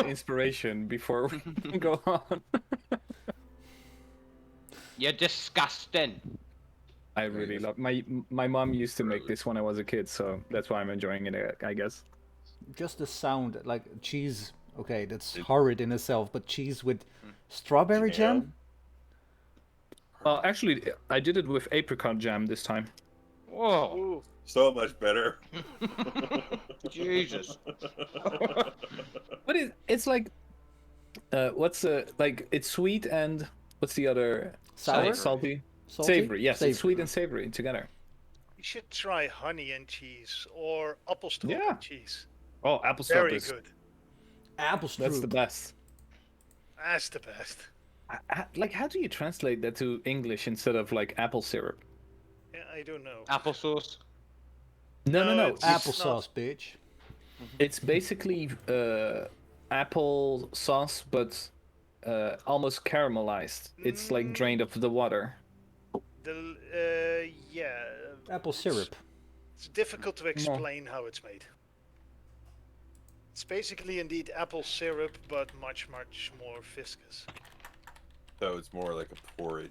inspiration before we go on. You're disgusting. I really love my mom used to make this when I was a kid, so that's why I'm enjoying it, I guess. Just the sound, like cheese. Okay, that's horrid in itself, but cheese with strawberry jam? Well, actually, I did it with apricot jam this time. Whoa. Ooh, so much better. Jesus. But it's like, like it's sweet and what's the other? Sour? Salty? Salty? Savory. Yes, it's sweet and savory together. You should try honey and cheese or apple strudel Yeah. and cheese. Oh, apple Very strudel is good. Apple that's the strudel. best. That's the best. Like, how do you translate that to English instead of like apple syrup? Yeah, I don't know. Applesauce. No. it's Applesauce, bitch. It's basically apple sauce, but almost caramelized. It's like drained of the water. Yeah. Apple syrup. It's difficult to explain how it's made. It's basically indeed apple syrup, but much, much more viscous. So it's more like a porridge.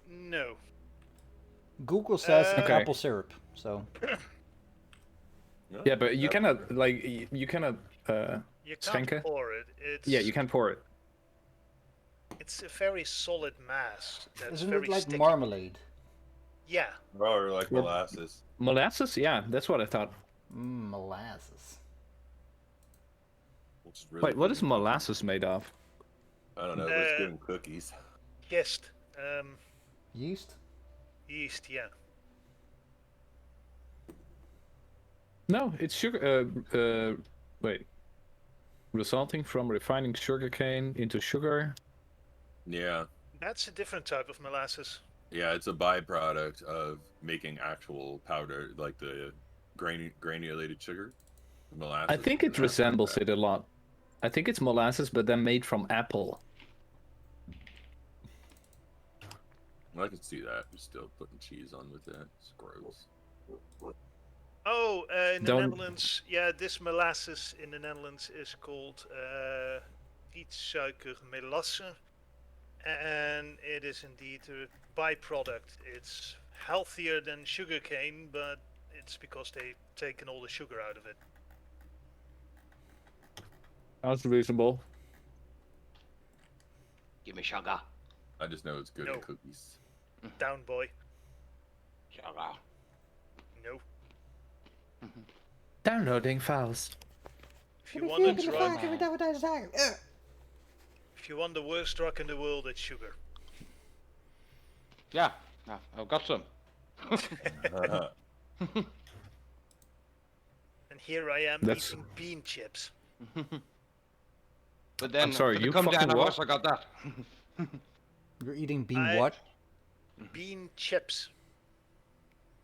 No. Google says Okay. apple syrup, so. Yeah, but you cannot like you cannot You schenken? can't pour it. It's, Yeah, you can pour it. It's a very solid mass. That's Isn't very it like sticky. marmalade? Yeah. Or like molasses. Molasses? Yeah, that's what I thought. Molasses. Which is really Wait, what good. is molasses made of? I don't know, but it's good in cookies. Yeast. Yeast? Yeast, yeah. No, it's sugar. Wait. Resulting from refining sugarcane into sugar. Yeah. That's a different type of molasses. Yeah, it's a byproduct of making actual powder, like the granulated sugar. Molasses. I think it resembles it a lot. I think it's molasses, but then made from apple. Well, I could see that. You're still putting cheese on with that. It's gross. Oh, in the Don't- Netherlands, yeah, this molasses in the Netherlands is called rietsuikermelasse. And it is indeed a byproduct. It's healthier than sugarcane, but it's because they've taken all the sugar out of it. That's reasonable. Give me sugar. I just know it's good No. in cookies. Down, boy. Sugar. No. Downloading files. If you want a drug, if you want the worst drug in the world, it's sugar. Yeah, I've got some. And here I am That's- eating bean chips. But then, I'm sorry, for the you come fucking down, I what? also got that. You're eating bean I- what? Bean chips.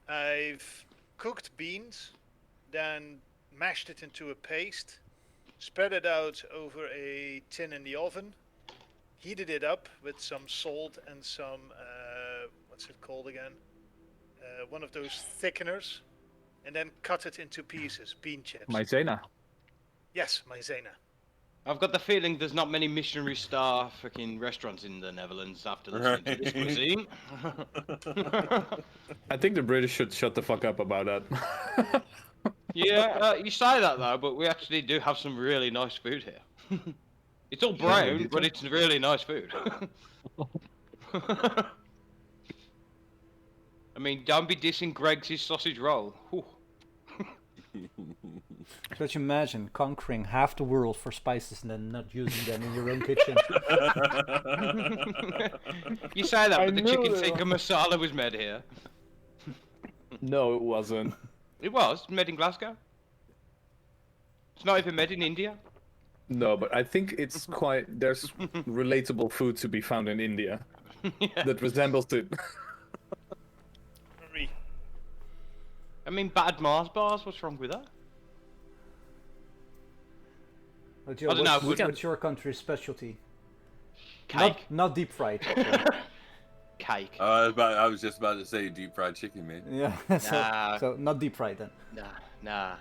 I've cooked beans, then mashed it into a paste, spread it out over a tin in the oven, heated it up with some salt and some, what's it called again? One of those thickeners, and then cut it into pieces, bean chips. Maizena. Yes, maizena. I've got the feeling there's not many missionary star fucking restaurants in the Netherlands after listening to this cuisine. I think the British should shut the fuck up about that. Yeah, you say that though, but we actually do have some really nice food here. It's all brown, we but do. it's really nice food. I mean, don't be dissing Greg's sausage roll. Whew. Could you imagine conquering half the world for spices and then not using them in your own kitchen? You say that, I but the knew chicken it. tikka masala was made here. No, it wasn't. It was made in Glasgow. It's not even made in India. No, but I think it's quite. There's relatable food to be found in India that resembles it. Hurry. I mean, bad Mars bars. What's wrong with that? But Joe, I don't know, what's your country's specialty? Cake. Not deep fried. Okay. Cake. I was just about to say deep fried chicken, man. Yeah, so, Nah. so not deep fried then. Nah.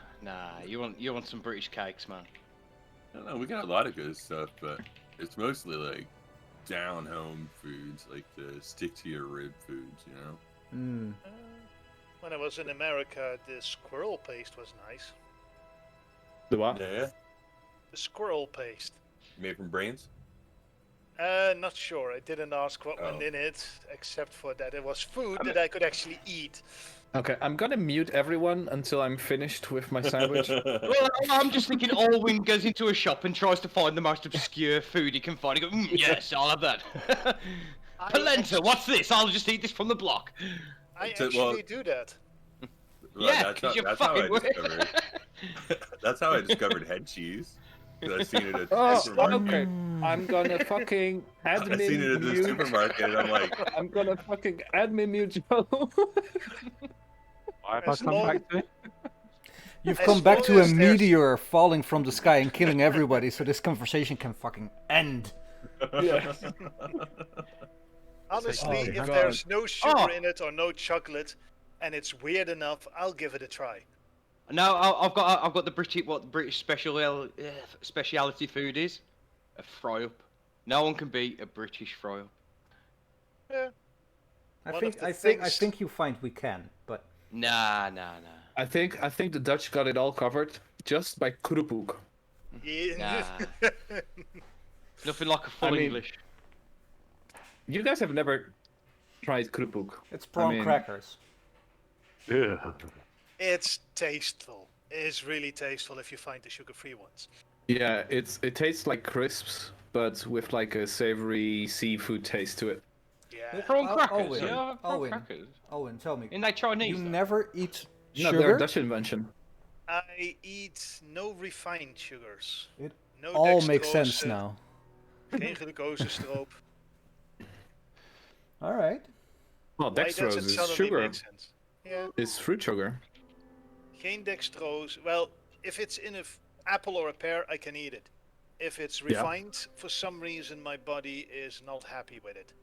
You want some British cakes, man. I don't know. We got a lot of good stuff, but it's mostly like down home foods, like the stick to your rib foods. You know. Mm. When I was in America, the squirrel paste was nice. The what? Yeah. The squirrel paste. Made from brains. Not sure. I didn't ask what went Oh. in it, except for that it was food that I could actually eat. Okay, I'm gonna mute everyone until I'm finished with my sandwich. Well, I'm just thinking Alwyn goes into a shop and tries to find the most obscure food he can find. He goes, yes, I'll have that. Polenta, what's this? I'll just eat this from the block. I So, actually well- do that. Well, Yeah, that's 'cause how, you're that's how I fucking weird. discovered. That's how I discovered head cheese. 'Cause I seen it at the Oh, supermarket. okay. I'm gonna fucking I seen it admin at the mute. supermarket, and I'm like, I'm gonna fucking admin mute Joe. Why have I As come long- back to? You've As come back long to a as there's- meteor falling from the sky and killing everybody, so this conversation can fucking end. Yeah. Honestly, Oh, if God. there's no sugar Oh. in it or no chocolate, and it's weird enough, I'll give it a try. No, I've got the British what the British speciality food is, a fry up. No one can beat a British fry up. Yeah. I One think of the I things- think you find we can, but Nah. I think the Dutch got it all covered just by kroephoek. Yeah. Nothing like a full I mean- English. You guys have never tried kroephoek. it's prawn mean- crackers. Ugh. It's tasteful. It's really tasteful if you find the sugar-free ones. Yeah, it tastes like crisps, but with like a savory seafood taste to it. Yeah. Prawn Oh, crackers, Owen, yeah, prawn Owen. crackers. Owen, tell me, In that Chinese. you though. never eat No, they're sugar? a Dutch invention. I eat no refined sugars. It No all makes sense dextrose, now. Geen glucosestroop. All right. Well, Why dextrose does it is suddenly sugar. make sense? Yeah. It's fruit sugar. Geen dextrose. Well, if it's in an apple or a pear, I can eat it. If it's Yeah. refined, for some reason my body is not happy with it.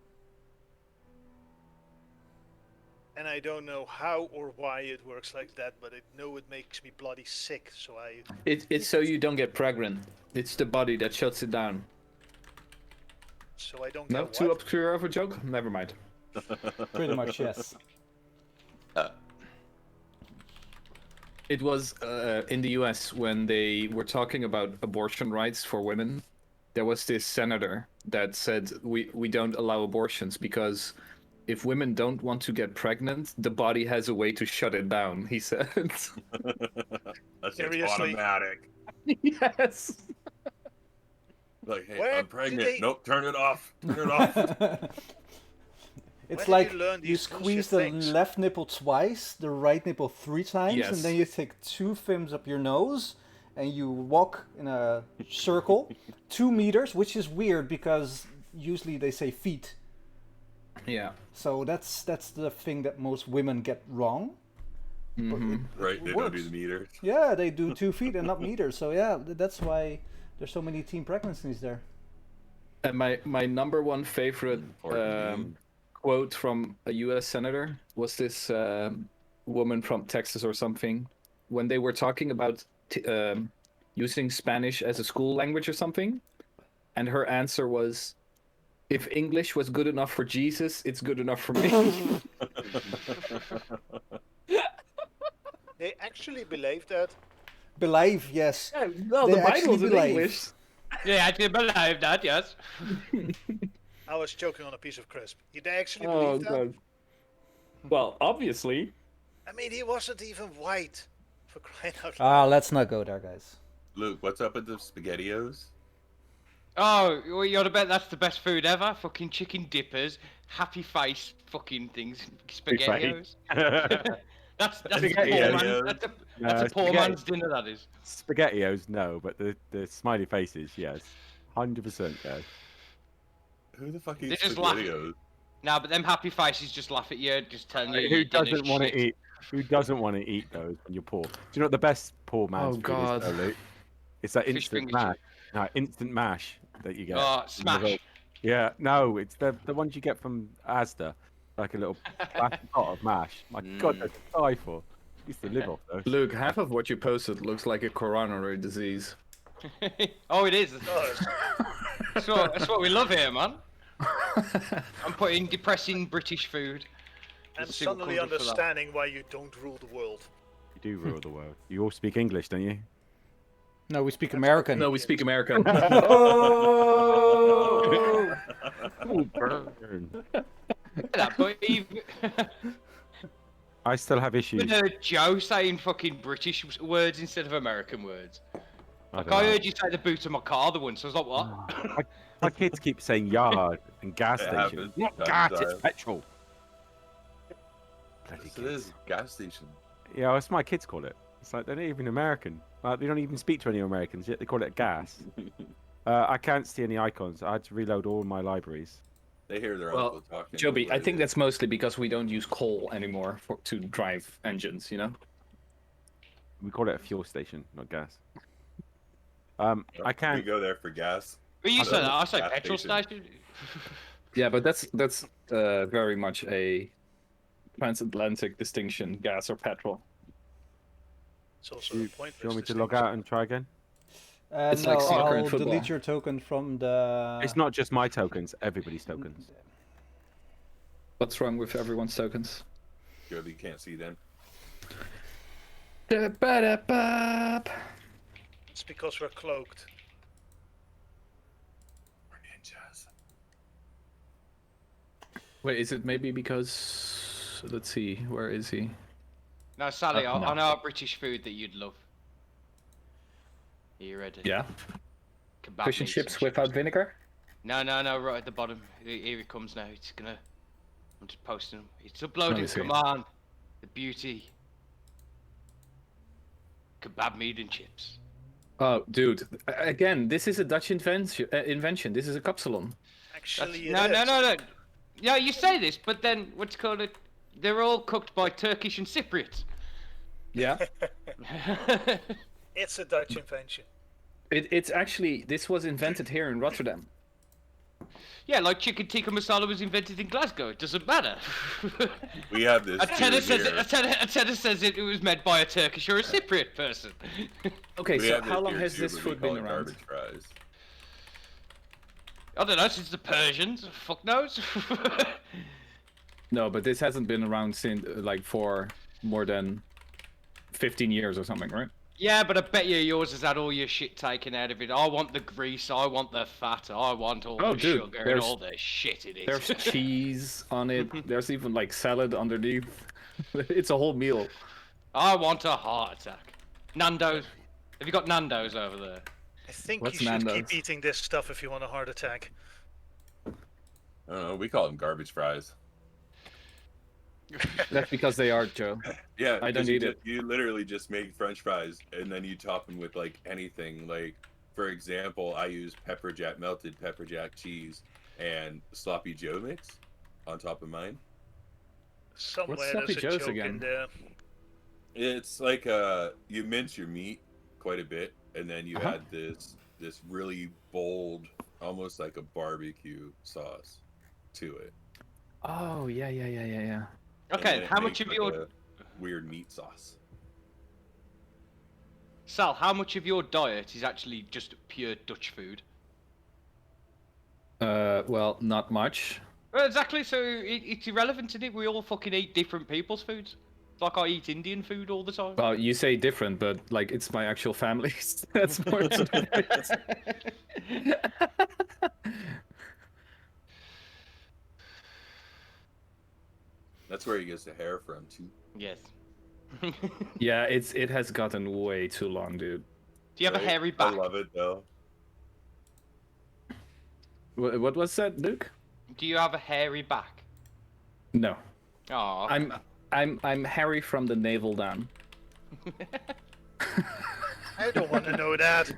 And I don't know how or why it works like that, but I know it makes me bloody sick, so I... It's so you don't get pregnant. It's the body that shuts it down. So I don't No, get too what? obscure of a joke? Never mind. Pretty much, yes. It was in the US when they were talking about abortion rights for women. There was this senator that said we don't allow abortions because if women don't want to get pregnant, the body has a way to shut it down, he said. that's just Seriously? automatic. Yes. Like, hey, Where I'm did pregnant. they- Nope, turn it off. Turn it off. It's did like you learn you these squeeze bullshit the things? left nipple twice, the right nipple 3 times, Yes. and then you take 2 fins up your nose and you walk in a circle 2 meters, which is weird because usually they say feet. Yeah. So that's the thing that most women get wrong. But it Right, they don't do works. the meters. Yeah, they do 2 feet and not meters. So yeah, that's why there's so many teen pregnancies there. And my number one favorite quote from a U.S. senator was this woman from Texas or something, when they were talking about using Spanish as a school language or something, and her answer was, "If English was good enough for Jesus, it's good enough for me." They actually believe that? Believe, yes. Yeah, no, They the actually Bible's in believe. English. Yeah, I can believe that. Yes. I was choking on a piece of crisp. Did they actually Oh believe that? god. Well, obviously. I mean, he wasn't even white. For crying out loud. Ah, let's not go there, guys. Luke, what's up with the SpaghettiOs? Oh, well, you're the bet. That's the best food ever. Fucking chicken dippers, happy face, fucking things, spaghettios. That's a poor Spaghettios. man. That's a poor spaghetti. man's dinner. That is. SpaghettiOs, no, but the smiley faces, yes. 100% yes. Who the fuck They eats just laugh. SpaghettiOs? No, but them happy faces just laugh at you, just telling you. Who you're dinner doesn't want shit. to eat? Who doesn't want to eat those when you're poor? Do you know what the best poor man's Oh, food God. is, though, Luke? It's that Fish instant finger mash. No, instant mash that you get. Oh, from the smash. Village. Yeah, no, it's the ones you get from Asda, like a little plastic pot of mash. My God, that's to die for. Used to live off those. Luke, half of what you posted looks like a coronary disease. Oh, it is. It does. That's what we love here, man. I'm putting depressing British food. I'm Let's see what suddenly comes up for that. understanding why you don't rule the world. You do rule the world. You all speak English, don't you? No, we speak American. No, we speak American. Oh! Ooh, burn. That, but even, I still have issues. even Joe saying fucking British words instead of American words. I I heard you say the boot of my car the once. I was like, what? My kids keep saying yard and gas It station. happens. Not Time gas, to it's time. petrol. Bloody Yes, it kids. is gas station. Yeah, that's what my kids call it. It's like they're not even American. Like, they don't even speak to any Americans yet. They call it gas. I can't see any icons. I had to reload all my libraries. They hear their Well, uncle talking. Joby, what I it think is. that's mostly because we don't use coal anymore to drive engines, you know? We call it a fuel station, not gas. I We can't. go there for gas. But you said that. I said Gas petrol station. station. Yeah, but that's very much a transatlantic distinction, gas or petrol. It's also Do a you pointless want me to log distinction. out and try again? It's No, like soccer and I'll football. delete your token from the... It's not just my tokens, everybody's tokens. What's wrong with everyone's tokens? Joby can't see them. Da-ba-da-bop. It's because we're cloaked. We're ninjas. Wait, is it maybe because... Let's see, where is he? No, Sally, No. I know a British food that you'd love. Are you ready? Yeah, Kebab fish and meat chips without vinegar? No, right at the bottom. Here it comes now. It's gonna. I'm just posting them. It's Let uploading. me see. Come on. The beauty. Kebab meat and chips. Oh, dude. Again, this is a Dutch invention. This is a kapsalon. Actually, it No. is. Yeah, you say this, but then what's called it? They're all cooked by Turkish and Cypriots. Yeah. It's a Dutch invention. It's actually, this was invented here in Rotterdam. Yeah, like chicken tikka masala was invented in Glasgow. It doesn't matter. We have this. Attena theory says here. Attena says it was made by a Turkish or a Cypriot person. Okay, We so have how long here has too, this but we food call been it around? Garbage fries. I don't know, since the Persians. Fuck knows. No, but this hasn't been around since, like, for more than 15 years or something, right? Yeah, but I bet you yours has had all your shit taken out of it. I want the grease, I want the fat, I want all Oh, the dude, sugar and there's- all the shit in it. There's cheese on it. There's even, like, salad underneath. It's a whole meal. I want a heart attack. Nando's. Have you got Nando's over there? I think What's you should Nando's? keep eating this stuff if you want a heart attack. I don't know. We call them garbage fries. That's because they are, Joe. Yeah, I don't 'cause you eat it. You literally just make French fries and then you top them with like anything. Like, for example, I use melted pepper jack cheese and sloppy Joe mix on top of mine. Somewhere Sloppy there's a Joes joke again? in there. It's like you mince your meat quite a bit, and then you add this really bold, almost like a barbecue sauce to it. Oh, yeah. And Okay, then it how much makes, of like, your... a weird meat sauce? Sal, how much of your diet is actually just pure Dutch food? Well, not much. Well, exactly, so it's irrelevant, isn't it? We all fucking eat different people's foods. It's like I eat Indian food all the time. Well, you say different, but, like, it's my actual family. That's more to it. That's where he gets the hair from too. Yes. Yeah, it has gotten way too long, dude. Do you have a Right? hairy back? I love it though. What was that, Luke? Do you have a hairy back? No. Oh, I'm Harry from the navel down. I don't want to know that.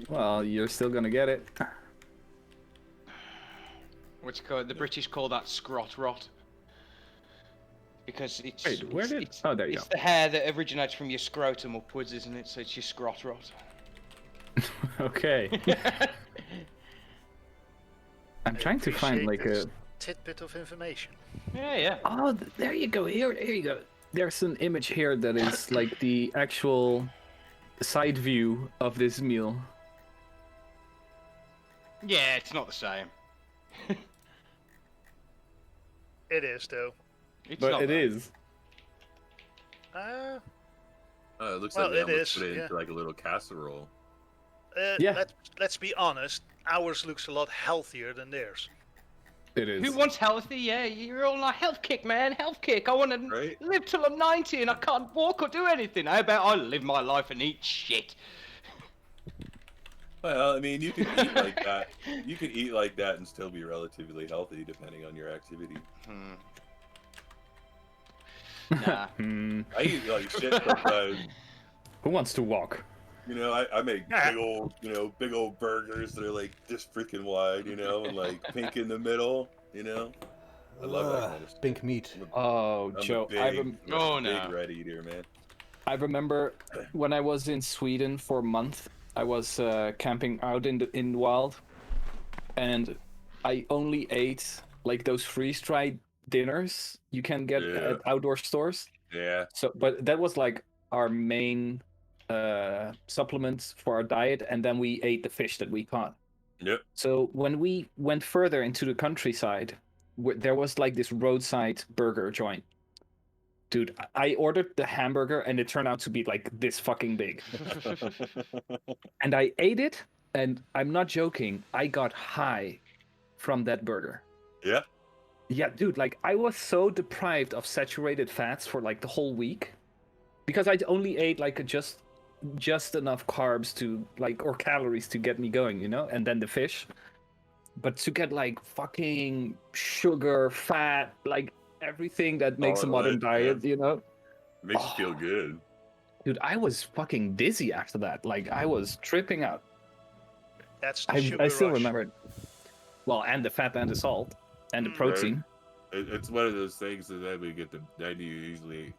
Well, you're still gonna get it. what's it called? The British call that scrot rot. Because it's Wait, where did? it's, Oh, there you it's go. the hair that originates from your scrotum upwards, isn't it? So it's your scrot rot. Okay. I'm trying to find like Appreciate a. this tidbit of information. Yeah. Oh, there you go. Here you go. There's an image here that is like the actual side view of this meal. Yeah, it's not the same. It is though. It's But not it that. is. It looks Well, like they it almost is, put it yeah. into like a little casserole. Yeah. Let's be honest. Ours looks a lot healthier than theirs. It is. Who wants healthy? Yeah, you're all like, health kick, man, health kick. I want to Right? live till I'm 90 and I can't walk or do anything. How about I live my life and eat shit? Well, I mean, you can eat like that. You can eat like that and still be relatively healthy, depending on your activity. Nah. I eat like shit sometimes. Who wants to walk? You know, I make big old burgers that are like this freaking wide, and like pink in the middle. I love that kind of stuff. Pink meat. Oh, I'm Joe, a big, Oh, big no. red eater, man. I remember when I was in Sweden for a month. I was camping out in the wild, and I only ate like those freeze-dried dinners you can get Yeah. at outdoor stores. Yeah. So, but that was like our main supplements for our diet, and then we ate the fish that we caught. Yep. So when we went further into the countryside, there was like this roadside burger joint. Dude, I ordered the hamburger and it turned out to be like this fucking big. And I ate it, and I'm not joking, I got high from that burger. Yeah. Yeah, dude, like I was so deprived of saturated fats for like the whole week because I only ate like just enough carbs to like or calories to get me going, and then the fish. But to get like fucking sugar, fat, like everything that makes a All modern that, diet, Makes you feel good. Dude, I was fucking dizzy after that. Like I was tripping out. That's the sugar I still rush. remember it. Well, and the fat and the salt and the protein. It's one of those things that then we get then you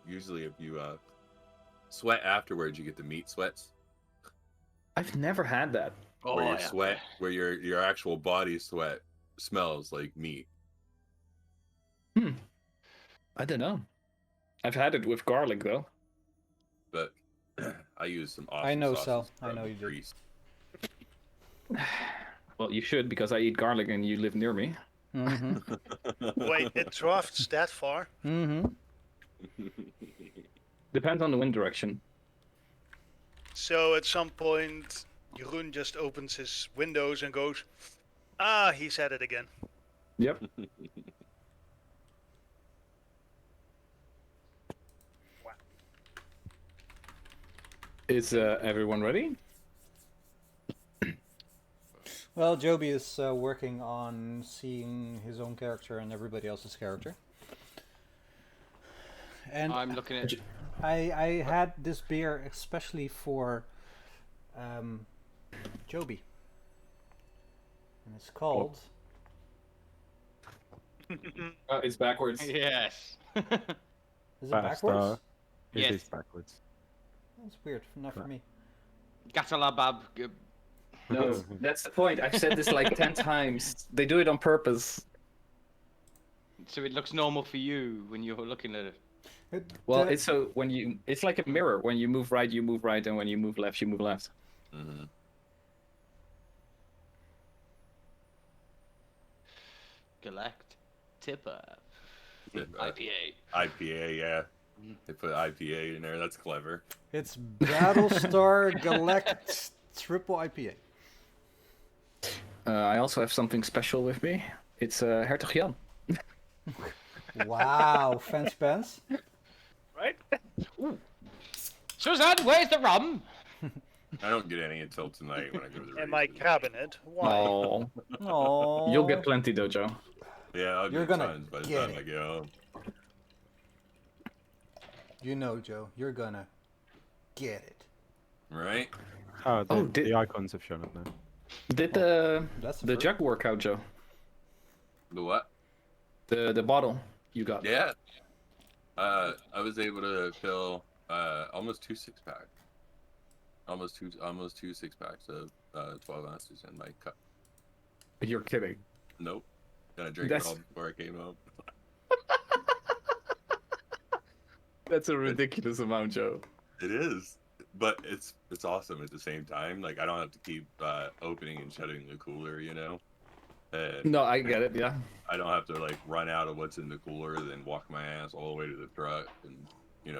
usually if you sweat afterwards, you get the meat sweats. I've never had that. Where your sweat, where your actual body sweat smells like meat. I don't know. I've had it with garlic though. But I use some awesome I know, sauces Sal. I from know you do. Greece. Well, you should because I eat garlic and you live near me. Wait, it drafts that far? Depends on the wind direction. So at some point, Jeroen just opens his windows and goes, he's at it again. Yep. Is everyone ready? Well, Joby is working on seeing his own character and everybody else's character. And I'm looking at. I had this beer especially for Joby. And it's called... It's backwards. Yes. Is it backwards? It Yes. is backwards. That's weird, not for me. Gatalabab. No, that's the point. I've said this like 10 times. They do it on purpose. So it looks normal for you when you're looking at it. Well, it's so it's like a mirror. When you move right, and when you move left, you move left. Mm-hmm. Galect. Tipper. IPA. IPA. IPA, yeah. They put IPA in there. That's clever. It's Battlestar Galactic Triple IPA. I also have something special with me. It's Hertog Jan. Wow, fancy pants. Right? Suzanne, where's the rum? I don't get any until tonight when I go to the In my races. cabinet. Why? Oh, Oh, you'll get plenty though, Joe. Yeah, I'll You're get gonna tons by the get time I it. get home. You know, Joe, you're gonna get it. Right? Oh, Oh, the icons have shown up now. Did the That's the first. jug work out, Joe? The what? The bottle you got. Yeah. I was able to fill almost 2 6-pack. Almost two 6-packs of 12 ounces in my cup. You're kidding. Nope. Gonna drink That's- it all before I came home. That's a ridiculous amount, Joe. It is. but it's awesome at the same time. Like I don't have to keep opening and shutting the cooler, you know. And No, I get it. Yeah. I don't have to like run out of what's in the cooler, then walk my ass all the way to the truck and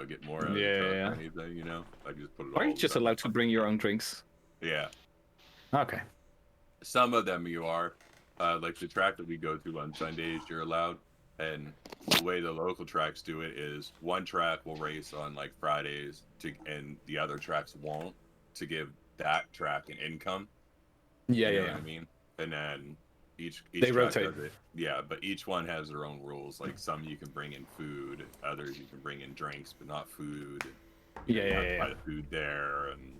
get more out of the truck Yeah. or anything. You know, I just put it Are all. you just stuff. allowed to bring your own drinks? Yeah, Okay. some of them you are. Like the track that we go to on Sundays, you're allowed. And the way the local tracks do it is one track will race on like Fridays, and the other tracks won't, to give that track an income. Yeah, You know yeah, what yeah. I mean? And then each They track rotate. does it. Yeah, but each one has their own rules. Like some you can bring in food, others you can bring in drinks, but not food. Yeah, You yeah, have to yeah. buy the food there, and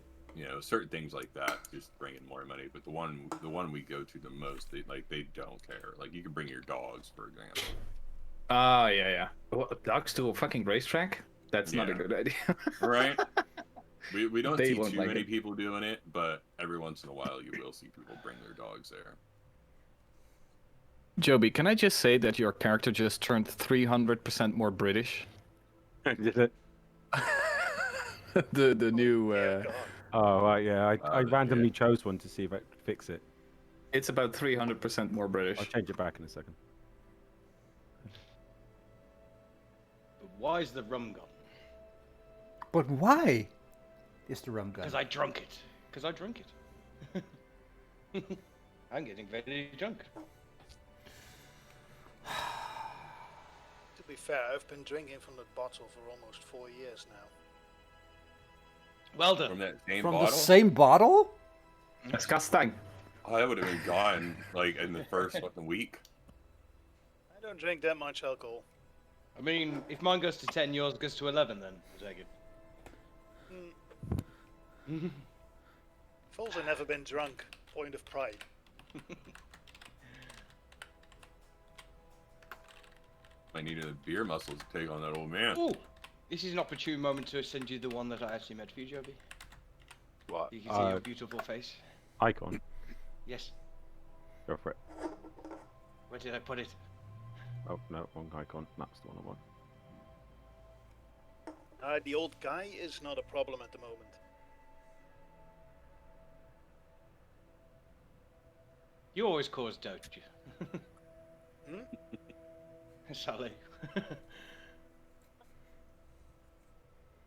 certain things like that just bring in more money. But the one we go to the most, they don't care. Like you can bring your dogs, for example. Ah, yeah, yeah. What, dogs to a fucking racetrack? That's not a Yeah. good idea. Right? We don't They see won't too like many it. people doing it, but every once in a while you will see people bring their dogs there. Joby, can I just say that your character just turned 300% more British? Did it? the new. Yeah, God. Oh, right, yeah. I yeah. randomly chose one to see if I could fix it. It's about 300% more I'll British. change it back in a second. But why is the rum gone? But why is the rum gone? Because I drunk it. Because I drunk it. I'm getting very drunk. To be fair, I've been drinking from the bottle for almost 4 years now. Well From done. that same From bottle. the same bottle? Disgusting. Oh, that would have been gone like in the first fucking week. I don't drink that much alcohol. I mean, if mine goes to 10, yours goes to 11, then we'll take it. I've also never been drunk. Point of pride. I needed a beer muscle to take on that old man. Ooh, this is an opportune moment to send you the one that I actually made for you, Joby. What? You can see your beautiful face. Icon. Yes. Go for it. Where did I put it? Oh, no, wrong icon. That's the one I want. The old guy is not a problem at the moment. You always cause doubt, you. Hmm? Sally.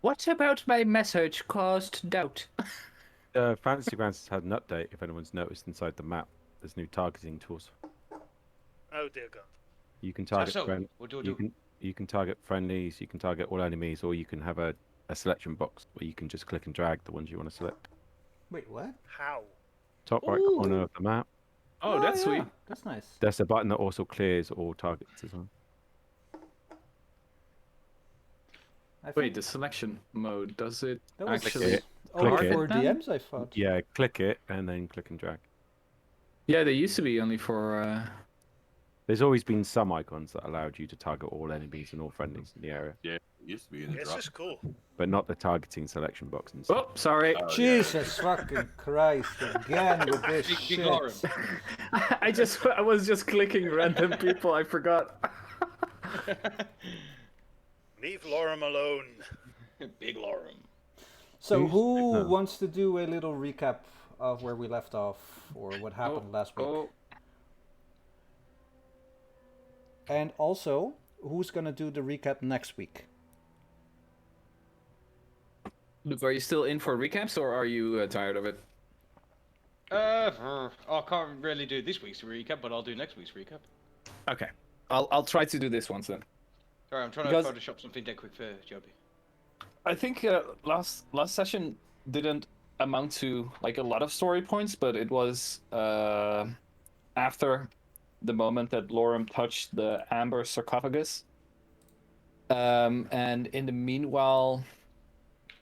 What about my message caused doubt? Fantasy Grounds has had an update, if anyone's noticed, inside the map. There's new targeting tools. Oh dear God. You can target So, you can target friendlies, you can target all enemies, or you can have a selection box where you can just click and drag the ones you want to select. Wait, what? How? Top right Ooh. corner of the map. Oh, that's yeah, sweet. That's nice. There's a button that also clears all targets as well. I Wait, think the selection mode, does it that was actually... only Click it. for DMs, I thought. Yeah, click it and then click and drag. Yeah, they used to be only for... There's always been some icons that allowed you to target all enemies and all friendlies in the area, Yeah, it used to be in the This drop. is cool. but not the targeting selection box and stuff. Oh, sorry. Oh, yeah. Jesus fucking Christ, again with this Big shit. Lauren. I was just clicking random people, I forgot. Leave Lorem alone. Big Lauren. So Who's- who no. wants to do a little recap of where we left off or what happened last week? Oh, And also, who's gonna do the recap next week? Luke, are you still in for recaps, or are you tired of it? I can't really do this week's recap, but I'll do next week's recap. Okay. I'll try to do this once then. Sorry, I'm trying Because- to Photoshop something dead quick for Joby. I think last session didn't amount to like a lot of story points, but it was after the moment that Lorem touched the amber sarcophagus. And in the meanwhile,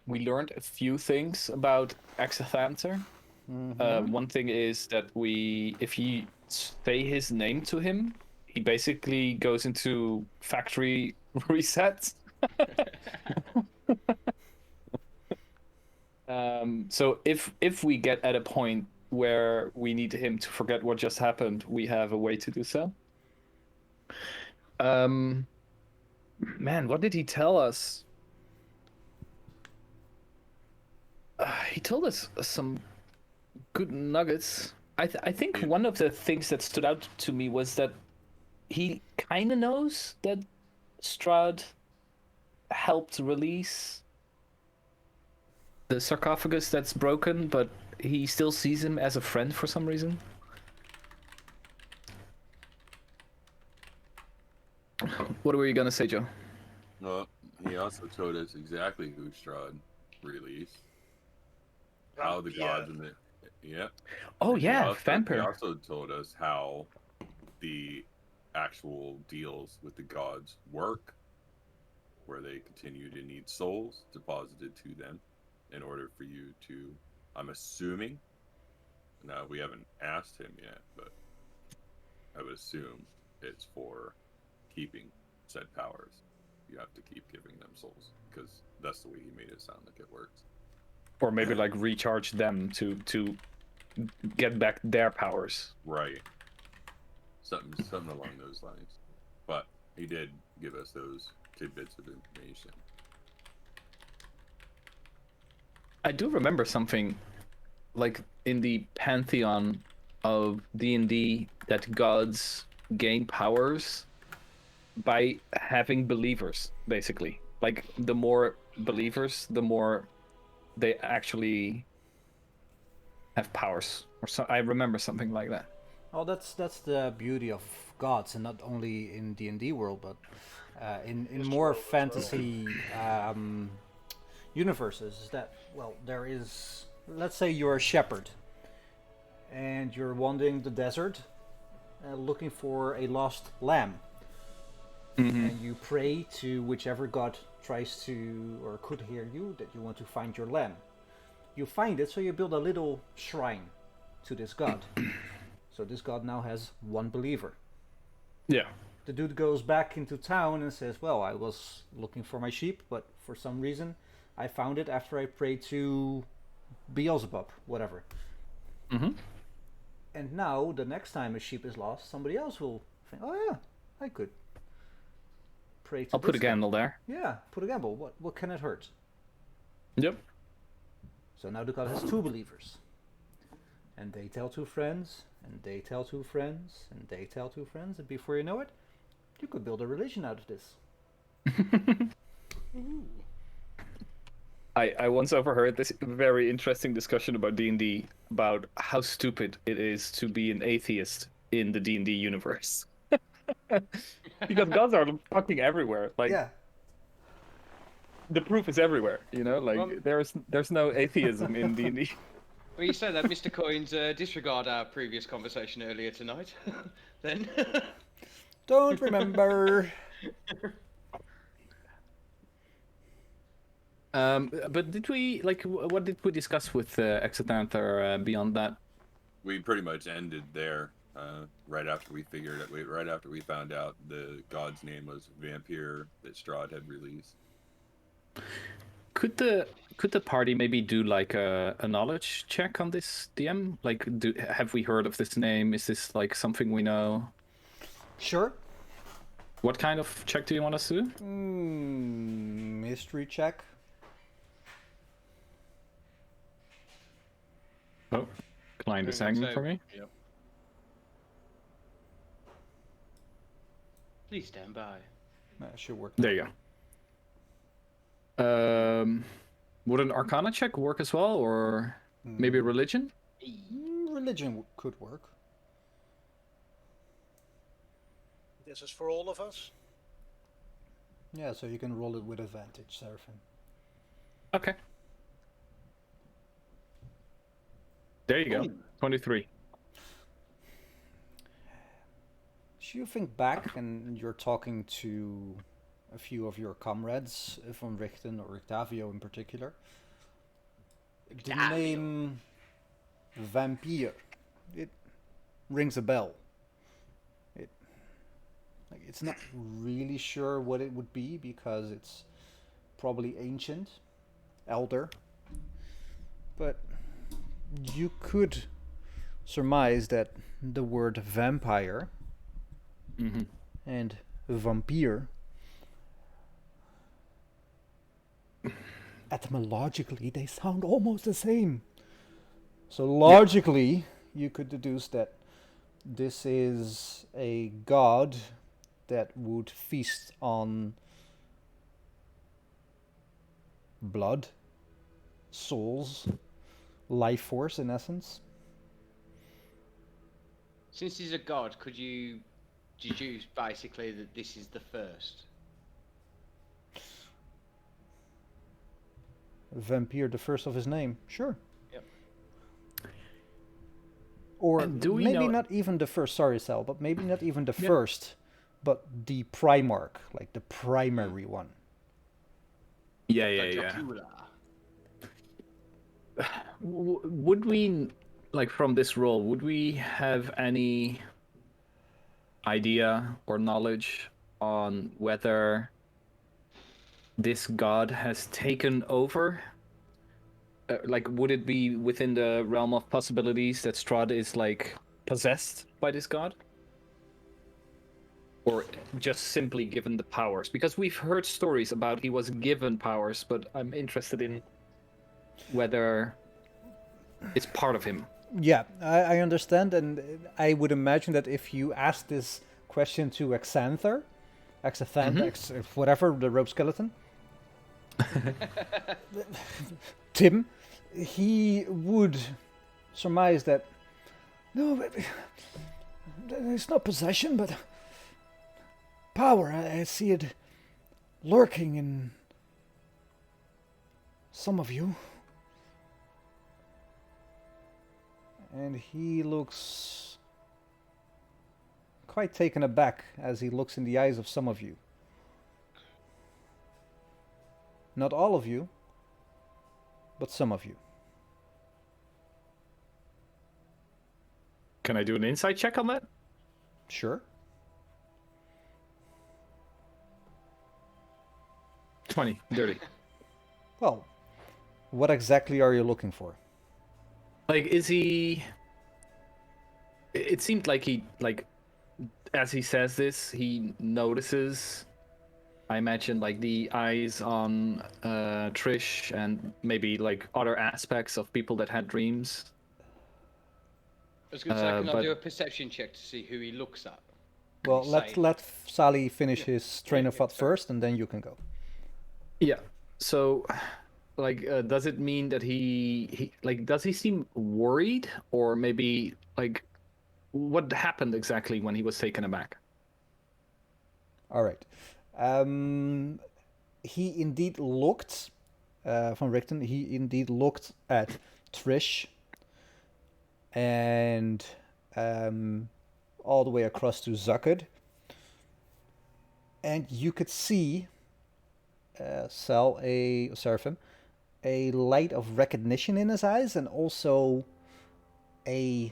we learned a few things about Exathanter. One thing is that if you say his name to him, he basically goes into factory reset. So if we get at a point where we need him to forget what just happened, we have a way to do so. Man, what did he tell us? He told us some good nuggets. I think one of the things that stood out to me was that he kind of knows that Strahd helped release the sarcophagus that's broken, but he still sees him as a friend for some reason. What were you gonna say, Joe? Well, he also told us exactly who Strahd released, how the gods and the Oh and yeah, he vampire. also told us how the actual deals with the gods work, where they continue to need souls deposited to them in order for you to, I'm assuming, now we haven't asked him yet, but I would assume it's for keeping said powers. You have to keep giving them souls because that's the way he made it sound like it works. Or maybe like recharge them to get back their powers. Right. Something along those lines. But he did give us those tidbits of information. I do remember something like in the pantheon of D&D that gods gain powers by having believers, basically. Like the more believers, the more they actually have powers. Or so I remember something like that. Well, that's the beauty of gods, and not only in D&D world, but in more fantasy universes. Is that, well, there is, let's say you're a shepherd, and you're wandering the desert, looking for a lost lamb, and you pray to whichever god tries to or could hear you that you want to find your lamb. You find it, so you build a little shrine to this god. So this god now has one believer. Yeah. The dude goes back into town and says, well, I was looking for my sheep, but for some reason I found it after I prayed to Beelzebub, whatever. Mm-hmm. And now, the next time a sheep is lost, somebody else will think, oh yeah, I could pray to I'll put a this guy. gamble there. Yeah, put a gamble. What can it hurt? Yep. So now the god has two believers. And they tell two friends, and they tell two friends, and they tell two friends, and before you know it, you could build a religion out of this. I once overheard this very interesting discussion about D&D, about how stupid it is to be an atheist in the D&D universe. Because gods are fucking everywhere. Like, Yeah. the proof is everywhere, you know? Like, Well- there's no atheism in D&D. Well, you say that, Mr. Coins, disregard our previous conversation earlier tonight. Then. Don't remember. But did we, like, what did we discuss with Exitanther beyond that? We pretty much ended there. Right after we figured it, right after we found out the god's name was Vampire that Strahd had released. Could the party maybe do like a knowledge check on this DM? Like, have we heard of this name? Is this like something we know? Sure. What kind of check do you want us to do? Mystery check. Oh, Klein is hanging for me. Yep. Please stand by. That should work. There you go. Would an Arcana check work as well, or maybe religion? Religion could work. This is for all of us. Yeah, so you can roll it with advantage, Seraphim. Okay. There you go. 23. So you think back and you're talking to a few of your comrades, Von Richten or Octavio in particular. The name Vampire, it rings a bell. It's not really sure what it would be because it's probably ancient, elder, but you could surmise that the word vampire and vampire etymologically, they sound almost the same. So logically, you could deduce that this is a god that would feast on blood, souls, life force in essence. Since he's a god, could you deduce basically that this is the first? Vampire, the first of his name, sure. Yep. Or And do we maybe know- not even the first, sorry Sal, but maybe not even the first, but the Primarch, like the primary one. Yeah. Dracula. Would we, like, from this role, would we have any idea or knowledge on whether this god has taken over? Like, would it be within the realm of possibilities that Strahd is, like, possessed by this god? Or just simply given the powers? Because we've heard stories about he was given powers, but I'm interested in whether it's part of him. Yeah, I understand, and I would imagine that if you ask this question to Xanther, whatever, the rope skeleton, Tim, he would surmise that, no, it's not possession, but power. I see it lurking in some of you. And he looks quite taken aback as he looks in the eyes of some of you. Not all of you, but some of you. Can I do an insight check on that? Sure. 20, dirty. Well, what exactly are you looking for? Like, is he... It seemed like he, like, as he says this, he notices, I imagine, like, the eyes on Trish and maybe, like, other aspects of people that had dreams. I was going to say, can I but- do a perception check to see who he looks at? Well, Say- let Sally finish his train of thought first, and then you can go. Yeah. So, like, does it mean that he like, does he seem worried, or maybe, like, what happened exactly when he was taken aback? All right. He indeed looked, Van Richten, he indeed looked at Trish and all the way across to Zucked. And you could see Seraphim, a light of recognition in his eyes, and also a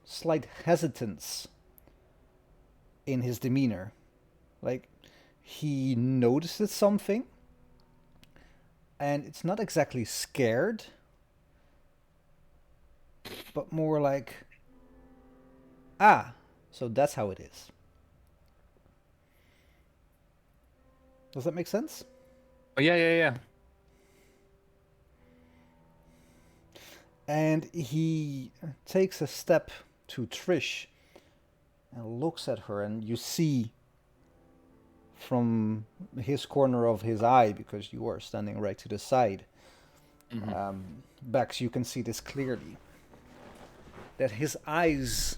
slight hesitance in his demeanor. Like, he notices something, and it's not exactly scared, but more like, so that's how it is. Does that make sense? Oh, yeah. And he takes a step to Trish and looks at her, and you see from his corner of his eye, because you are standing right to the side, Bex, you can see this clearly, that his eyes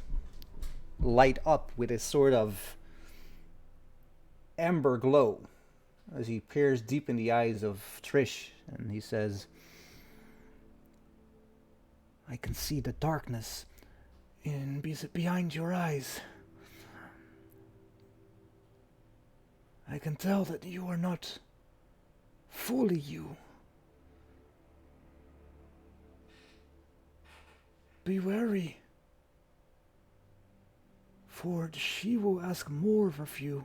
light up with a sort of amber glow as he peers deep in the eyes of Trish, and he says, I can see the darkness behind your eyes. I can tell that you are not fully you. Be wary, for she will ask more of you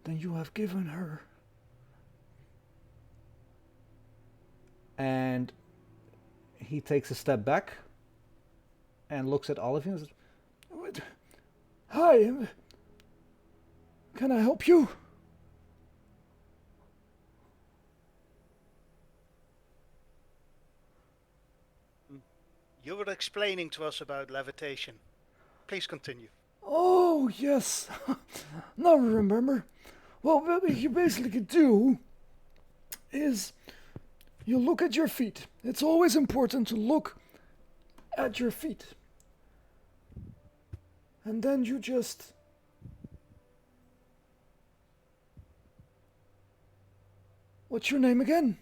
than you have given her. And he takes a step back and looks at all of you and says, Hi, can I help you? You were explaining to us about levitation. Please continue. Oh, yes. Now I remember. Well, what you basically do is you look at your feet. It's always important to look at your feet. And then you just... What's your name again?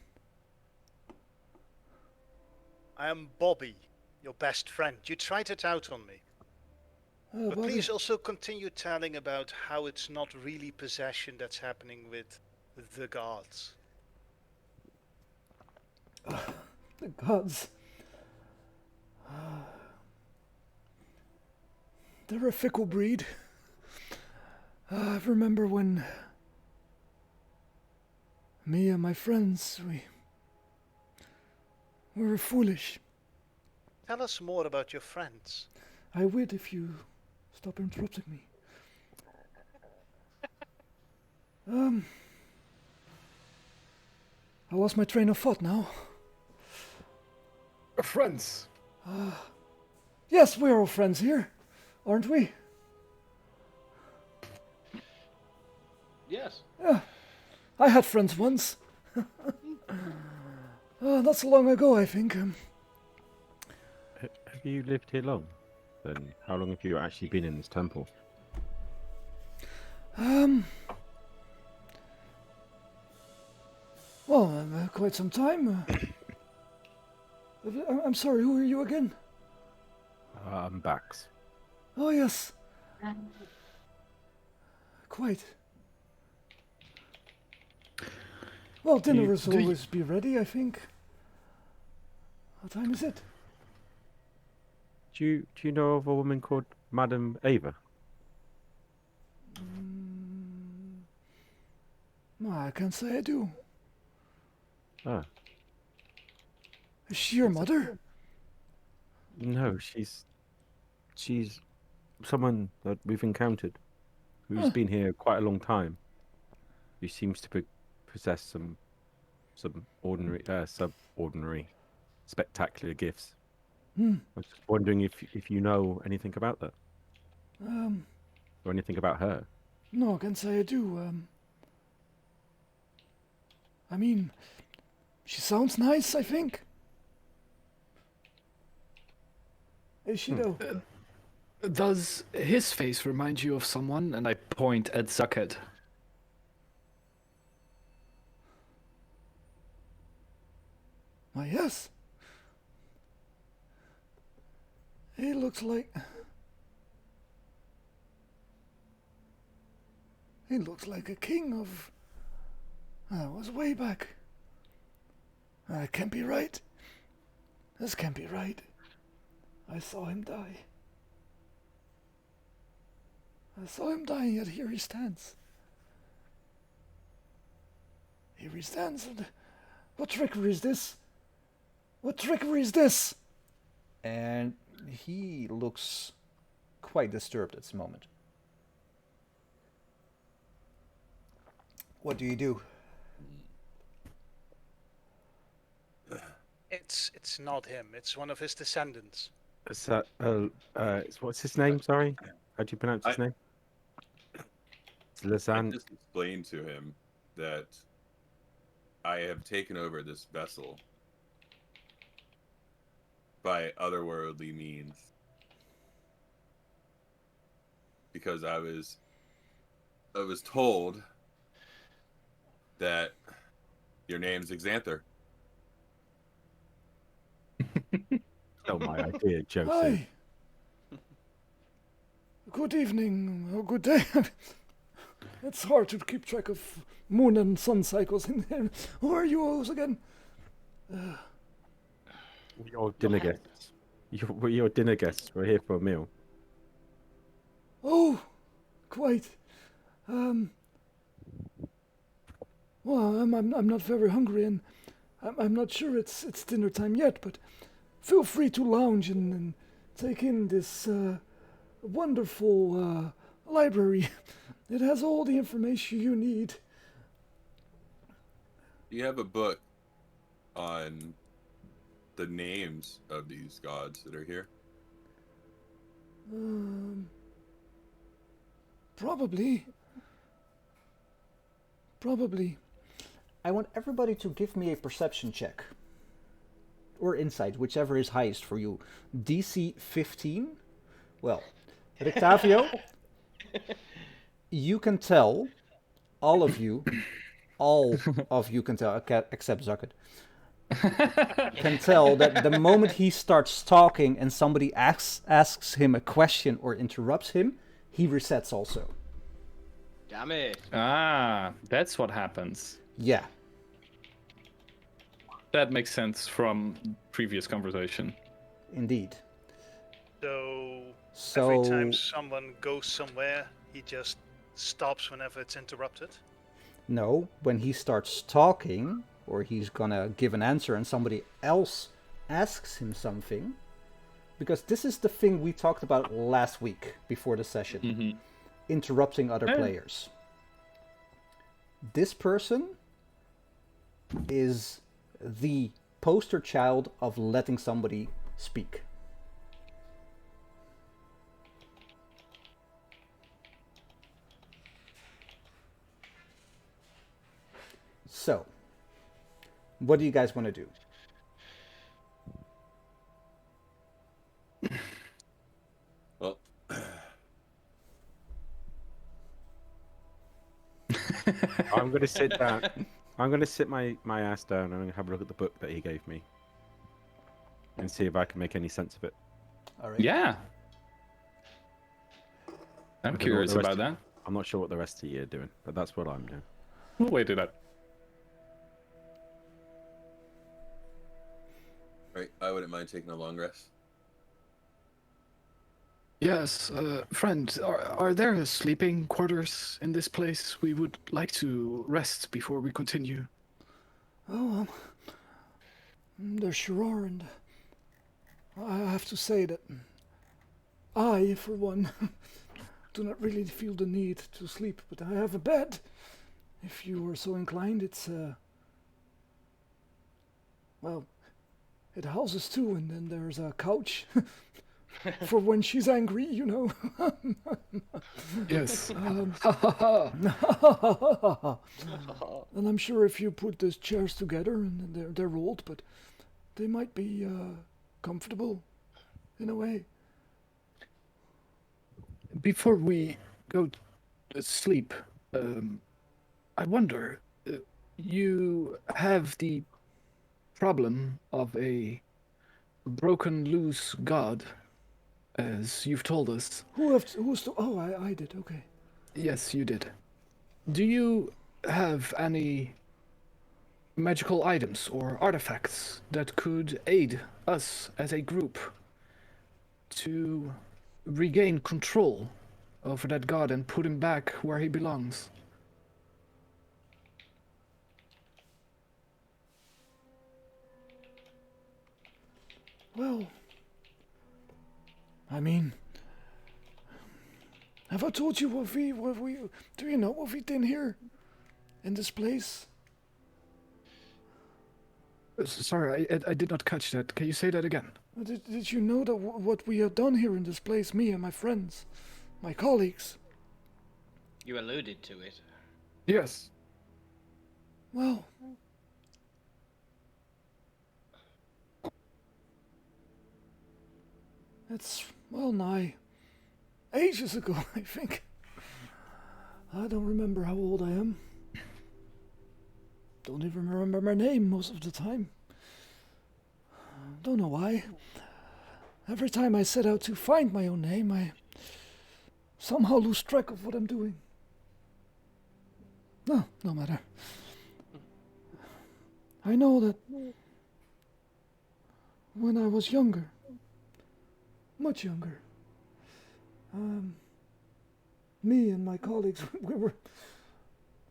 I am Bobby, your best friend. You tried it out on me. But Bobby. please also continue telling about how it's not really possession that's happening with the gods. The gods. They're a fickle breed. I remember when me and my friends, we were foolish. Tell us more about your friends. I would if you stop interrupting me. I lost my train of thought now. Friends. Yes, we're all friends here, aren't we? Yes. Yeah, I had friends once. That's long ago, I think. Have you lived here long? Then how long have you actually been in this temple? Well, quite some time. I'm sorry, who are you again? I'm Bax. Oh, yes. Quite. Well, dinner will always be ready, I think. What time is it? Do you know of a woman called Madame Ava? No, I can't say I do. Ah. Is she your mother? No, she's someone that we've encountered who's been here quite a long time. Who seems to possess some ordinary, sub-ordinary, spectacular gifts. I was just wondering if you know anything about that, or anything about her. No, I can't say I do. I mean, she sounds nice, I think. Is she though? Does his face remind you of someone? And I point at Zuckhead. Why, yes. He looks like... He looks like a king of... That was way back. That can't be right. This can't be right. I saw him die. I saw him die, yet here he stands. Here he stands, and... What trickery is this? What trickery is this? And he looks quite disturbed at this moment. What do you do? It's not him. It's one of his descendants. Is that, what's his name? Sorry, how do you pronounce his name? It's I Lazan. just explained to him that I have taken over this vessel by otherworldly means because I was told that your name's Xanther. Oh, my idea, Joseph. Hi. Good evening, or good day. It's hard to keep track of moon and sun cycles in here. Who are you all again? Your dinner guests. We're your dinner guests. We're here for a meal. Oh, quite. Well, I'm not very hungry, and I'm not sure it's dinner time yet. But feel free to lounge and take in this wonderful library. It has all the information you need. You have a book on the names of these gods that are here? Probably. Probably. I want everybody to give me a perception check. Or insight, whichever is highest for you. DC 15. Well, Rictavio, you can tell, all of you can tell, except Zucket, can tell that the moment he starts talking and somebody asks him a question or interrupts him, he resets also. Damn it. Ah, that's what happens. Yeah. That makes sense from previous conversation. Indeed. So every time someone goes somewhere, he just stops whenever it's interrupted? No, when he starts talking, or he's gonna give an answer and somebody else asks him something, because this is the thing we talked about last week before the session, interrupting other players. This person is the poster child of letting somebody speak. So, what do you guys want to do? Well, I'm going to sit down. I'm going to sit my ass down and I'm going to have a look at the book that he gave me and see if I can make any sense of it. All right. Yeah. I'm don't know what curious the rest about of- that. I'm not sure what the rest of you are doing, but that's what I'm doing. We'll wait to that. right, I wouldn't mind taking a long rest. Yes, friend, are there sleeping quarters in this place? We would like to rest before we continue. Oh, there sure are, and I have to say that I, for one, do not really feel the need to sleep, but I have a bed. If you are so inclined, it's, well, it houses two, and then there's a couch for when she's angry, you know. Yes. And I'm sure if you put those chairs together, and they're old, but they might be comfortable in a way. Before we go to sleep, I wonder, you have the problem of a broken loose god, as you've told us. Oh, I did, okay. Yes, you did. Do you have any magical items or artifacts that could aid us as a group to regain control over that god and put him back where he belongs? Well, I mean, have I told you what we, do you know what we did here in this place? Sorry, I did not catch that. Can you say that again? Did you know that what we have done here in this place, me and my friends, my colleagues? You alluded to it. Yes. Well, it's, well, nigh ages ago, I think. I don't remember how old I am. Don't even remember my name most of the time. Don't know why. Every time I set out to find my own name, I somehow lose track of what I'm doing. No matter. I know that when I was younger, much younger, me and my colleagues, we were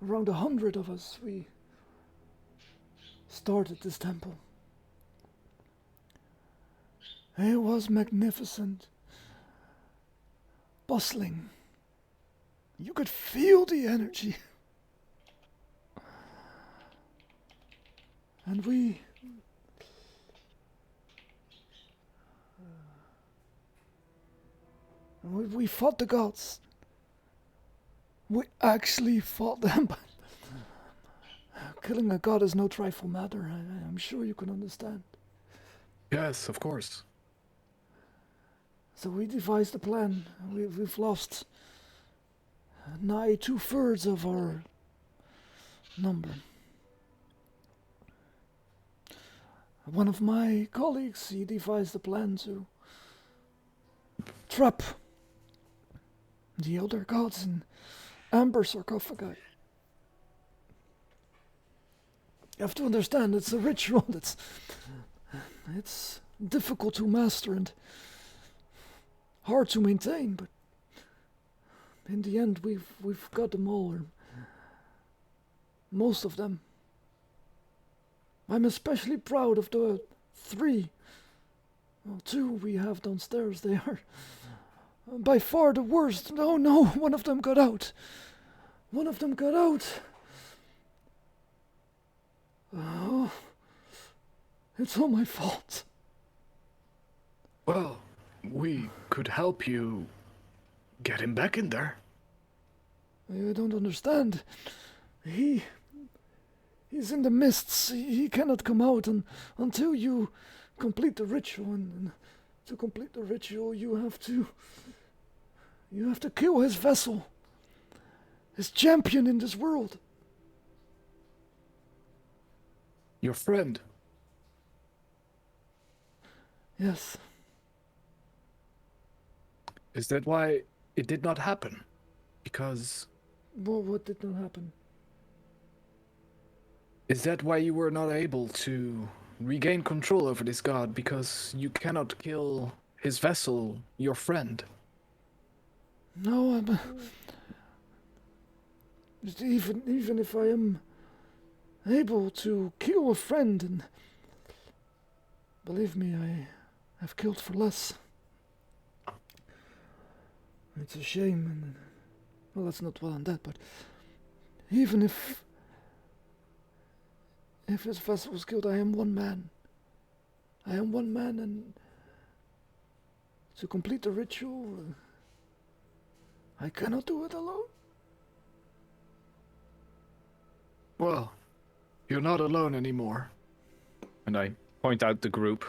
around 100 of us. We started this temple. It was magnificent, bustling. You could feel the energy. And we We fought the gods. We actually fought them. But killing a god is no trifle matter. I'm sure you can understand. Yes, of course. So we devised a plan. We've lost nigh 2/3 of our number. One of my colleagues, he devised a plan to trap the elder gods in amber sarcophagi. You have to understand, it's a ritual it's difficult to master and hard to maintain, but in the end we've got them all, or most of them. I'm especially proud of the 3. Well, 2 we have downstairs. They are by far the worst. No, one of them got out. One of them got out. Oh, it's all my fault. Well, we could help you get him back in there. You don't understand. He's in the mists. He cannot come out until you complete the ritual. And to complete the ritual, you have to kill his vessel, his champion in this world. Your friend. Yes. Is that why it did not happen? Because... Well, what did not happen? Is that why you were not able to regain control over this god? Because you cannot kill his vessel, your friend? No, even if I am able to kill a friend, and believe me, I have killed for less. It's a shame, and well, that's not well on that, but even if his vessel was killed, I am one man. I am one man, and to complete the ritual, I cannot do it alone. Well, you're not alone anymore. And I point out the group.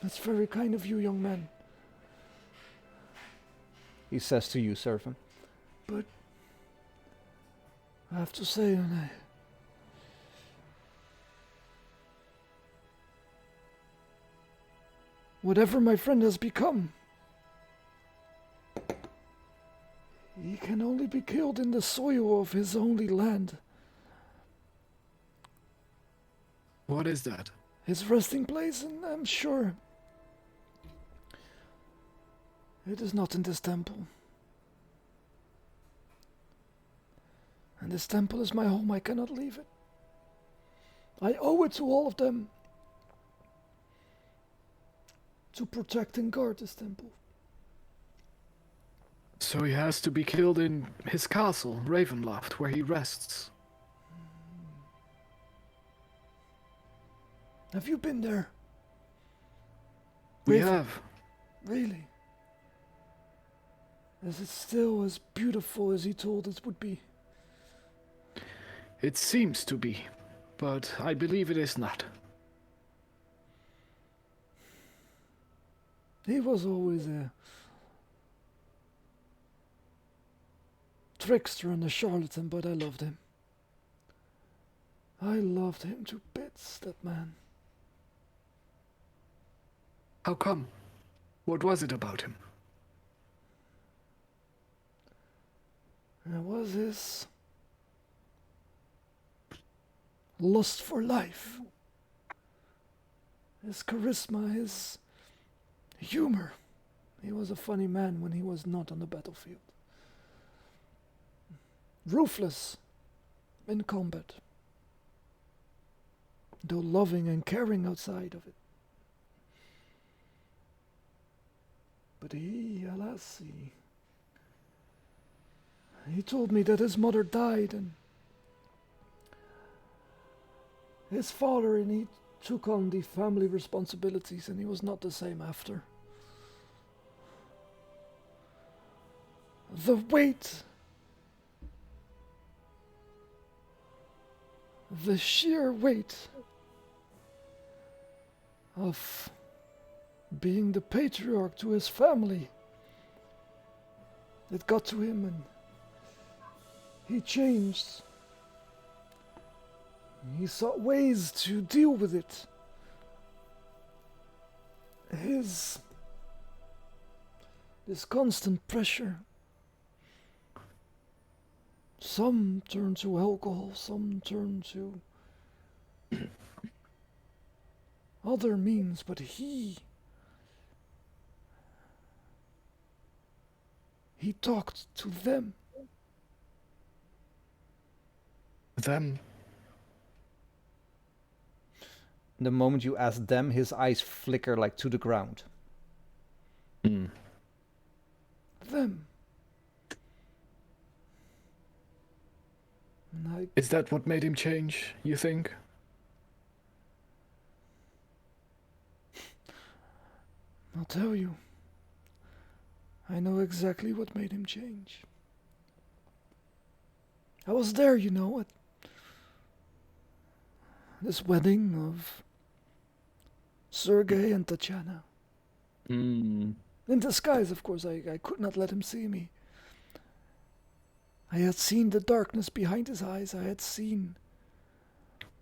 That's very kind of you, young man. He says to you, servant. But I have to say, and whatever my friend has become, he can only be killed in the soil of his only land. What is that? His resting place, and I'm sure it is not in this temple. And this temple is my home. I cannot leave it. I owe it to all of them to protect and guard this temple. So he has to be killed in his castle, Ravenloft, where he rests. Have you been there? We have. Really? Is it still as beautiful as he told us would be? It seems to be, but I believe it is not. He was always a trickster and a charlatan, but I loved him. I loved him to bits, that man. How come? What was it about him? It was his lust for life, his charisma, his humor. He was a funny man when he was not on the battlefield. Ruthless in combat, though loving and caring outside of it. But he, alas, he told me that his mother died, and his father, and he took on the family responsibilities, and he was not the same after. The weight, the sheer weight of being the patriarch to his family, it got to him, and he changed. He sought ways to deal with it. This constant pressure. Some turn to alcohol, some turn to other means, but he talked to them. Them. The moment you ask them, his eyes flicker like to the ground. Mm. Them. And Is that what made him change, you think? I'll tell you. I know exactly what made him change. I was there, you know, at this wedding of Sergei and Tatiana. Mm. In disguise, of course, I could not let him see me. I had seen the darkness behind his eyes. I had seen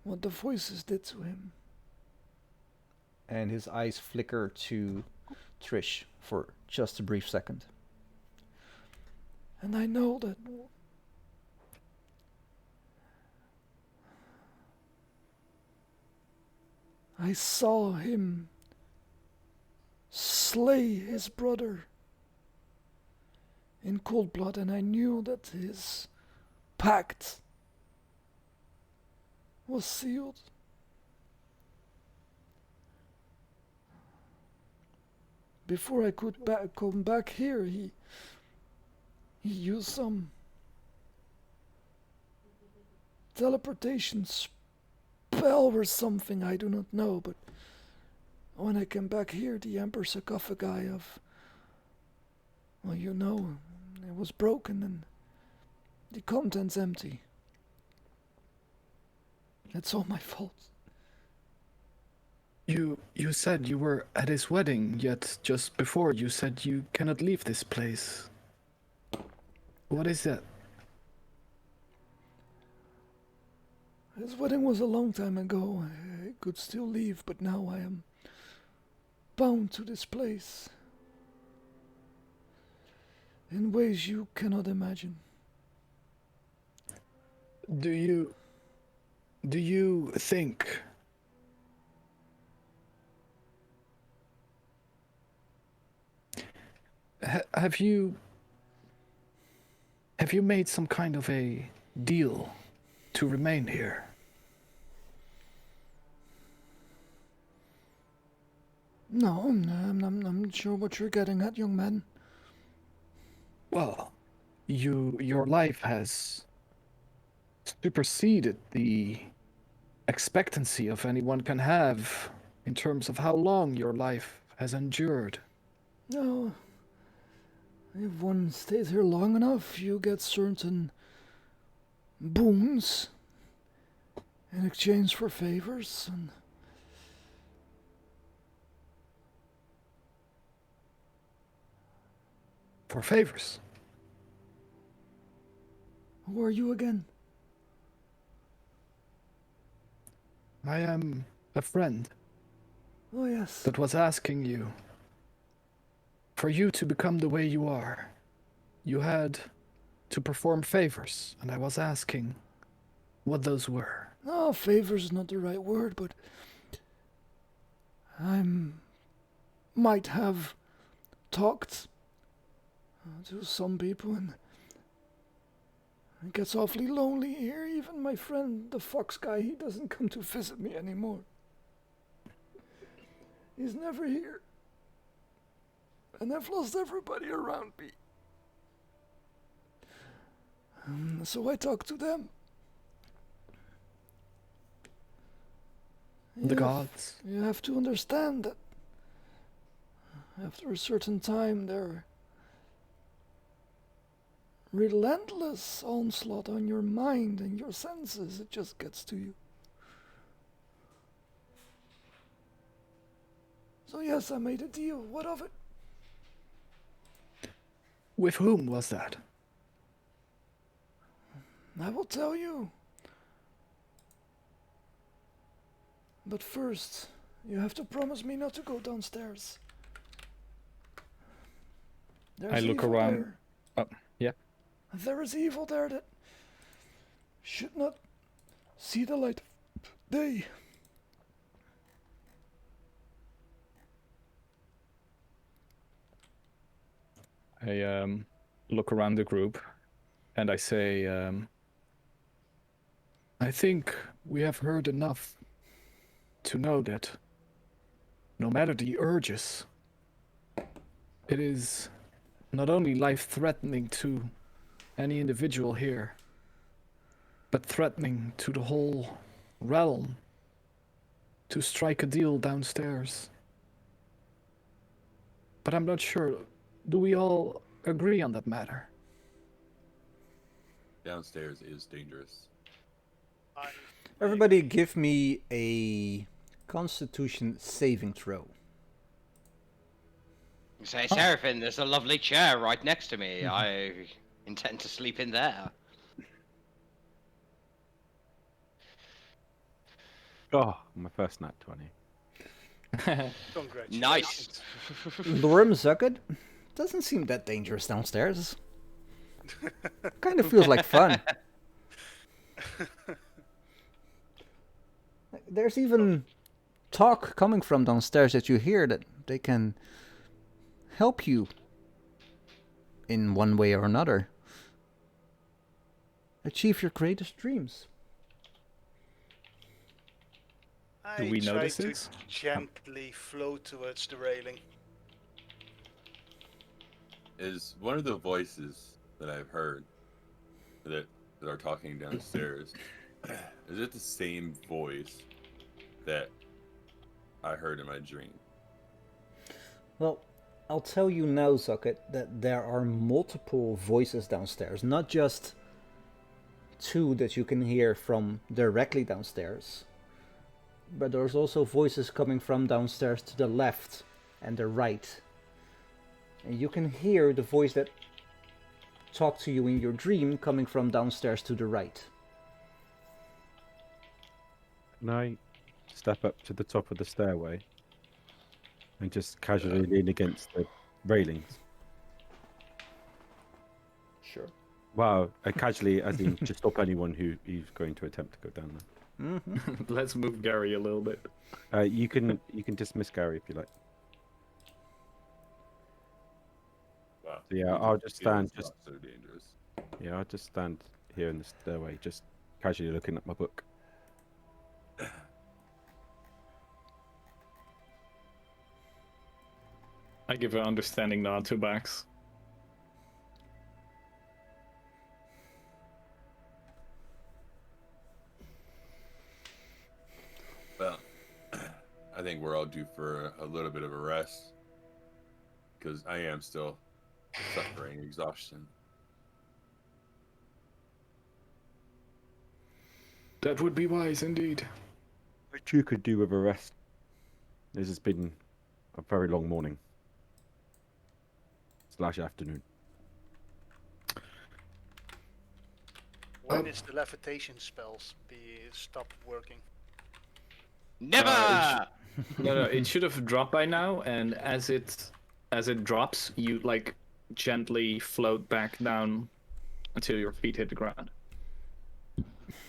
what the voices did to him. And his eyes flicker to Trish for just a brief second. And I know that I saw him slay his brother in cold blood, and I knew that his pact was sealed. Before I could come back here, he used some teleportation spell or something, I do not know, but when I came back here, the Emperor sarcophagi of, well, you know, it was broken and the contents empty. It's all my fault. You said you were at his wedding, yet just before you said you cannot leave this place. What is that? His wedding was a long time ago. I could still leave, but now I am bound to this place in ways you cannot imagine. Do you think have you made some kind of a deal to remain here? No, I'm not sure what you're getting at, young man. Well, your life has superseded the expectancy of anyone can have in terms of how long your life has endured. No, if one stays here long enough, you get certain boons in exchange for favors, and For favors. who are you again? I am a friend Oh, yes. that was asking you. For you to become the way you are, you had to perform favors, and I was asking what those were. No, favors is not the right word, but I might have talked to some people, and it gets awfully lonely here. Even my friend, the fox guy, he doesn't come to visit me anymore. He's never here. And I've lost everybody around me. So I talk to them. The gods. You have to understand that after a certain time, their relentless onslaught on your mind and your senses, it just gets to you. So yes, I made a deal. What of it? With whom was that? I will tell you. But first, you have to promise me not to go downstairs. There's I look evil around. there. Oh, yeah. There is evil there that should not see the light of day. I look around the group and I say, I think we have heard enough to know that no matter the urges, it is not only life-threatening to any individual here, but threatening to the whole realm to strike a deal downstairs. But I'm not sure. Do we all agree on that matter? Downstairs is dangerous. Everybody give me a Constitution saving throw. Say, Seraphim, there's a lovely chair right next to me. I intend to sleep in there. Oh, my first nat 20. Congratulations. Nice. Lorem Zucket doesn't seem that dangerous downstairs. Kind of feels like fun. There's even talk coming from downstairs that you hear that they can help you in one way or another. Achieve your greatest dreams. Do we I try notice to this? gently float towards the railing. Is one of the voices that I've heard that are talking downstairs, is it the same voice that I heard in my dream? Well, I'll tell you now, Zucket, that there are multiple voices downstairs, not just two that you can hear from directly downstairs, but there's also voices coming from downstairs to the left and the right. And you can hear the voice that talked to you in your dream coming from downstairs to the right. Can I step up to the top of the stairway and just casually lean against the railings? Sure. Wow, casually, as in to stop anyone who's going to attempt to go down there. Let's move Gary a little bit. You can dismiss Gary if you like. Wow. So yeah, I'll just stand. It's not so dangerous. Yeah, I'll just stand here in the stairway, just casually looking at my book. I give an understanding nod to Bax. Well, I think we're all due for a little bit of a rest, because I am still suffering exhaustion. That would be wise indeed. Which you could do with a rest. This has been a very long morning / afternoon. When is the levitation spells stop working? Never! No, it should have dropped by now, and as it drops, you like gently float back down until your feet hit the ground.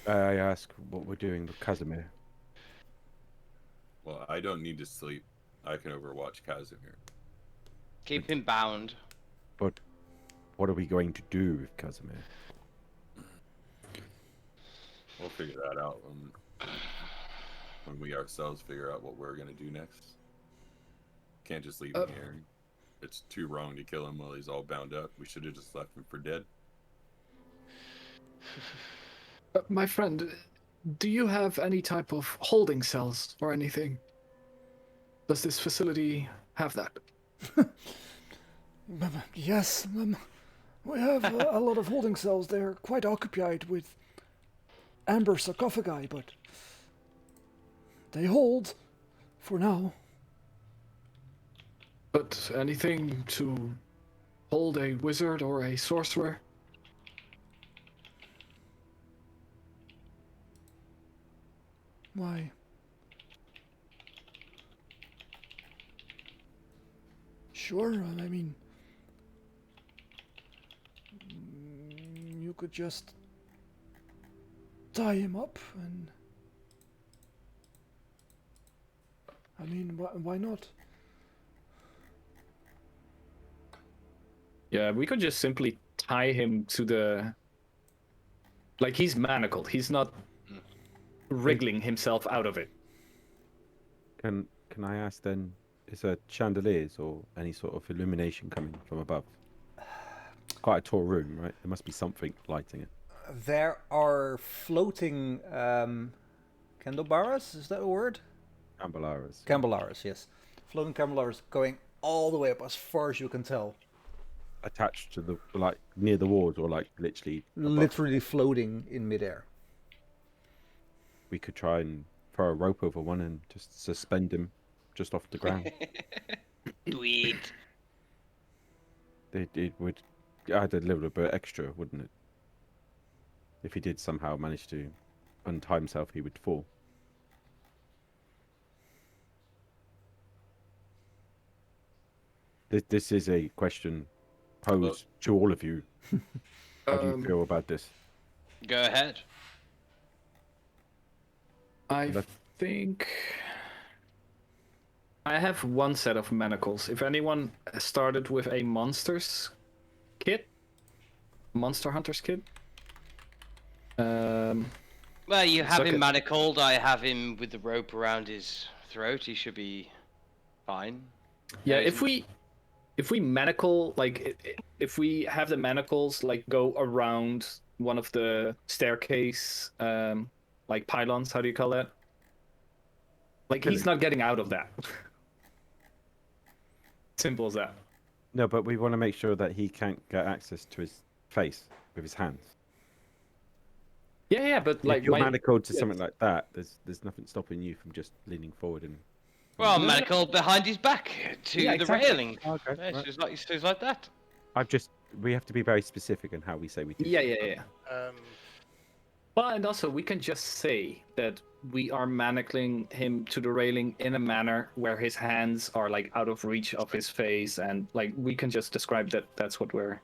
I ask what we're doing with Casimir. Well, I don't need to sleep. I can overwatch Casimir. Keep him bound. But what are we going to do with Casimir? We'll figure that out when we ourselves figure out what we're gonna do next. Can't just leave him here. It's too wrong to kill him while he's all bound up. We should have just left him for dead. My friend, do you have any type of holding cells or anything? Does this facility have that? Yes, we have a lot of holding cells. They're quite occupied with amber sarcophagi, but they hold for now. But anything to hold a wizard or a sorcerer? Why? Sure, I mean, you could just tie him up and... I mean, why not? Yeah, we could just simply tie him to the... Like, he's manacled. He's not wriggling himself out of it. Can I ask then, is there chandeliers or any sort of illumination coming from above? It's quite a tall room, right? There must be something lighting it. There are floating candelabras, is that a word? Candelabras. Candelabras, yes. Floating candelabras going all the way up as far as you can tell. Attached to the, like, near the walls, or like literally above? Literally floating in midair. We could try and throw a rope over one and just suspend him just off the ground. Sweet. It would add a little bit extra, wouldn't it? If he did somehow manage to untie himself, he would fall. This is a question posed to all of you. How do you feel about this? Go ahead. I think I have one set of manacles. If anyone started with a monsters kit, monster hunters kit, Well, you have suck him it. manacled. I have him with the rope around his throat. He should be fine. yeah. he's- If we manacle, like if we have the manacles like go around one of the staircase, like pylons, how do you call that? Like he's not getting out of that. Simple as that. No, but we want to make sure that he can't get access to his face with his hands. Yeah, but like if you're manacled to yeah. something like that, there's nothing stopping you from just leaning forward and. Well, manacled behind his back to Yeah, the exactly. railing. Okay. Yeah, Right. it's just like that. We have to be very specific in how we say we do. Yeah. Um, Well, and also we can just say that we are manacling him to the railing in a manner where his hands are like out of reach of his face, and like we can just describe that that's what we're.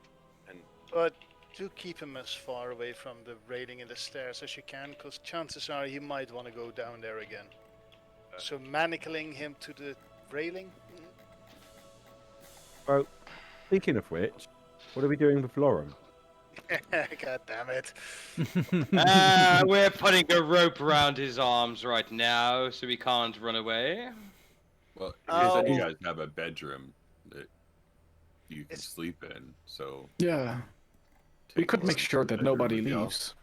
but do keep him as far away from the railing and the stairs as you can, because chances are he might want to go down there again. So manacling him to the railing? Well, speaking of which, what are we doing with Lauren? God damn it. We're putting a rope around his arms right now, so he can't run away. Well, you said you Oh. guys have a bedroom that you can sleep in, so Yeah, we could make sure that nobody Bedroom, leaves.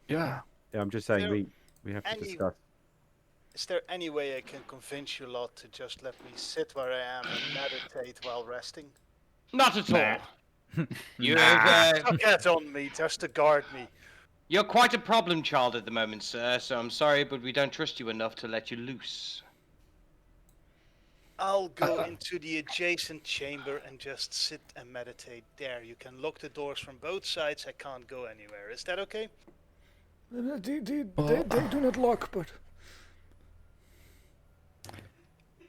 Yeah. Yeah, I'm just saying There- we have to any- discuss. Is there any way I can convince you lot to just let me sit where I am and meditate while resting? Not at all. Nah. Don't get on me just to guard me. You're quite a problem child at the moment, sir, so I'm sorry, but we don't trust you enough to let you loose. I'll go into the adjacent chamber and just sit and meditate there. You can lock the doors from both sides. I can't go anywhere. Is that okay? They do not lock, but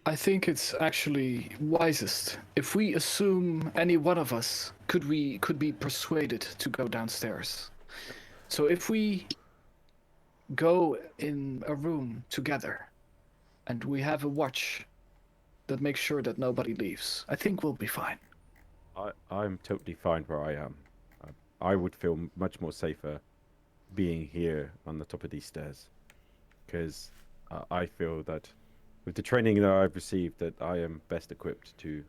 I think it's actually wisest if we assume any one of us could be persuaded to go downstairs. So if we go in a room together and we have a watch that makes sure that nobody leaves, I think we'll be fine. I'm totally fine where I am. I would feel much more safer being here on the top of these stairs, because I feel that with the training that I've received, that I am best equipped to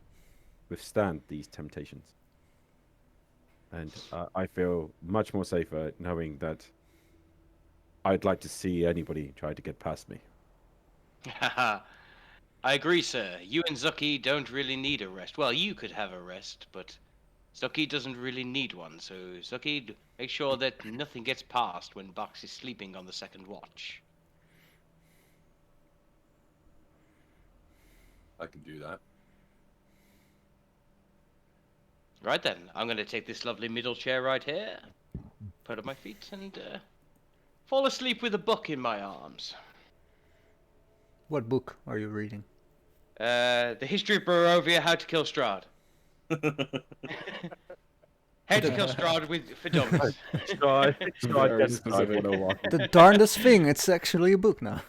withstand these temptations. And I feel much more safer knowing that I'd like to see anybody try to get past me. I agree, sir. You and Zucky don't really need a rest. Well, you could have a rest, but Zucky doesn't really need one. So, Zucky, make sure that nothing gets past when Box is sleeping on the second watch. I can do that. Right then, I'm going to take this lovely middle chair right here, put up my feet, and fall asleep with a book in my arms. What book are you reading? The History of Barovia, How to Kill Strahd. How to Kill Strahd for dummies. Very specific. The darndest thing, it's actually a book now.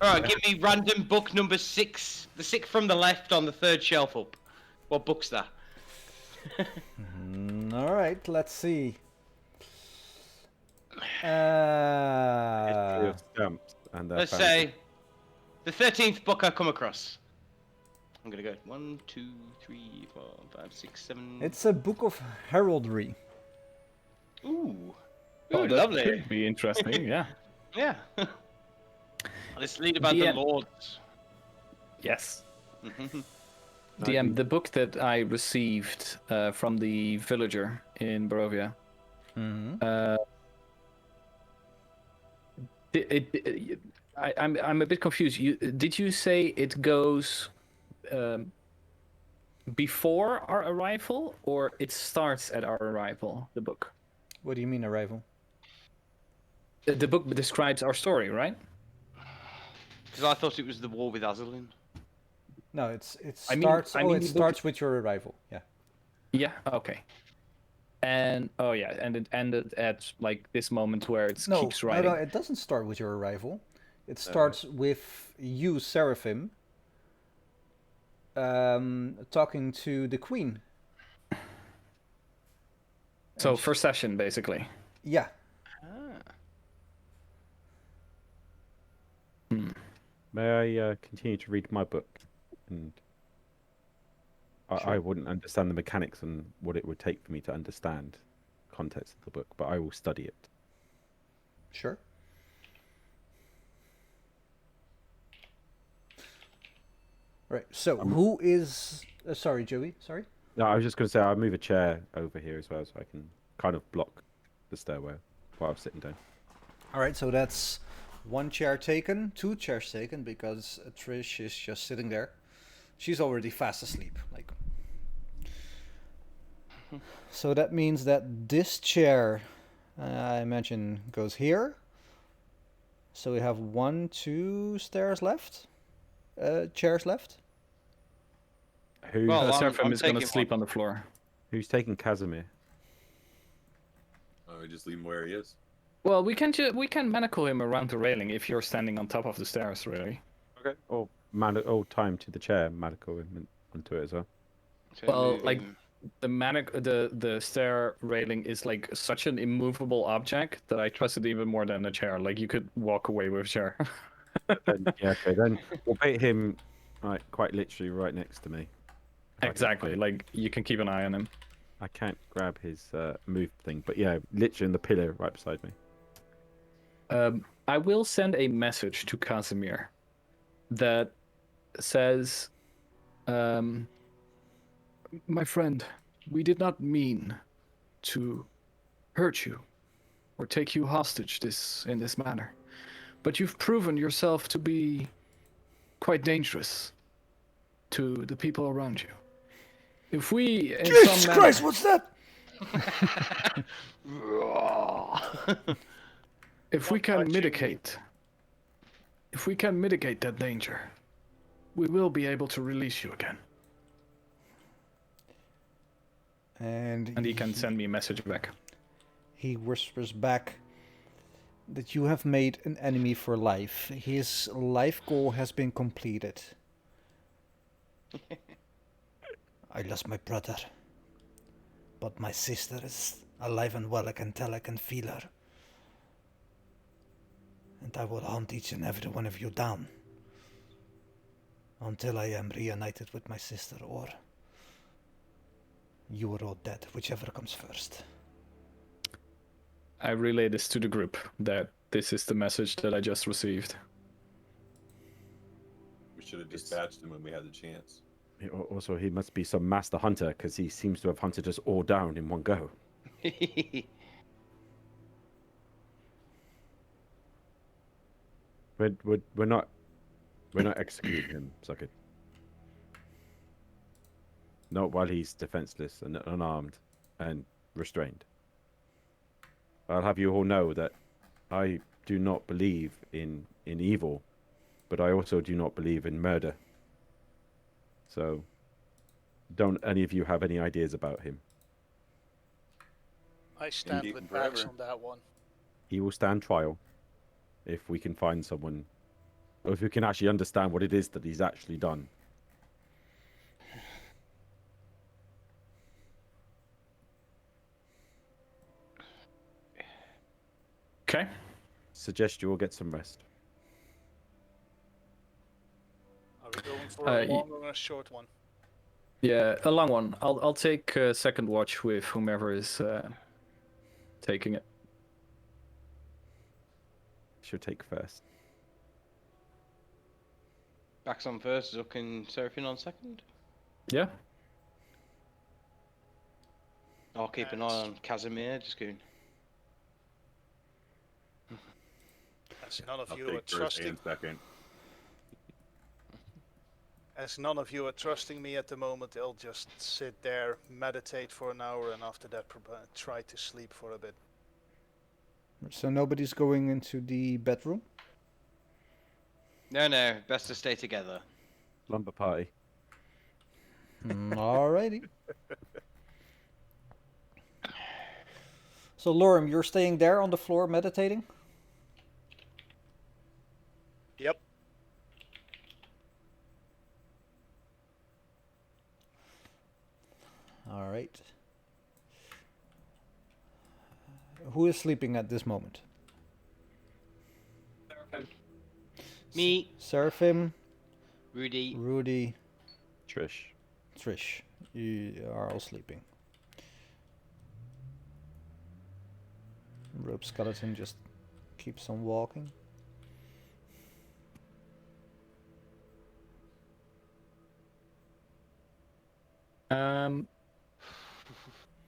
Alright, give me random book number 6. The 6th from the left on the 3rd shelf up. What book's that? All right, let's see. History of stamps and Let's fantasy. say the 13th book I come across. I'm gonna go 1, 2, 3, 4, 5, 6, 7. It's a book of heraldry. Ooh. Oh, Ooh, that lovely. could be interesting. Yeah. Yeah. Let's read about DM. the lords. Yes. Mhm. DM, the book that I received from the villager in Barovia. I'm a bit confused. Did you say it goes before our arrival, or it starts at our arrival? The book. What do you mean arrival? The book describes our story, right? Because I thought it was the war with Azalin. No, it I mean- starts. I Oh, mean it the book- starts with your arrival. Yeah. Yeah. Okay. And oh yeah, and it ended at like this moment where it No, keeps writing. no, it doesn't start with your arrival. It starts with you, Seraphim, talking to the queen. So first session, basically. Yeah. May I continue to read my book? And I wouldn't understand the mechanics and what it would take for me to understand the context of the book, but I will study it. Sure. Right. So who is? Sorry, Joey. Sorry. No, I was just going to say I'll move a chair over here as well, so I can kind of block the stairwell while I'm sitting down. All right. So that's one chair taken, 2 chairs taken, because Trish is just sitting there. She's already fast asleep. Like. So that means that this chair, I imagine, goes here. So we have 1, 2 stairs left. Chairs left. Who's, Well, Seraphim is going to taking sleep one. on the floor. who's taking Casimir? Oh, we just leave him where he is. Well, we can manacle him around the railing if you're standing on top of the stairs, really. Okay. Or time to the chair, Madico him onto it as well. So Well, moving- like the stair railing is like such an immovable object that I trust it even more than a chair. Like you could walk away with a chair. Then, yeah, okay. Then we'll put him quite literally right next to me. Exactly. Like you can keep an eye on him. I can't grab his move thing, but yeah, literally in the pillar right beside me. I will send a message to Casimir that says, "My friend, we did not mean to hurt you or take you hostage in this manner, but you've proven yourself to be quite dangerous to the people around you. If we, in Jesus some manner, Christ, what's that? if we can mitigate that danger, we will be able to release you again." And he can send me a message back. He whispers back that you have made an enemy for life. His life goal has been completed. I lost my brother, but my sister is alive and well. I can tell, I can feel her. And I will hunt each and every one of you down until I am reunited with my sister, or you are all dead, whichever comes first. I relay this to the group that this is the message that I just received. We should have dispatched him when we had the chance. Also, he must be some master hunter because he seems to have hunted us all down in one go. We're not executing him, Sucket. Not while he's defenseless and unarmed and restrained. I'll have you all know that I do not believe in evil, but I also do not believe in murder. So, don't any of you have any ideas about him? I stand keep with him Bax forever. on that one. He will stand trial if we can find someone, or if we can actually understand what it is that he's actually done. Okay. Suggest you all get some rest. Are we going for a long or a short one? Yeah, a long one. I'll take second watch with whomever is taking it. Should take first. Bax on first, Zuck and Seraphine on second. Yeah. I'll keep an eye on Casimir, just going. As none of I'll you are take first trusting, and second. as none of you are trusting me at the moment, I'll just sit there, meditate for an hour, and after that, try to sleep for a bit. So nobody's going into the bedroom? No, best to stay together. Lumber party. Alrighty. So Lorem, you're staying there on the floor meditating? Yep. Alright. Who is sleeping at this moment? Me, Seraphim, Rudy. Rudy, Trish. Trish. You are all sleeping. Rope Skeleton just keeps on walking.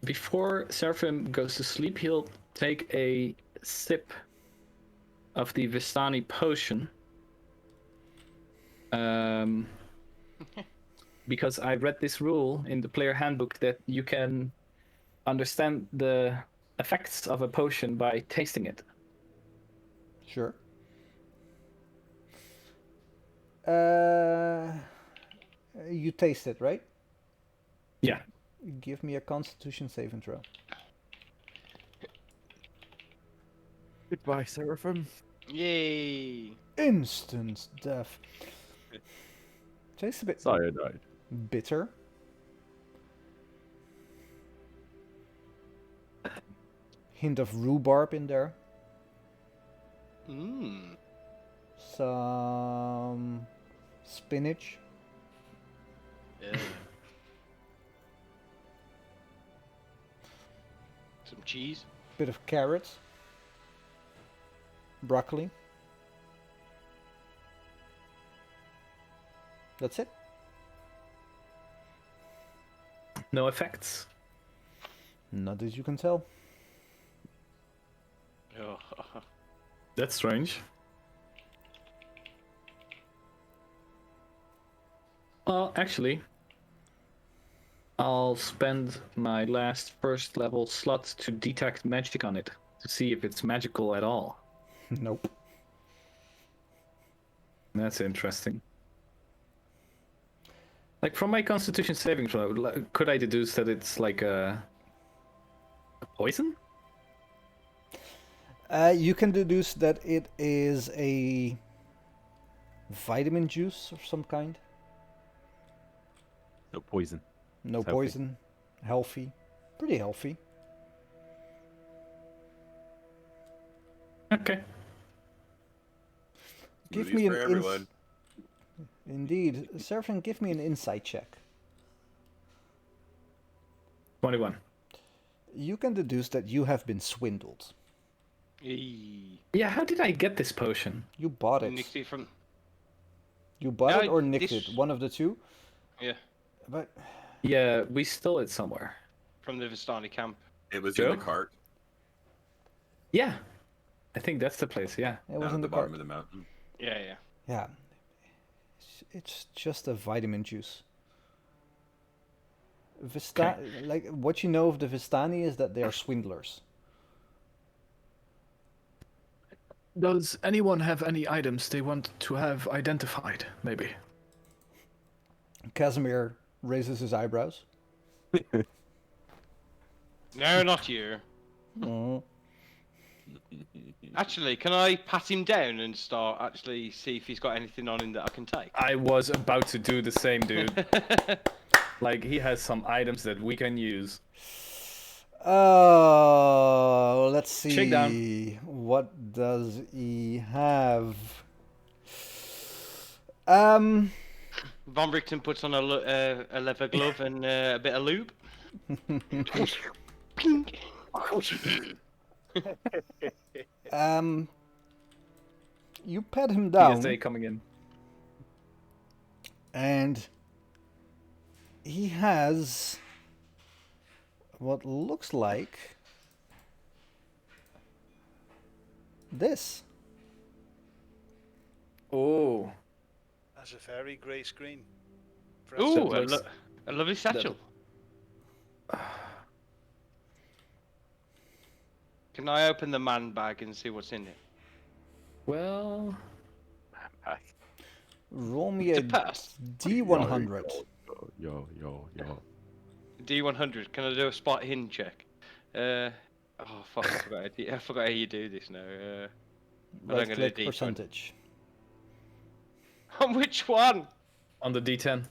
Before Seraphim goes to sleep, he'll take a sip of the Vistani potion. Because I read this rule in the player handbook that you can understand the effects of a potion by tasting it. Sure. You taste it, right? Yeah. Give me a Constitution saving throw. Goodbye, Seraphim. Yay! Instant death. Tastes a bit Cyanide. bitter. Hint of rhubarb in there. Mmm. Some spinach. Yeah. Some cheese. Bit of carrots. Broccoli. That's it. No effects. Not as you can tell. Oh. That's strange. Well, actually, I'll spend my last first level slot to detect magic on it to see if it's magical at all. Nope. That's interesting. Like from my Constitution saving throw, could I deduce that it's like a poison? You can deduce that it is a vitamin juice of some kind. No poison. No It's healthy. poison. Healthy. Pretty healthy. Okay. Give Movies me for an everyone. Indeed. Seraphim, give me an insight check. 21. You can deduce that you have been swindled. Eee. Yeah, how did I get this potion? You bought it. Nicked it from. You bought No, it or nicked this- it? One of the two. Yeah, But Yeah, we stole it somewhere. from the Vistani camp. It was Joe? in the cart Yeah, I think that's the place. Yeah. it was down in at the the bottom cart. of the mountain. Yeah, yeah. Yeah. It's just a vitamin juice. Like what you know of the Vistani is that they are swindlers. Does anyone have any items they want to have identified? Maybe. Casimir raises his eyebrows. No, not you. Oh. Actually, can I pat him down and start actually see if he's got anything on him that I can take? I was about to do the same, dude. Like he has some items that we can use. Oh, let's see. Shake down. What does he have? Von Richten puts on a leather glove and a bit of lube. You pat him down, PSA coming in. and he has what looks like this. Oh. That's a very grey screen. Ooh, That looks- a lovely satchel. Can I open the man bag and see what's in it? Well, Roll me It's a a purse. D100. Yo. D100. Can I do a spot hidden check? Oh fuck! I forgot how you do this now. I'm Right gonna click do D20. percentage. On which one? on the D10.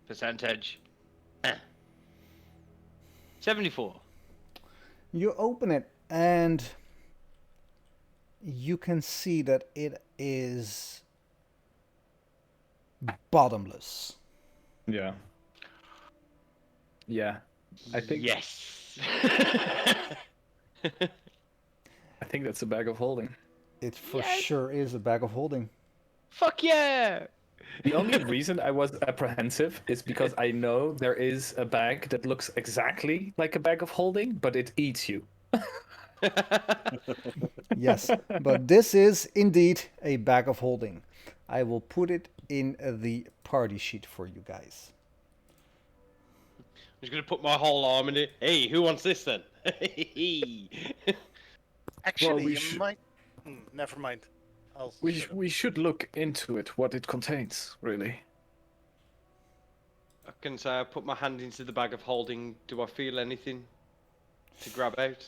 Percentage. 74. You open it and you can see that it is bottomless. Yeah. Yeah. I think Yes. I think that's a bag of holding. It for Yes. sure is a bag of holding. Fuck yeah! The only reason I was apprehensive is because I know there is a bag that looks exactly like a bag of holding, but it eats you. Yes, but this is indeed a bag of holding. I will put it in the party sheet for you guys. I'm just gonna put my whole arm in it. Hey, who wants this then? Actually, we you should- might. Never mind. I'll We shut up. we should look into it, what it contains, really. I can say I put my hand into the bag of holding. Do I feel anything to grab out?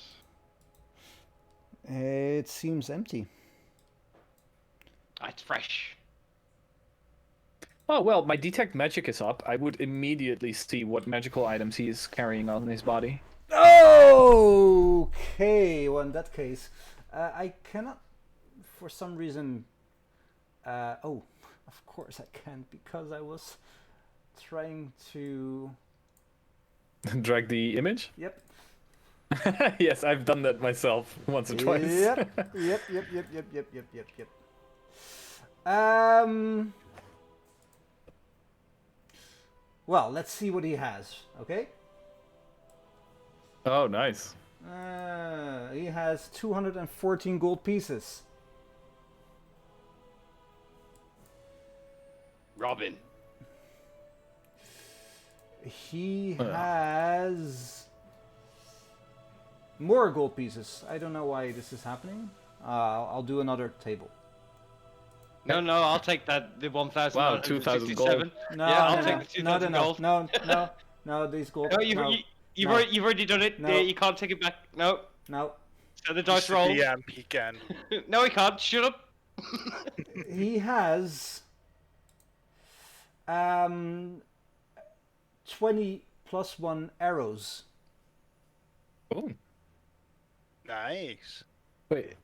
It seems empty. Ah, it's fresh. Oh well, my detect magic is up. I would immediately see what magical items he is carrying on his body. Okay, well in that case, I cannot, for some reason. Oh, of course I can't because I was trying to. Drag the image? Yep. Yes, I've done that myself once or twice. Yep. Well, let's see what he has. Okay. Oh, nice. He has 214 gold pieces. Robin. He has more gold pieces. I don't know why this is happening. I'll do another table. No, I'll take that. The 1,000. Wow, 2,000 gold. No, Yeah, I'll no, take the 2,000 no, gold. no, these gold. No, No, you've no. already done it. No. Yeah, you can't take it back. No. no. So the dice Mr. roll. DM, he can. No, he can't. Shut up. He has 20 plus 1 arrows. Oh, Nice. wait.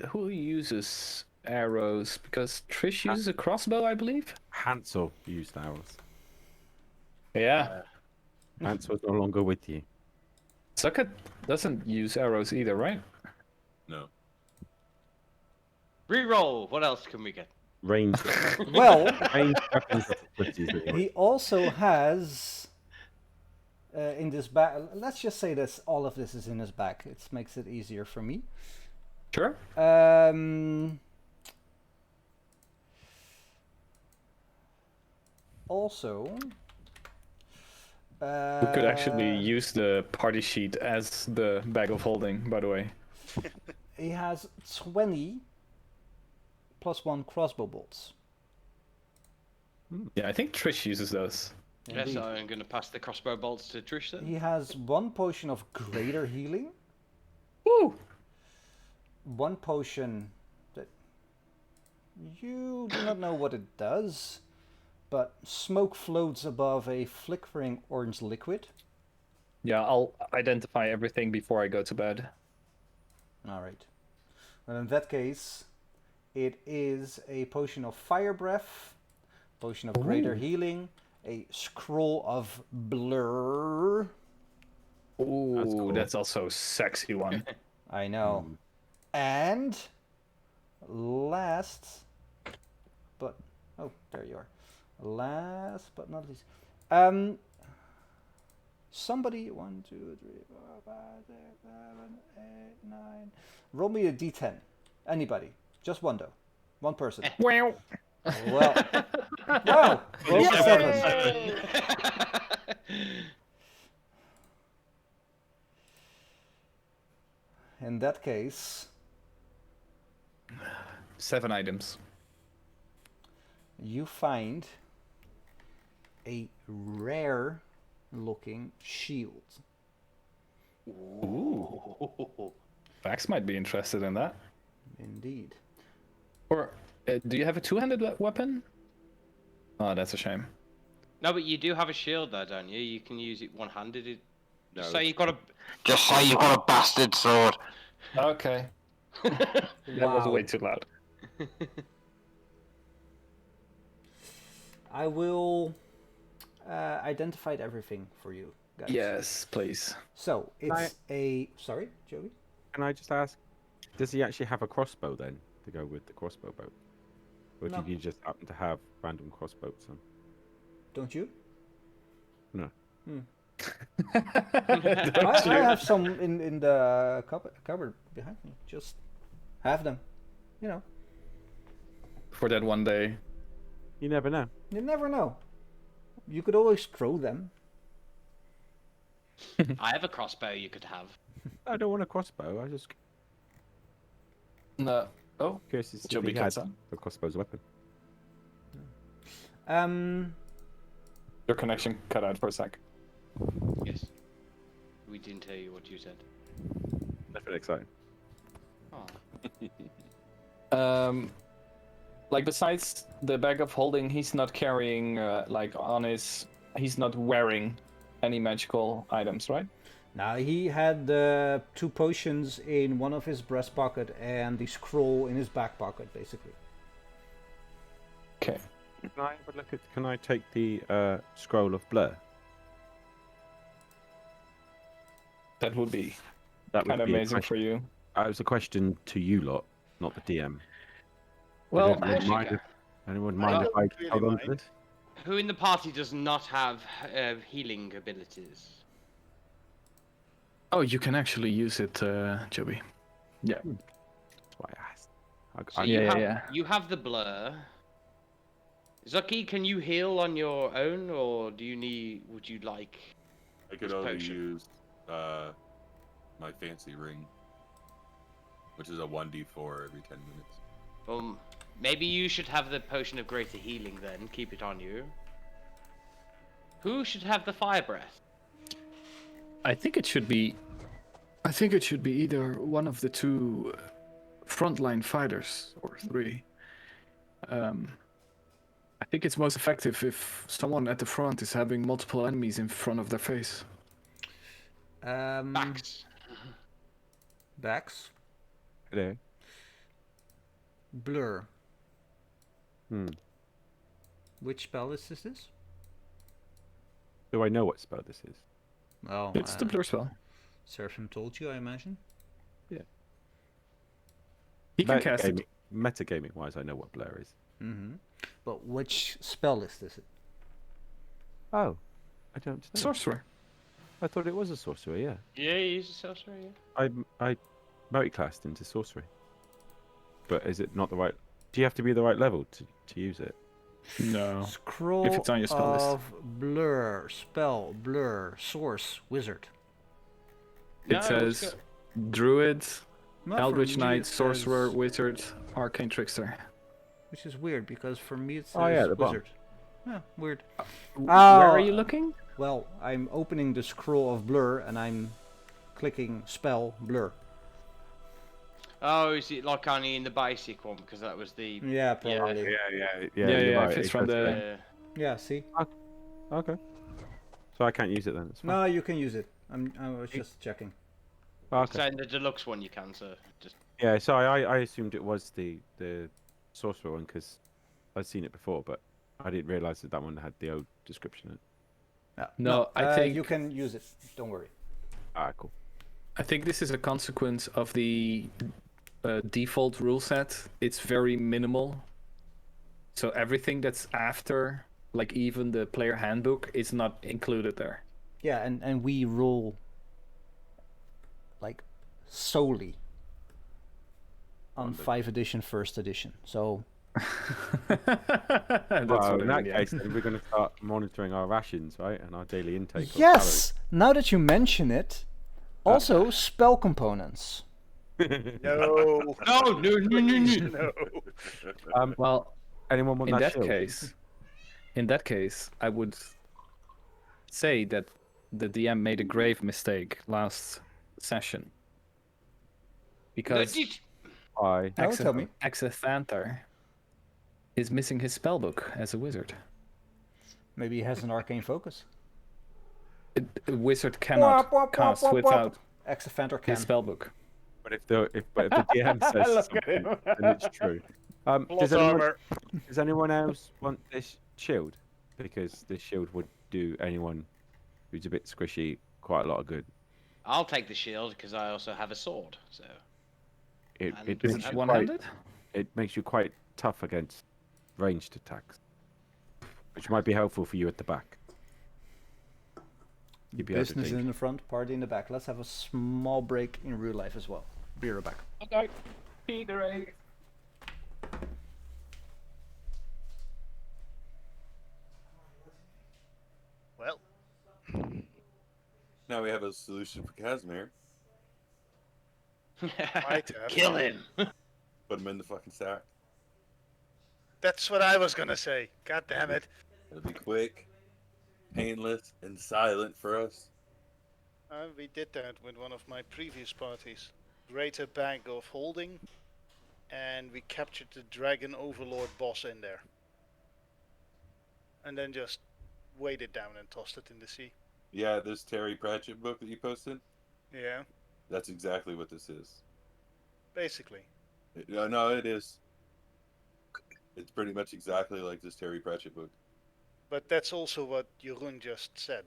Who uses arrows? Because Trish uses a crossbow, I believe. Hansel used arrows. Yeah. Hansel's no longer with you. Sukkot doesn't use arrows either, right? No. Reroll. What else can we get? Ranged, Well, ranged weapons are for pussies anyway. he also has in this bag. Let's just say this. All of this is in his bag. It makes it easier for me. Sure. Also, We could actually use the party sheet as the bag of holding, by the way. he has 20 plus 1 crossbow bolts. Yeah, I think Trish uses those. Yes, Indeed. I'm going to pass the crossbow bolts to Trish then. He has 1 potion of greater healing, Woo! 1 potion that you do not know what it does, but smoke floats above a flickering orange liquid. Yeah, I'll identify everything before I go to bed. Alright. Well, in that case, it is a potion of fire breath, potion of greater healing, a scroll of blur. Ooh, that's also a sexy one. I know. And last, but oh, there you are. Last but not least, somebody 1, 2, 3, 4, 5, 6, 7, 8, 9. Roll me a d10. Anybody, just one though, one person. Wow. Well, wow, roll a 7. In that case, 7 items. you find a rare looking shield. Ooh. Vax might be interested in that. Indeed. Or do you have a two-handed weapon? Oh, that's a shame. No, but you do have a shield there, don't you? You can use it one-handed. No, Just say you've got a bastard sword. Okay. That was way too loud. I will identify everything for you guys. Yes, please. So it's sorry, Joey. Can I just ask, does he actually have a crossbow then to go with the crossbow bow? Or No. do you just happen to have random crossbows on? Don't you? No. I have some in the cupboard behind me. Just have them. You know, For that one day. You never know. you never know. You could always throw them. I have a crossbow you could have. I don't want a crossbow. I just No. Oh, curious to see Joby if he had cuts on. a crossbow's weapon. Your connection cut out for a sec. Yes. We didn't tell you what you said. Nothing exciting. Oh. Like besides the bag of holding, he's not carrying he's not wearing any magical items, right? Now he had 2 potions in one of his breast pocket and the scroll in his back pocket, basically. Okay. Can I have a look at? Can I take the scroll of blur? That would be That would kind of be a amazing for you. It was a question to you lot, not the DM. Well, Anyone mind if, anyone mind if I really hold on to mind. this? Who in the party does not have healing abilities? oh, you can actually use it, Joby. Yeah. That's why I asked. So you have the blur. Zucky, can you heal on your own, or would you like? I could This only potion. use my fancy ring, which is a 1d4 every 10 minutes. Maybe you should have the potion of greater healing then. Keep it on you. Who should have the fire breath? I think it should be either one of the 2 frontline fighters or 3. I think it's most effective if someone at the front is having multiple enemies in front of their face. Bax. Bax. Hello. Blur. Hmm. Which spell is this? Do I know what spell this is? Oh, It's the blur spell. Seraphim told you, I imagine. He can cast it. Metagaming wise, I know what blur is. Mm-hmm. But which spell list is it? Oh, I don't know. Sorcerer. I thought it was a sorcerer. Yeah, Yeah, he's a sorcerer. Yeah. I multiclassed into sorcery. But is it not the right? Do you have to be the right level to use it? No. Scroll If it's on your spell list. of blur, spell, blur, source, wizard. It No, says it's Druid, Not for Eldritch me, Knight, it Sorcerer, says- Wizard, Arcane Trickster. Which is weird because for me it says Oh, yeah, at the bottom. wizard. Yeah, weird. Where are Oh, you looking? Well, I'm opening the scroll of blur and I'm clicking spell blur. Oh, is it like only in the basic one because that was the Yeah, probably. Yeah. Yeah, You're right. if it's it from does the- say- Yeah, see? Okay. So I can't use it then. It's fine. No, you can use it. I was just checking. Okay. So in the deluxe one you can, so just Yeah. So I assumed it was the sorcerer one because I'd seen it before, but I didn't realize that one had the old description in it. No, I think you can use it. Don't worry. Ah, cool. I think this is a consequence of the default rule set. It's very minimal. So everything that's after, like even the player handbook, is not included there. Yeah, and we roll like solely on 5th edition, 1st edition. So That's Well, what in I that mean, case, then we're going to start monitoring our rations, right, and our daily intake. of yes, now that you mention it, also spell components. No. no. No. calories. Well, Anyone want in that that shield? case, I would say that the DM made a grave mistake last session. Because I Oh, tell me. Exathantar is missing his spellbook as a wizard. Maybe he has an arcane focus. A wizard cannot cast without Exafentor can. his spellbook. But if the DM says something, then it's true. Plot Does anyone else want this shield? Because this shield would do anyone who's a bit squishy quite a lot of good. I'll take the shield because I also have a sword. So It And it Is makes it you one-handed? it makes you quite tough against ranged attacks, which might be helpful for you at the back. You'd be able to Business think. in the front, party in the back. Let's have a small break in real life as well. Be right back. Okay. Peter egg. Well, Now we have a solution for Casimir. Might have. kill him. Put him in the fucking sack. That's what I was gonna say. God damn it. It'll be quick, painless, and silent for us. We did that with one of my previous parties. Greater Bank of Holding, and we captured the Dragon Overlord boss in there. And then just weighed it down and tossed it in the sea. Yeah, this Terry Pratchett book that you posted, Yeah, that's exactly what this is. basically. No, it is. It's pretty much exactly like this Terry Pratchett book. But that's also what Jeroen just said.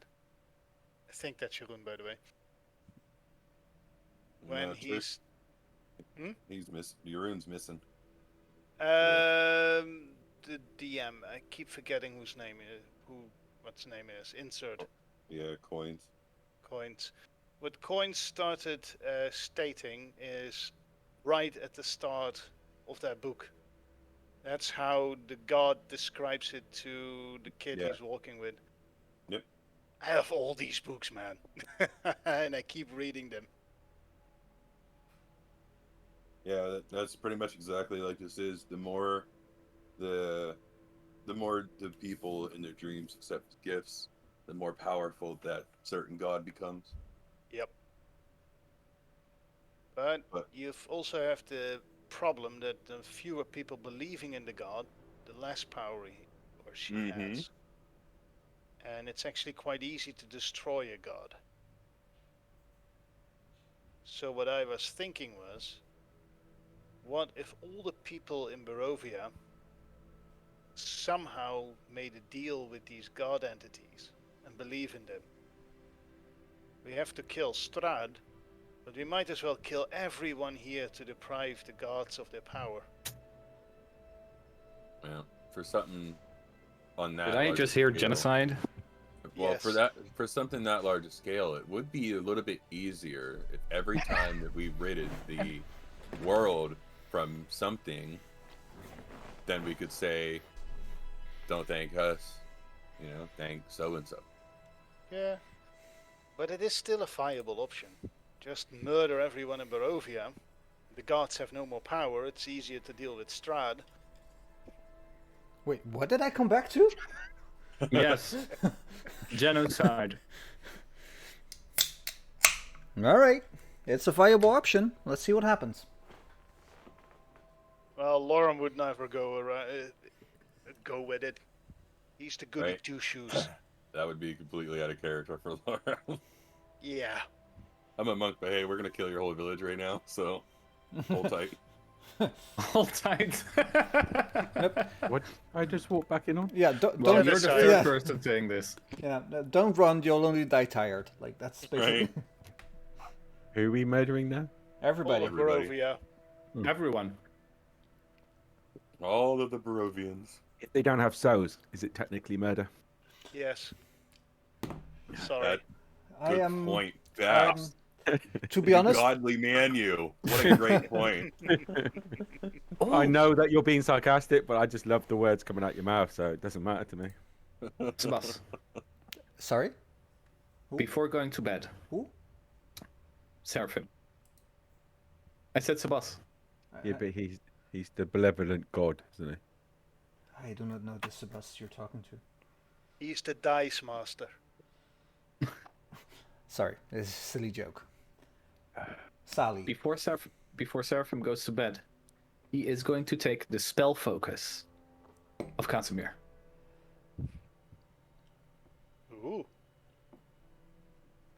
I think that's Jeroen, by the way. When No, he's... he's Jeroen's missing. The DM, I keep forgetting whose name what's name is. Insert Yeah, coins. coins. What coins started stating is right at the start of that book. That's how the god describes it to the kid Yeah. he's walking with. Yep. I have all these books, man, and I keep reading them. Yeah, that's pretty much exactly like this is. The more the people in their dreams accept gifts, the more powerful that certain god becomes. Yep. But But- you've also have the problem that the fewer people believing in the god, the less power he or she Mhm. has. And it's actually quite easy to destroy a god. So what I was thinking was, what if all the people in Barovia somehow made a deal with these god entities and believe in them? We have to kill Strahd But we might as well kill everyone here to deprive the gods of their power. Yeah, for something on that. Did I large just hear scale- genocide? Well, Yes. for something that large a scale, it would be a little bit easier if every time that we ridded the world from something, then we could say, "Don't thank us," thank so and so. Yeah. But it is still a viable option. Just murder everyone in Barovia. The gods have no more power. It's easier to deal with Strahd. Wait, what did I come back to? Yes. Genocide. All right, it's a viable option. Let's see what happens. Well, Lauren would never go with it. He's the goody Right. two shoes. That would be completely out of character for Laura. Yeah. I'm a monk, but hey, we're gonna kill your whole village right now, so hold tight. Hold tight. What? I just walked back in on? Yeah, don't Well, don't you're the decide. third yeah, person saying this. yeah, no, don't run. You'll only die tired. Like that's basically Right. Who are we murdering now? everybody. All of Everybody. Barovia. Everyone. All of the Barovians. If they don't have souls, is it technically murder? Yes. Sorry. That I good am. point. Um, Babs. to be honest, Godly man, you. What a great point. I know that you're being sarcastic, but I just love the words coming out your mouth, so it doesn't matter to me. Sebas, sorry. before going to bed. Who? Seraphim. I said Sebas. Yeah, but he's the benevolent god, isn't he? I do not know the Sebastian you're talking to. He's the dice master. Sorry, this is a silly joke. Sally. Before Seraphim goes to bed, he is going to take the spell focus of Casimir. Ooh.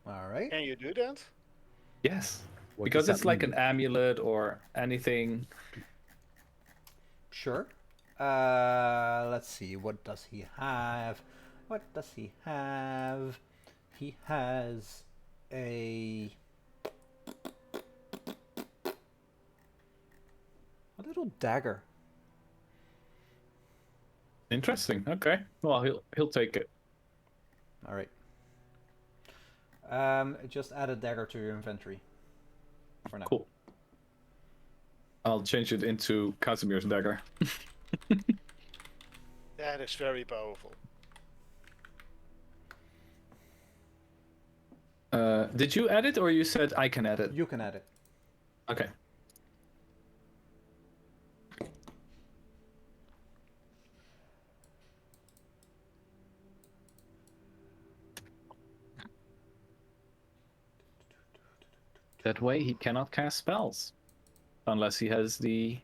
All right. Can you do that? Yes. What Because does it's that like mean? an amulet or anything. Sure. Let's see. What does he have? What does he have? He has a little dagger. Interesting. Okay. Well, he'll take it. All right. Just add a dagger to your inventory. For now. Cool. I'll change it into Casimir's dagger. That is very powerful. Did you add it or you said I can add it? You can add it. Okay. That way he cannot cast spells. Unless he has the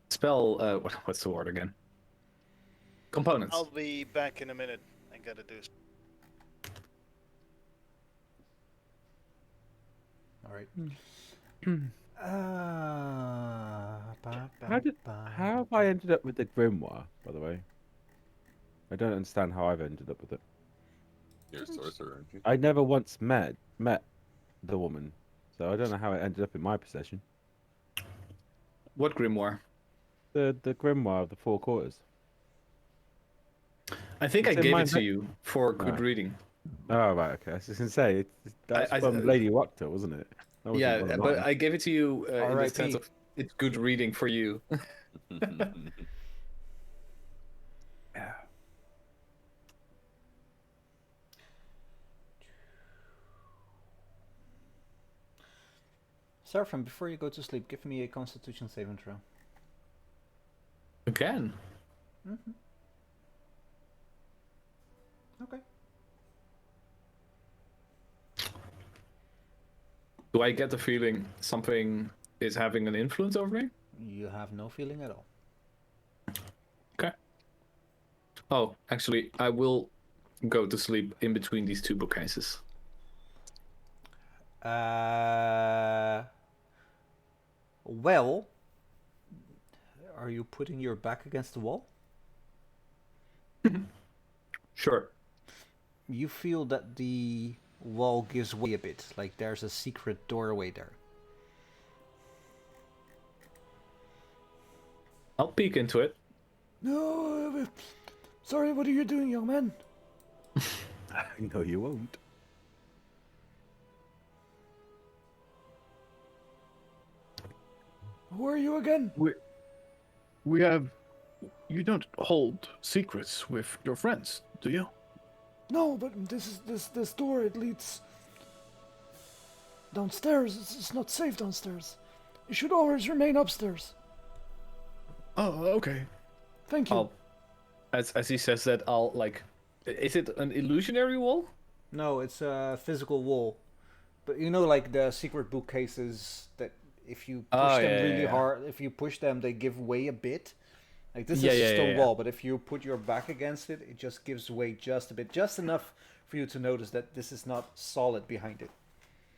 spell what's the word again? Components. I'll be back in a minute. I gotta do. All right. How have I ended up with the grimoire, by the way? I don't understand how I've ended up with it. You're a sorcerer, aren't you? I never once met the woman, so I don't know how it ended up in my possession. What grimoire? The grimoire of the Four Quarters. I think It's I in gave my it to you for good Right. reading. Oh right, okay. I was just gonna say that's I- from Lady Wachter, wasn't it? That wasn't Yeah, one of but mine. I gave it to you in the R.I.P. sense of it's good reading for you. Yeah. Seraphim, before you go to sleep, give me a Constitution saving throw. Again. Okay. Do I get the feeling something is having an influence over me? You have no feeling at all. Okay. Oh, actually, I will go to sleep in between these two bookcases. Well, are you putting your back against the wall? Sure. you feel that the wall gives way a bit, like there's a secret doorway there. I'll peek into it. No, sorry, what are you doing, young man? No, you won't. Who are you again? We have. You don't hold secrets with your friends, do you? No, but this door, it leads downstairs. It's not safe downstairs. You should always remain upstairs. Oh, okay. Thank you. As he says that, I'll like. Is it an illusionary wall? No, it's a physical wall. But you know, like the secret bookcases that if you push them really hard, if you push them, they give way a bit. Like this is a stone wall, but if you put your back against it, it just gives way just a bit, just enough for you to notice that this is not solid behind it.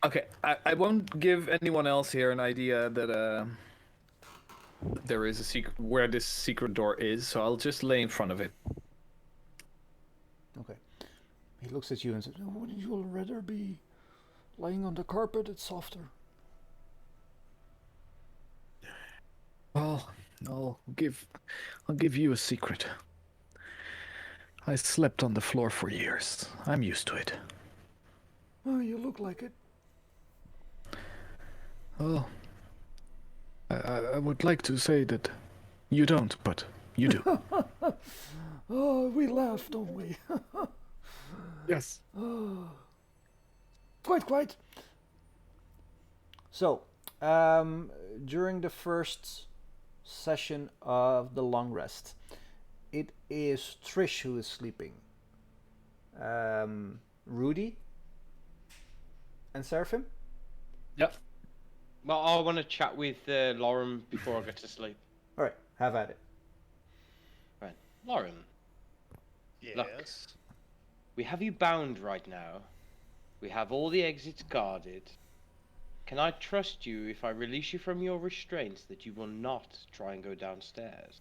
Okay, I won't give anyone else here an idea that there is a secret where this secret door is, so I'll just lay in front of it. Okay. He looks at you and says, Wouldn't you rather be lying on the carpet? It's softer. Well, I'll give you a secret. I slept on the floor for years. I'm used to it. Oh, you look like it. Well, I would like to say that you don't, but you do. Oh, we laugh, don't we? Yes. Quite. So, during the first session of the long rest, it is Trish who is sleeping. Rudy and Seraphim? Yep. Well, I want to chat with Lauren before I get to sleep. Alright, have at it. Right. Lauren, Yes. Look. we have you bound right now. We have all the exits guarded. Can I trust you if I release you from your restraints that you will not try and go downstairs?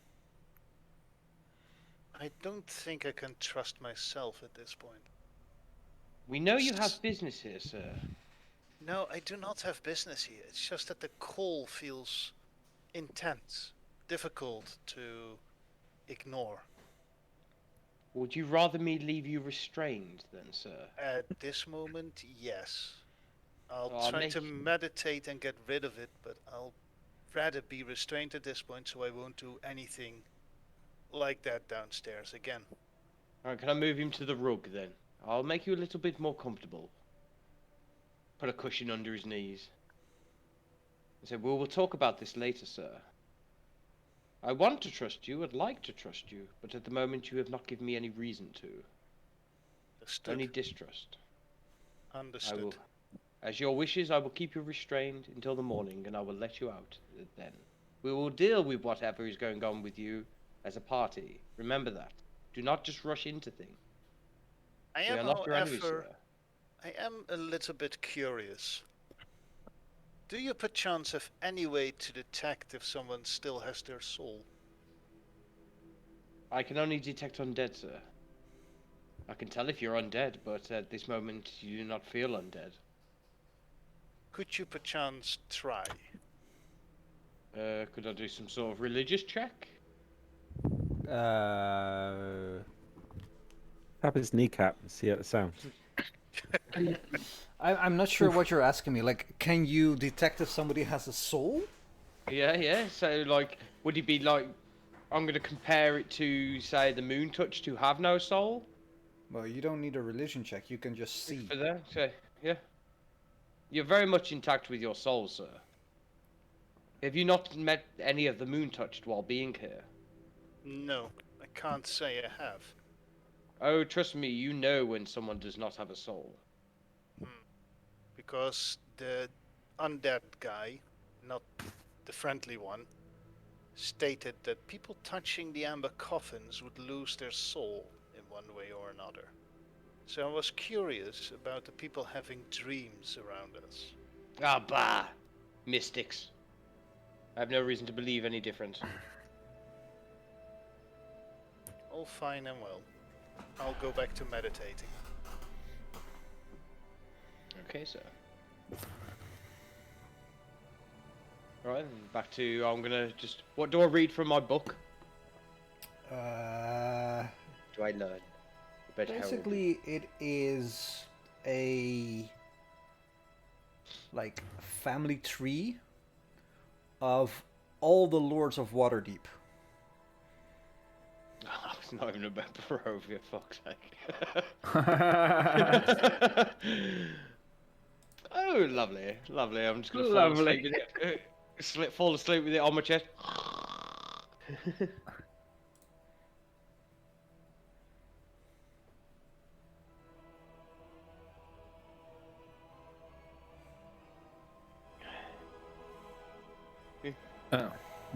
I don't think I can trust myself at this point. We know you have business here, sir. No, I do not have business here. It's just that the call feels intense, difficult to ignore. Would you rather me leave you restrained then, sir? At this moment, yes. I'll Well, try make- to meditate and get rid of it, but I'll rather be restrained at this point so I won't do anything like that downstairs again. Alright, can I move him to the rug then? I'll make you a little bit more comfortable. Put a cushion under his knees. I said, well, we'll talk about this later, sir. I want to trust you, I'd like to trust you, but at the moment you have not given me any reason to. Understood. Only distrust. Understood. I will, as your wishes, I will keep you restrained until the morning, and I will let you out then. We will deal with whatever is going on with you as a party. Remember that. Do not just rush into things. I We am, are not your enemies, however, sir. I am a little bit curious. Do you perchance have any way to detect if someone still has their soul? I can only detect undead, sir. I can tell if you're undead, but at this moment you do not feel undead. Could you perchance try? Could I do some sort of religious check? Tap his kneecap and see how it sounds. I'm not sure what you're asking me. Like, can you detect if somebody has a soul? Yeah. So, like, would it be like, I'm going to compare it to, say, the Moon Touch to have no soul? Well, you don't need a religion check. You can just see. For that? So, yeah. You're very much intact with your soul, sir. Have you not met any of the Moon Touched while being here? No, I can't say I have. Oh, trust me, you know when someone does not have a soul. Because the undead guy, not the friendly one, stated that people touching the amber coffins would lose their soul in one way or another. So I was curious about the people having dreams around us. Ah, bah! Mystics. I have no reason to believe any different. All fine and well. I'll go back to meditating. Okay, sir. Right, back to. I'm gonna just. What do I read from my book? Do I learn about heraldry? Basically, it is a like family tree of all the lords of Waterdeep. Oh, it's not even about Barovia, fuck's sake. Oh, lovely, lovely. I'm just gonna fall asleep with it. Fall asleep with it on my chest.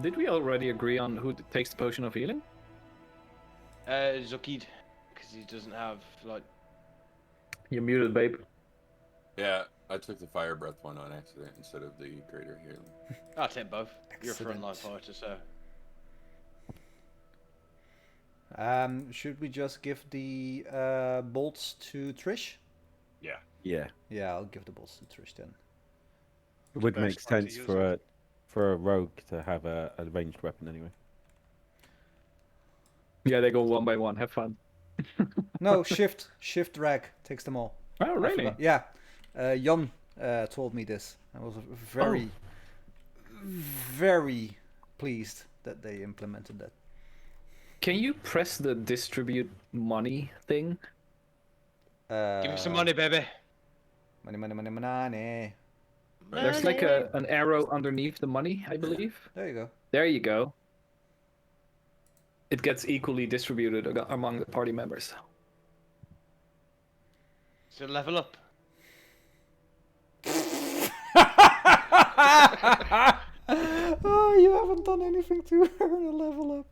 Did we already agree on who takes the potion of healing? Zukid, because he doesn't have like. You're muted, babe. Yeah, I took the fire breath one on accident instead of the greater healing. I'll take both. You're a Excellent. frontline fighter, so. Should we just give the bolts to Trish? Yeah. Yeah. Yeah, I'll give the bolts to Trish then. It would best make one to sense use for a rogue to have a ranged weapon anyway. Yeah, they go one by one. Have fun. No, shift drag takes them all. Oh, I really? forgot. Yeah, Jan told me this. I was very, very pleased that they implemented that. Can you press the distribute money thing? Give me some money, baby. Money. There's like an arrow underneath the money, I believe. There you go. There you go. It gets equally distributed among the party members. So level up. Oh, you haven't done anything to earn a level up.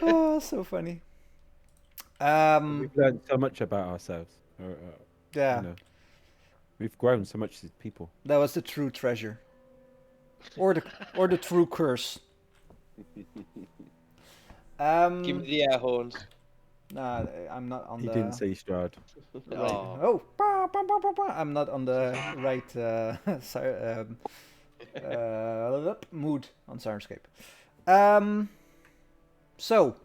Oh, so funny. We've learned so much about ourselves. Yeah, You know, we've grown so much as people. that was the true treasure, or the true curse. Give me the air horns. Nah, I'm not on He the. didn't say Strahd. Right. Oh. Oh, I'm not on the right mood on Sirenscape. So,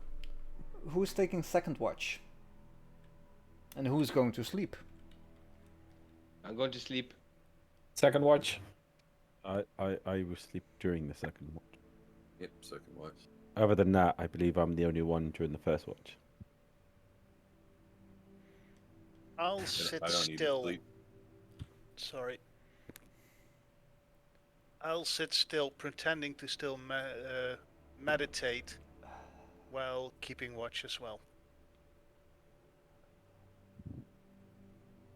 who's taking second watch? And who's going to sleep? I'm going to sleep. Second watch. I will sleep during the second watch. Yep, second watch. Other than that, I believe I'm the only one during the first watch. I'll sit I don't need to still. sleep. Sorry. I'll sit still, pretending to still meditate while keeping watch as well.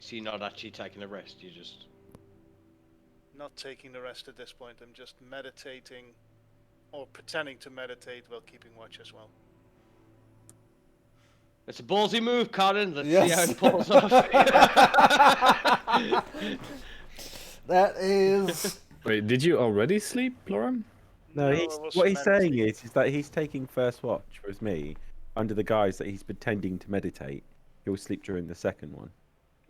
So you're not actually taking a rest, you're just... Not taking the rest at this point, I'm just meditating, or pretending to meditate while keeping watch as well. It's a ballsy move, Colin. Let's Yes. see how it pulls off. That is. Wait, did you already sleep, Loram? No, I he's, was what he's saying meditating. is that he's taking first watch with me under the guise that he's pretending to meditate. He'll sleep during the second one.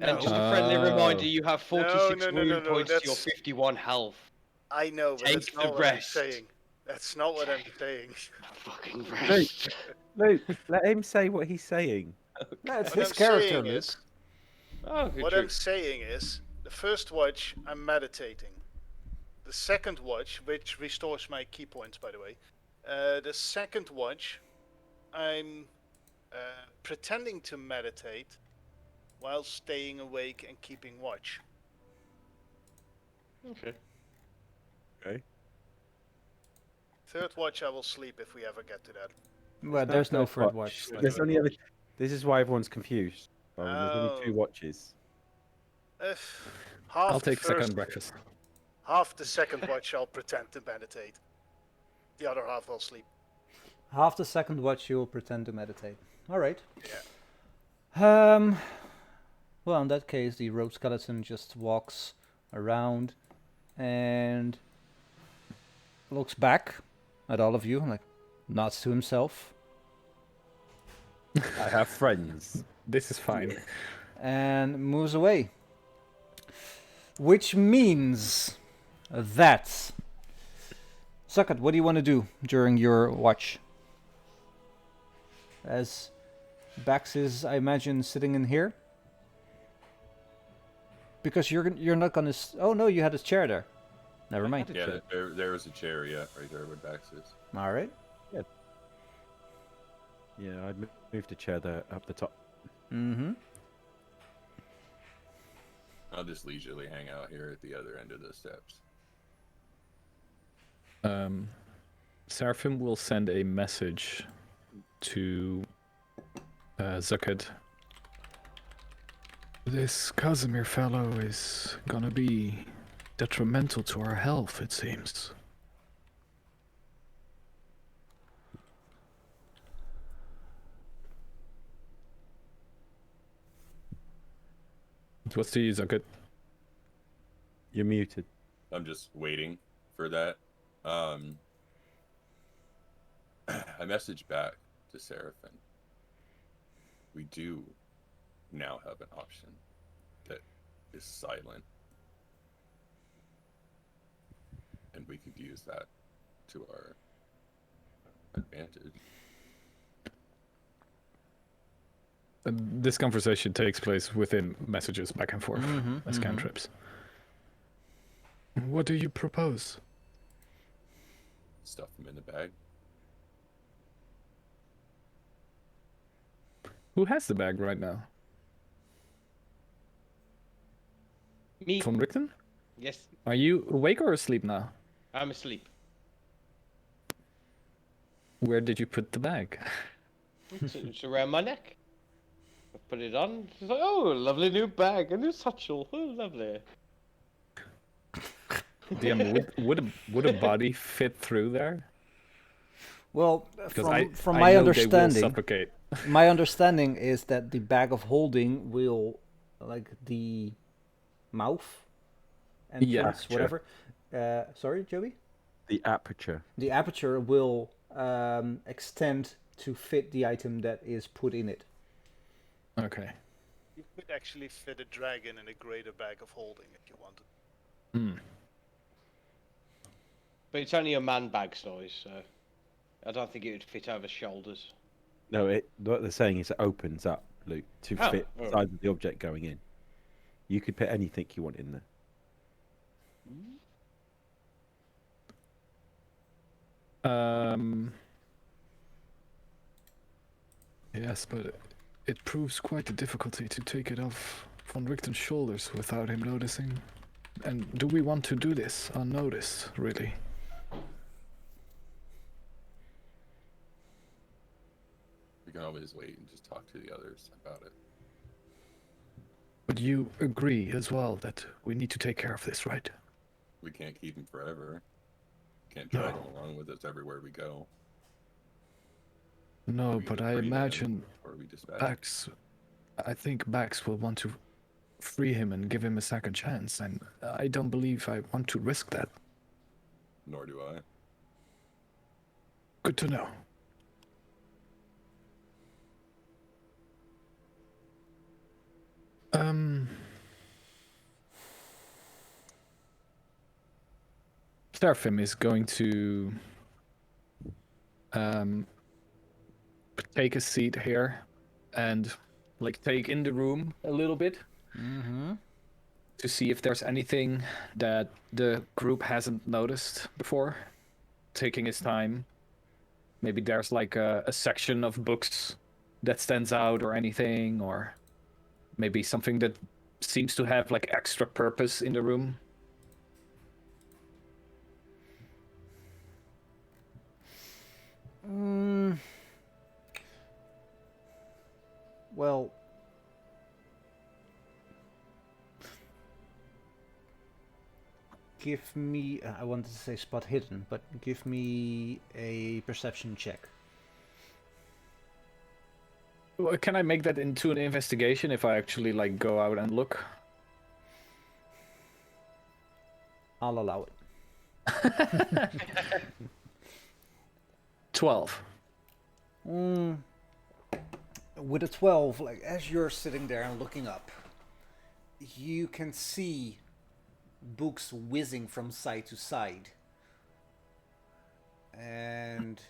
And just a No. friendly Oh. reminder, you have 46 No, wound points to your that's- 51 health. I know, but Take that's the not what I'm rest. saying. That's not what I'm saying. Fucking Luke, rest. Luke, let him say what he's saying. No, it's What his I'm character, saying Luke. is, Oh, good what trick. I'm saying is, the first watch I'm meditating. The second watch, which restores my key points, by the way. The second watch, I'm pretending to meditate while staying awake and keeping watch. Okay. Okay. Third watch, I will sleep if we ever get to that. Well, there's no third watch. There's only other. This is why everyone's confused. There's only 2 Oh. watches. Half I'll the take first, second breakfast. Half the second watch, I'll pretend to meditate. The other half, I'll sleep. Half the second watch, you will pretend to meditate. All right. Yeah. Well, in that case, the rogue skeleton just walks around and looks back at all of you, like nods to himself, I have friends. This is fine. and moves away. Which means that... Suckat, what do you want to do during your watch? As Bax is, I imagine, sitting in here? Because you're not gonna... Oh no, you had a chair there. Never mind. Yeah, there was a chair, yeah, right there where Bax is. Alright. Yeah, I'd move the chair there up the top. Mm-hmm. I'll just leisurely hang out here at the other end of the steps. Seraphim will send a message to Zucked. This Casimir fellow is gonna be detrimental to our health, it seems. What's to you, Zucked? You're muted. I'm just waiting for that. I messaged back to Seraphim. We do now have an option that is silent. And we could use that to our advantage. This conversation takes place within messages back and forth as cantrips. What do you propose? Stuff them in the bag. Who has the bag right now? Me. Von Richten? Yes, Are you awake or asleep now? I'm asleep. Where did you put the bag? It's around my neck. I put it on. It's like, oh, lovely new bag, a new satchel. Oh, lovely. DM, would a body fit through there? Well, Because from I my know understanding, they will suffocate. my understanding is that the bag of holding will, like the mouth, entrance, Yeah, whatever. Sorry, Joey. The aperture. The aperture will extend to fit the item that is put in it. Okay. You could actually fit a dragon in a greater bag of holding if you wanted. Hmm. But it's only a man bag size, so I don't think it would fit over shoulders. No, what they're saying is it opens up, Luke, to fit the size of the object going in. You could put anything you want in there. Yes, but it proves quite a difficulty to take it off Von Richten's shoulders without him noticing. And do we want to do this unnoticed, really? We can always wait and just talk to the others about it. But you agree as well that we need to take care of this, right? We can't keep them forever. Can't drag No. them along with us everywhere we go. No, We but can I free them imagine before we dispatch. I think Bax will want to free him and give him a second chance, and I don't believe I want to risk that. Nor do I. Good to know. Seraphim is going to take a seat here and like take in the room a little bit to see if there's anything that the group hasn't noticed before. Taking his time. Maybe there's like a section of books that stands out or anything, or maybe something that seems to have like extra purpose in the room. Well, give me, I wanted to say spot hidden, but give me a perception check. Well, can I make that into an investigation if I actually like go out and look? I'll allow it. 12. With a 12, like as you're sitting there and looking up, you can see books whizzing from side to side. And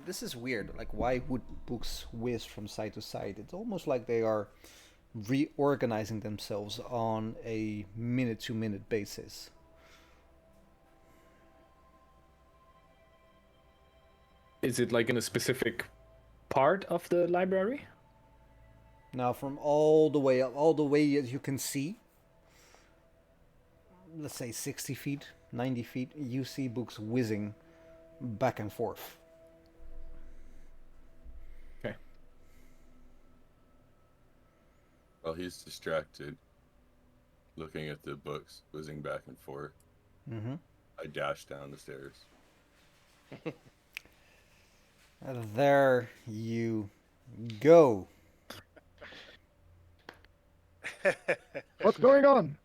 this is weird. Like, why would books whiz from side to side? It's almost like they are reorganizing themselves on a minute-to-minute basis. Is it like in a specific part of the library? Now, from all the way up, all the way as you can see, let's say 60 feet, 90 feet, you see books whizzing back and forth. Okay. While he's distracted, looking at the books, whizzing back and forth, I dash down the stairs. There you go. What's going on?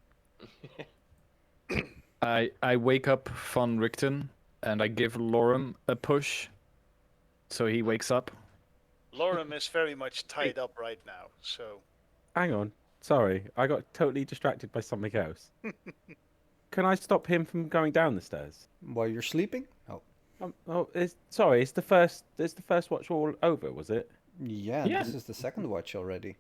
I wake up Von Richten and I give Lorem a push, so he wakes up. Lorem is very much tied up right now, so... Hang on. Sorry, I got totally distracted by something else. Can I stop him from going down the stairs? While you're sleeping? Oh. Sorry, it's the first watch all over, was it? Yeah, Yeah. this is the second watch already.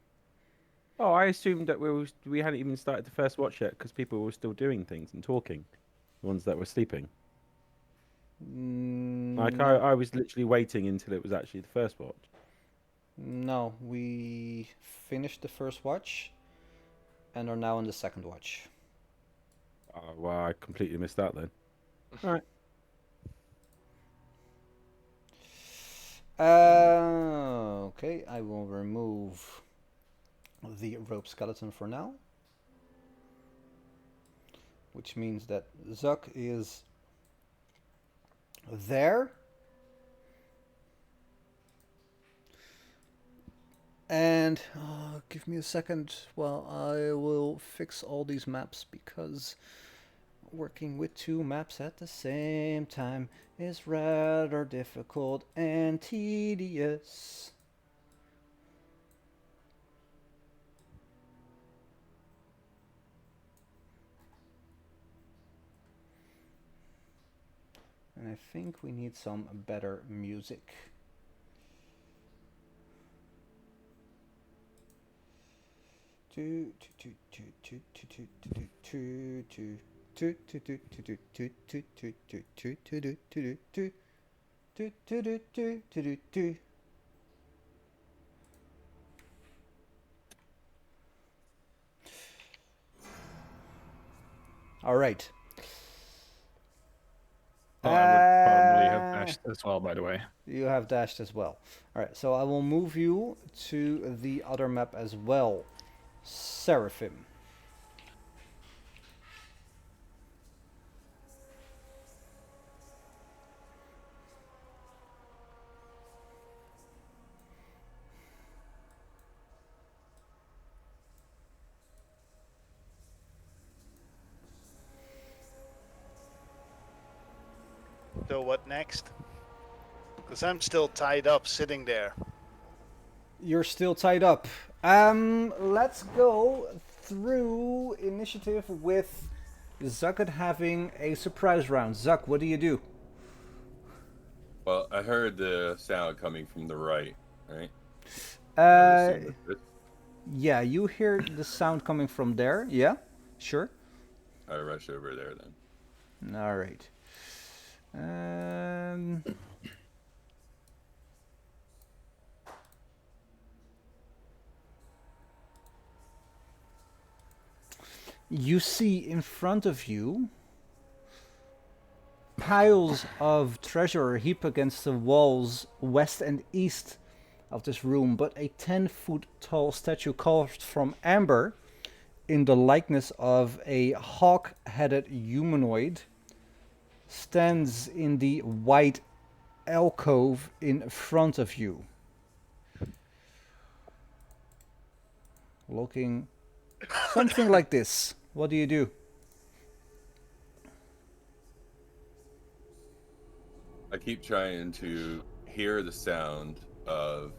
Oh, I assumed that we hadn't even started the first watch yet because people were still doing things and talking, the ones that were sleeping. Like I was literally waiting until it was actually the first watch. No, we finished the first watch and are now in the second watch. Oh, well, I completely missed that then. All right. Okay, I will remove the rope skeleton for now. Which means that Zuck is there. And give me a second while I will fix all these maps, because working with two maps at the same time is rather difficult and tedious. And I think we need some better music. All right. Oh, I would probably have dashed as well, by the way. You have dashed as well. All right, so I will move you to the other map as well. Seraphim. So what next? Because I'm still tied up, sitting there. You're still tied up. Let's go through initiative with Zuck having a surprise round. Zuck, what do you do? Well, I heard the sound coming from the right, right? Yeah, you hear the sound coming from there. Yeah, sure. I rush over there then. All right. You see in front of you piles of treasure heaped against the walls west and east of this room, but a 10-foot tall statue carved from amber in the likeness of a hawk-headed humanoid stands in the white alcove in front of you, looking something like this. What do you do? I keep trying to hear the sound of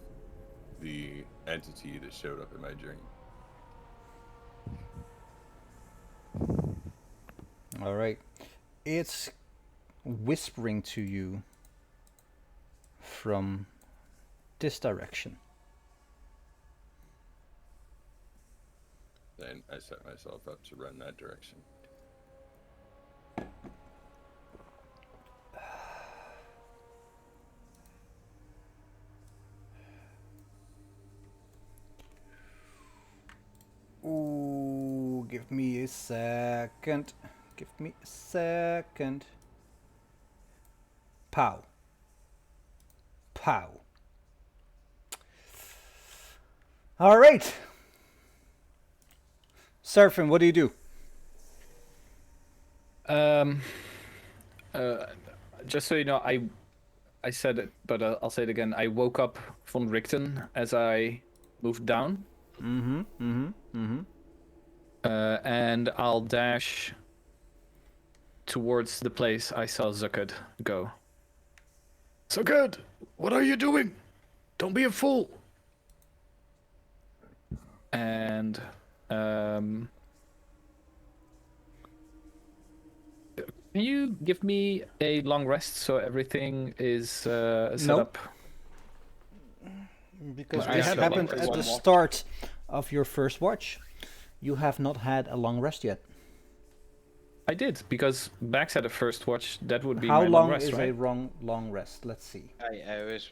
the entity that showed up in my dream. All right. It's whispering to you from this direction. Then I set myself up to run that direction. Ooh, give me a second. Give me a second. Pow. Pow. All right. Seraphim, what do you do? Just so you know, I said it, but I'll say it again. I woke up von Richten as I moved down. And I'll dash towards the place I saw Zucked go. Zucked, what are you doing? Don't be a fool. And can you give me a long rest so everything is set Nope. up? Because I this had a happened long at the rest. start of your first watch. You have not had a long rest yet. I did, because Bax had a first watch. That would be How my long rest, is right? a long rest? Let's see. 8 hours.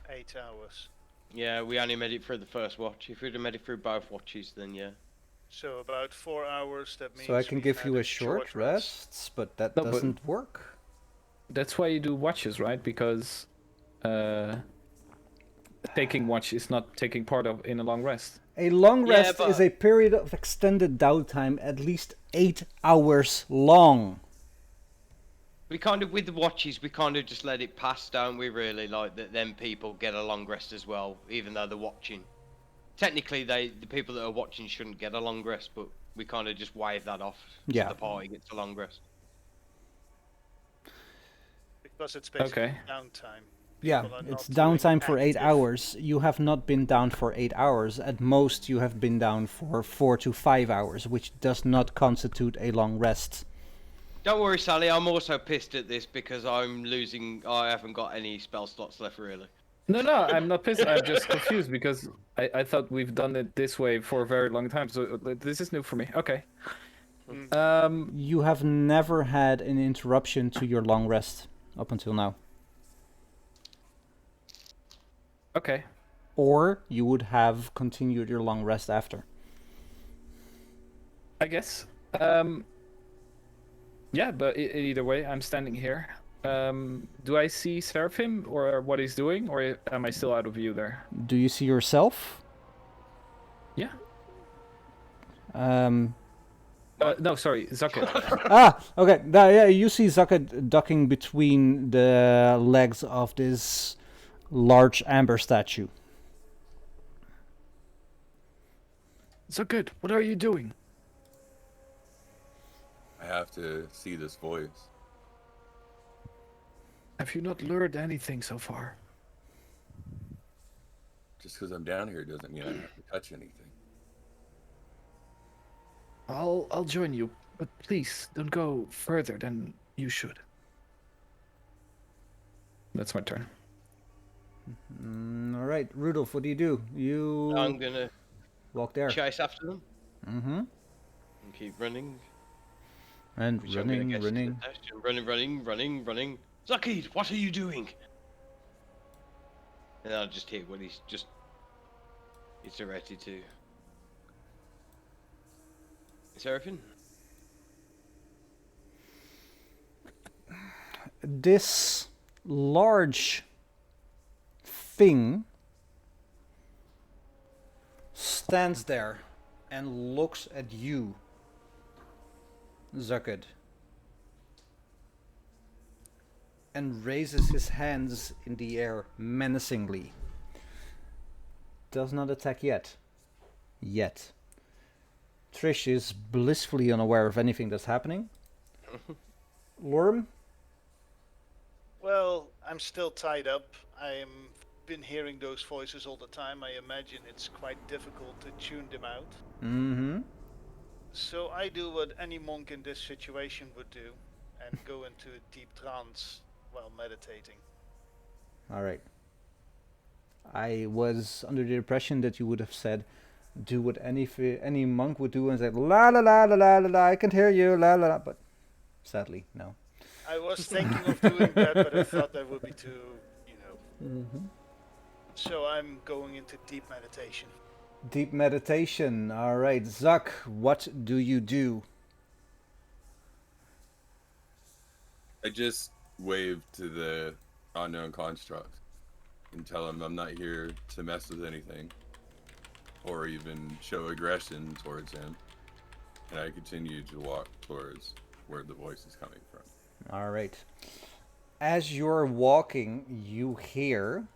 8 hours. Yeah, we only made it through the first watch. If we'd have made it through both watches, then yeah. So about 4 hours. That means. So I can we give had you a short rest, but that No, but- doesn't work. That's why you do watches, right? Because taking watch is not taking part of in a long rest. A long Yeah, rest is but- a period of extended downtime at least 8 hours long. We kind of, with the watches, we kind of just let it pass, don't we, really? Like, that them people get a long rest as well, even though they're watching. Technically, the people that are watching shouldn't get a long rest, but we kind of just wave that off. Yeah. So the party gets a long rest. Because it's basically Okay. downtime. Yeah, People are it's not doing downtime for 8 active- hours. You have not been down for 8 hours. At most, you have been down for 4 to 5 hours, which does not constitute a long rest. Don't worry, Sally, I'm also pissed at this because I'm losing... I haven't got any spell slots left, really. No, I'm not pissed. I'm just confused because I thought we've done it this way for a very long time. So this is new for me. Okay. You have never had an interruption to your long rest up until now. Okay. Or you would have continued your long rest after. I guess. Yeah, but either way, I'm standing here. Do I see Seraphim or what he's doing, or am I still out of view there? Do you see yourself? Yeah. Um, No, sorry, Zucker. okay. Yeah, you see Zaka ducking between the legs of this large amber statue. Zucked, what are you doing? I have to see this voice. Have you not learned anything so far? Just because I'm down here doesn't mean I have to touch anything. I'll join you, but please don't go further than you should. That's my turn. All right, Rudolph, what do? You I'm gonna walk there. chase after them Mm-hmm. and keep running. And Which I'm gonna running, guess is a running. dash. Running. Zakid, what are you doing? And I'll just hit what he's just... It's directed to. Seraphim? This large thing stands there and looks at you, Zucked, and raises his hands in the air menacingly. Does not attack yet. Trish is blissfully unaware of anything that's happening. Lorm? Well, I'm still tied up. I'm been hearing those voices all the time. I imagine it's quite difficult to tune them out. Mm-hmm. So I do what any monk in this situation would do, and go into a deep trance while meditating. All right. I was under the impression that you would have said, "Do what any monk would do," and said, "La la la la la la la." I can hear you, la la la. But sadly, no. I was thinking of doing that, but I thought that would be too, Mm-hmm. So I'm going into deep meditation. Deep meditation. All right, Zuck. What do you do? I just wave to the unknown construct and tell him I'm not here to mess with anything or even show aggression towards him. And I continue to walk towards where the voice is coming from. All right. As you're walking, you hear,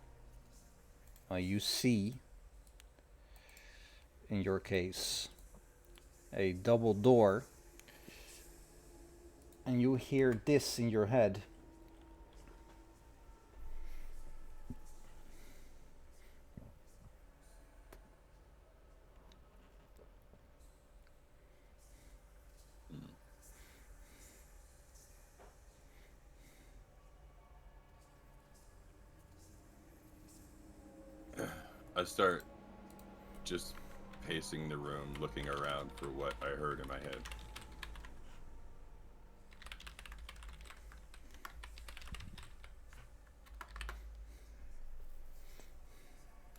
you see, in your case, a double door, and you hear this in your head. I start just pacing the room, looking around for what I heard in my head.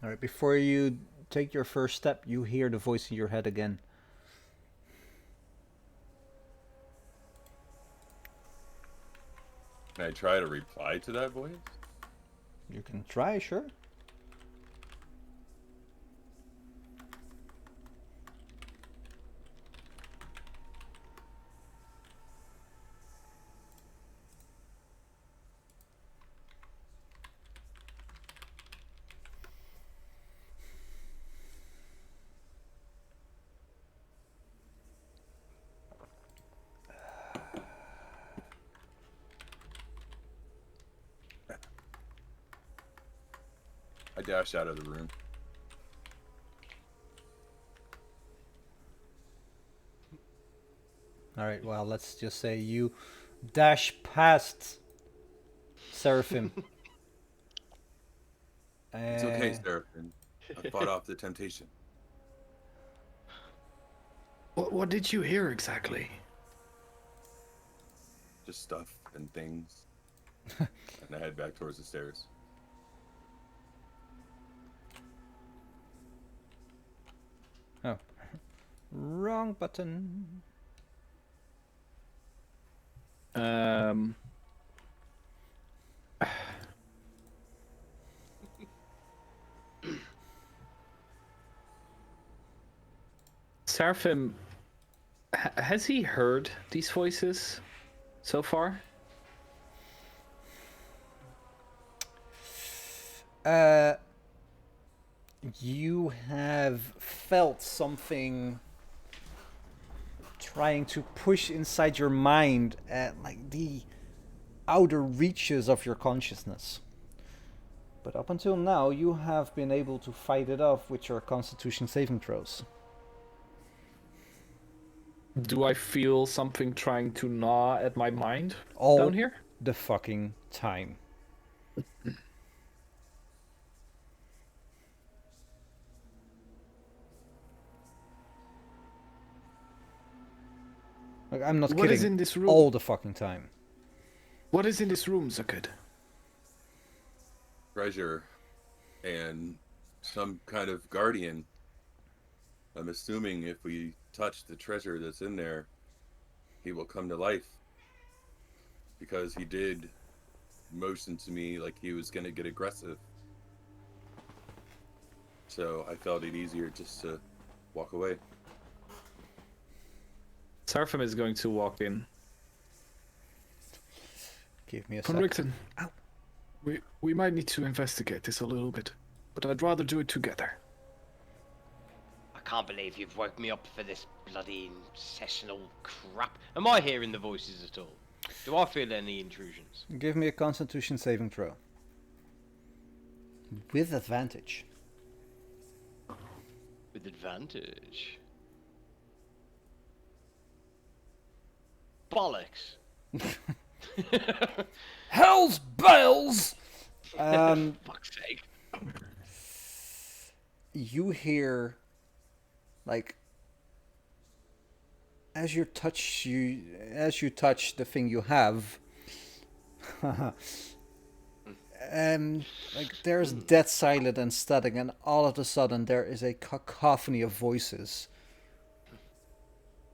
All right, before you take your first step, you hear the voice in your head again. Can I try to reply to that voice? You can try, sure. I dash out of the room. All right, well, let's just say you dash past Seraphim. It's okay, Seraphim. I fought off the temptation. What did you hear exactly? Just stuff and things. And I head back towards the stairs. Oh. Wrong button. Seraphim, has he heard these voices so far? You have felt something trying to push inside your mind at like the outer reaches of your consciousness. But up until now, you have been able to fight it off with your Constitution saving throws. Do I feel something trying to gnaw at my mind All down here? the fucking time. Like, I'm not What kidding. is in this room? All the fucking time. What is in this room, Zucked? Treasure and some kind of guardian. I'm assuming if we touch the treasure that's in there, he will come to life. Because he did motion to me like he was going to get aggressive. So I felt it easier just to walk away. Seraphim is going to walk in. Give me a Von sec. Richten, we might need to investigate this a little bit, but I'd rather do it together. I can't believe you've woke me up for this bloody sessional crap. Am I hearing the voices at all? Do I feel any intrusions? Give me a Constitution saving throw. With advantage. With advantage. bollocks. Hell's bells! Fuck's sake. You hear, like, as you touch the thing you have, like there's dead silent and static, and all of a sudden there is a cacophony of voices,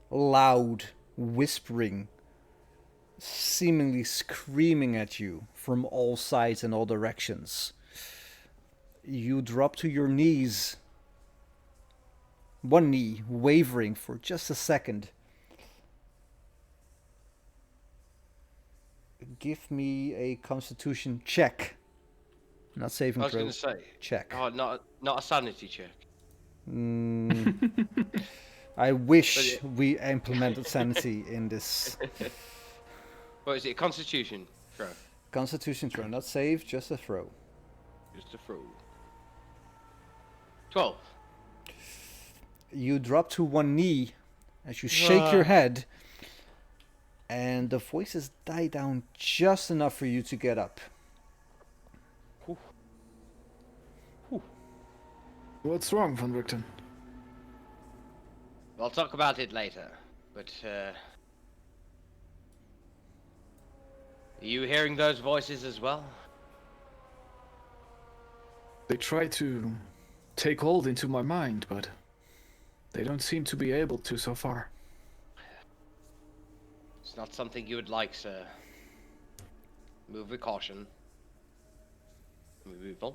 loud, whispering, seemingly screaming at you from all sides and all directions. You drop to your knees, one knee wavering for just a second. Give me a Constitution check. Not saving I was throw. going to say. Check. Oh, not a sanity check. I wish we implemented sanity in this. What is it? Constitution throw. Constitution throw, not save, just a throw. Just a throw. 12. You drop to one knee as you shake your head, and the voices die down just enough for you to get up. What's wrong, Von Richten? We'll talk about it later. But, are you hearing those voices as well? They try to take hold into my mind, but they don't seem to be able to so far. It's not something you would like, sir. Move with caution. Move on.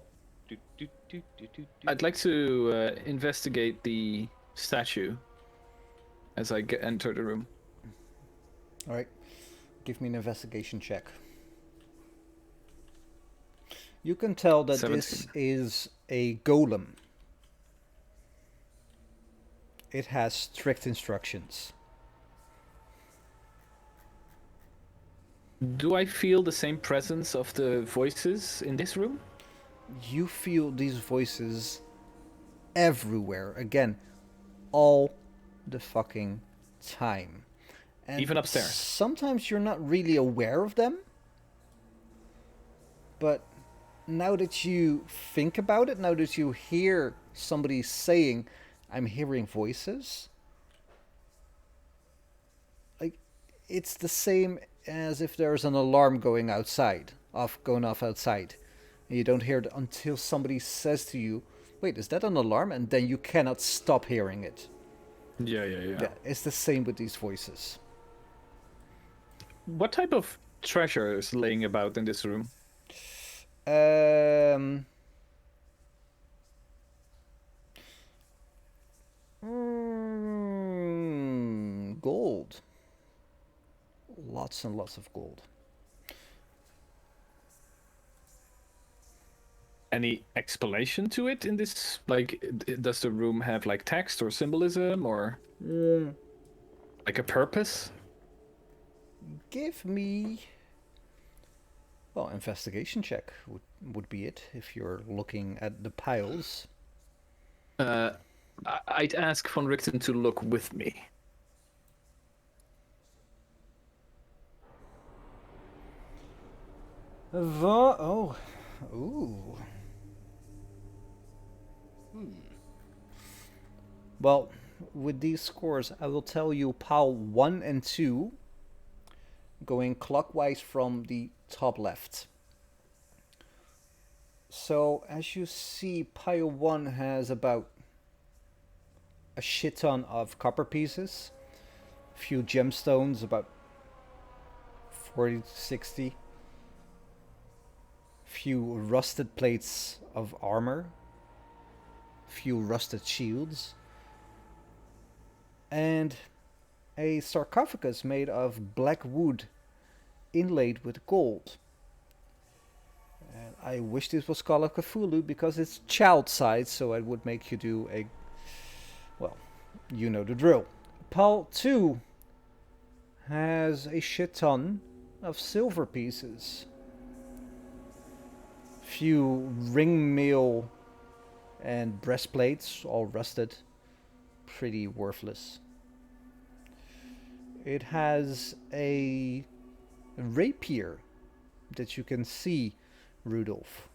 I'd like to investigate the statue as I enter the room. All right, give me an investigation check. You can tell that 17. this is a golem. It has strict instructions. Do I feel the same presence of the voices in this room? You feel these voices everywhere. Again, all the fucking time. And Even upstairs? Sometimes you're not really aware of them. But now that you think about it, now that you hear somebody saying, I'm hearing voices, like, it's the same as if there's an alarm going off outside. And you don't hear it until somebody says to you, wait, is that an alarm? And then you cannot stop hearing it. Yeah. Yeah, it's the same with these voices. What type of treasure is laying about in this room? Gold. Lots and lots of gold. Any explanation to it in this? Like, does the room have like text or symbolism or like a purpose? Give me, well, investigation check would be it if you're looking at the piles. I'd ask Von Richten to look with me. Ooh. Well, with these scores, I will tell you pile 1 and 2, going clockwise from the top left. So, as you see, pile 1 has about a shit ton of copper pieces, a few gemstones, about 40 to 60, few rusted plates of armor, few rusted shields, and a sarcophagus made of black wood inlaid with gold. And I wish this was Call of Cthulhu because it's child size, so I would make you do a, well, you know the drill. Pile 2 has a shit ton of silver pieces. Few ring mail and breastplates, all rusted, pretty worthless. It has a rapier that you can see, Rudolph,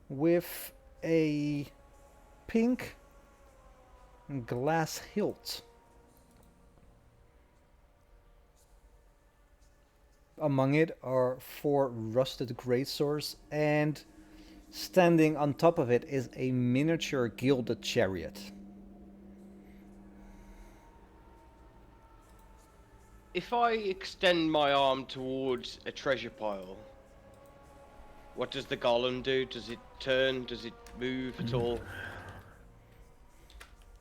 with a pink glass hilt. Among it are 4 rusted greatswords, and standing on top of it is a miniature gilded chariot. If I extend my arm towards a treasure pile, what does the golem do? Does it turn? Does it move at all?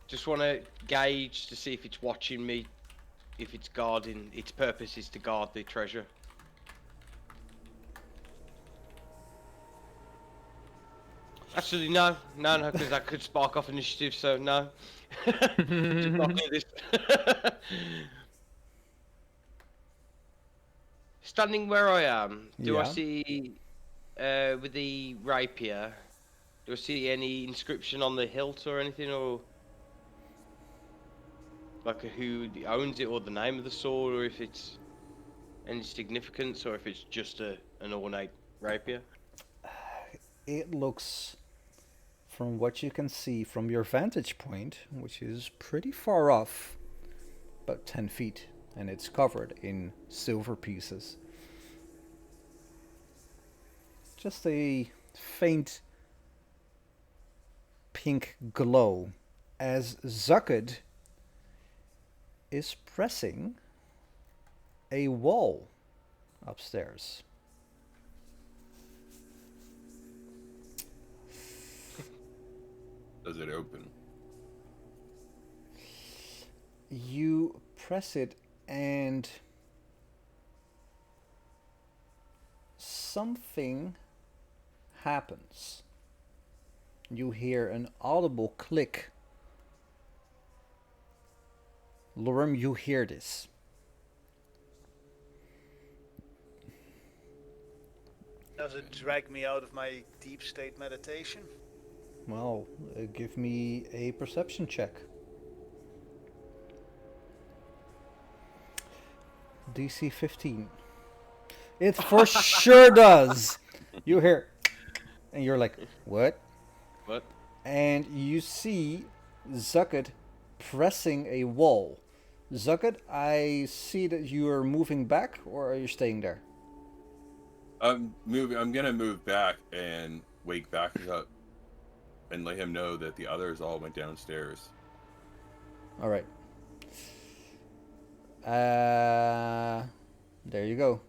Just want to gauge to see if it's watching me, if it's guarding. Its purpose is to guard the treasure. Actually, no, because that could spark off initiative. So no, just not do this. Standing where I am, do I Yeah. see, with the rapier, do I see any inscription on the hilt or anything, or like who owns it, or the name of the sword, or if it's any significance, or if it's just an ornate rapier? It looks, from what you can see from your vantage point, which is pretty far off, about 10 feet, and it's covered in silver pieces. Just a faint pink glow as Zucked is pressing a wall upstairs. Does it open? You press it and something happens. You hear an audible click. Lorem, you hear this. Does it drag me out of my deep state meditation? Well, give me a perception check. DC 15. It for sure does. You hear, and you're like, what? What? And you see Zucked pressing a wall. Zucked, I see that you are moving back, or are you staying there? I'm moving. I'm gonna move back and wake back up and let him know that the others all went downstairs. All right. There you go.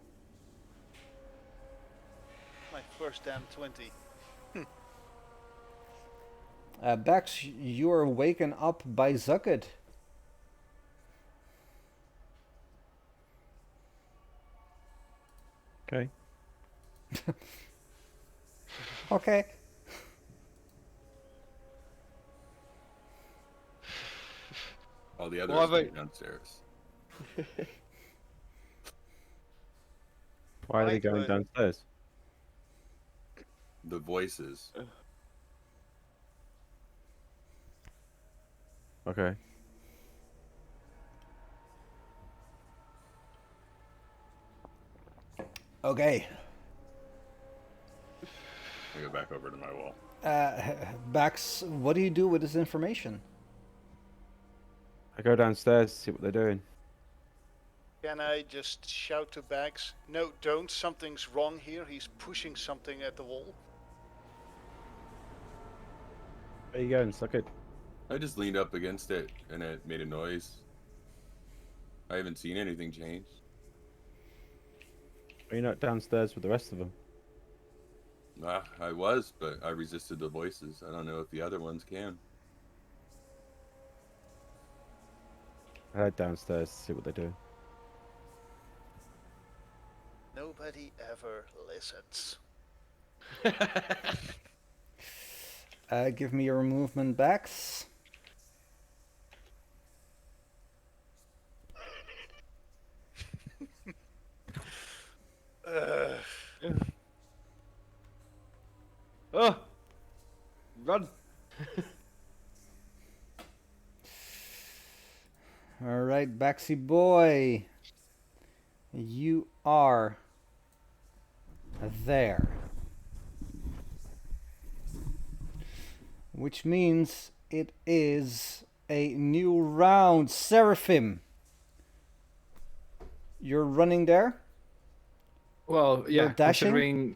My first damn 20. Bax, you are waken up by Zucked. Okay. Okay. All the others Well, went downstairs. Why are they Right, going right. downstairs? The voices. Okay. Okay. I go back over to my wall. Bax, what do you do with this information? I go downstairs to see what they're doing. Can I just shout to Bags? No, don't. Something's wrong here. He's pushing something at the wall. Where you going? Suck it. I just leaned up against it and it made a noise. I haven't seen anything change. Are you not downstairs with the rest of them? Nah, I was, but I resisted the voices. I don't know if the other ones can. I head downstairs to see what they're doing. Nobody ever listens. Give me your movement, Bax. Oh! Run! All right, Baxy boy, you are there. Which means it is a new round. Seraphim, you're running there? Well, You're yeah, dashing? considering.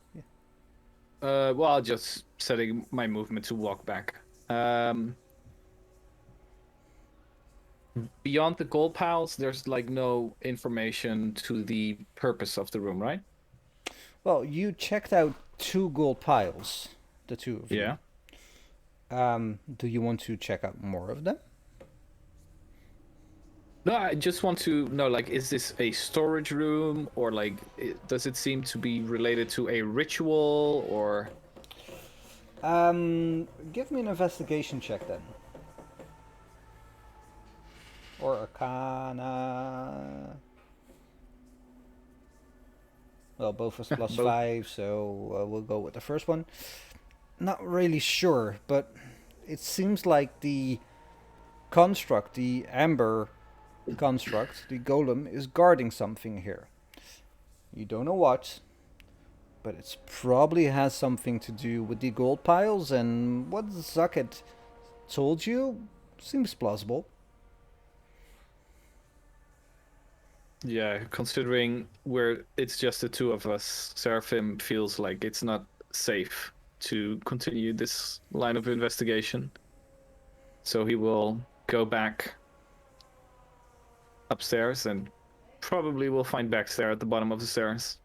Well, just setting my movement to walk back. Beyond the gold piles, there's like no information to the purpose of the room, right? Well, you checked out 2 gold piles, the 2 of you. Yeah. Do you want to check out more of them? No, I just want to know, like, is this a storage room, or like, does it seem to be related to a ritual, or? Give me an investigation check then. Or Arcana. Well, both was plus Both. 5, so we'll go with the first one. Not really sure, but it seems like the construct, the amber construct, the golem, is guarding something here. You don't know what, but it probably has something to do with the gold piles, and what Zucket told you seems plausible. Yeah, considering it's just the 2 of us, Seraphim feels like it's not safe to continue this line of investigation. So he will go back upstairs, and probably will find Baxter at the bottom of the stairs.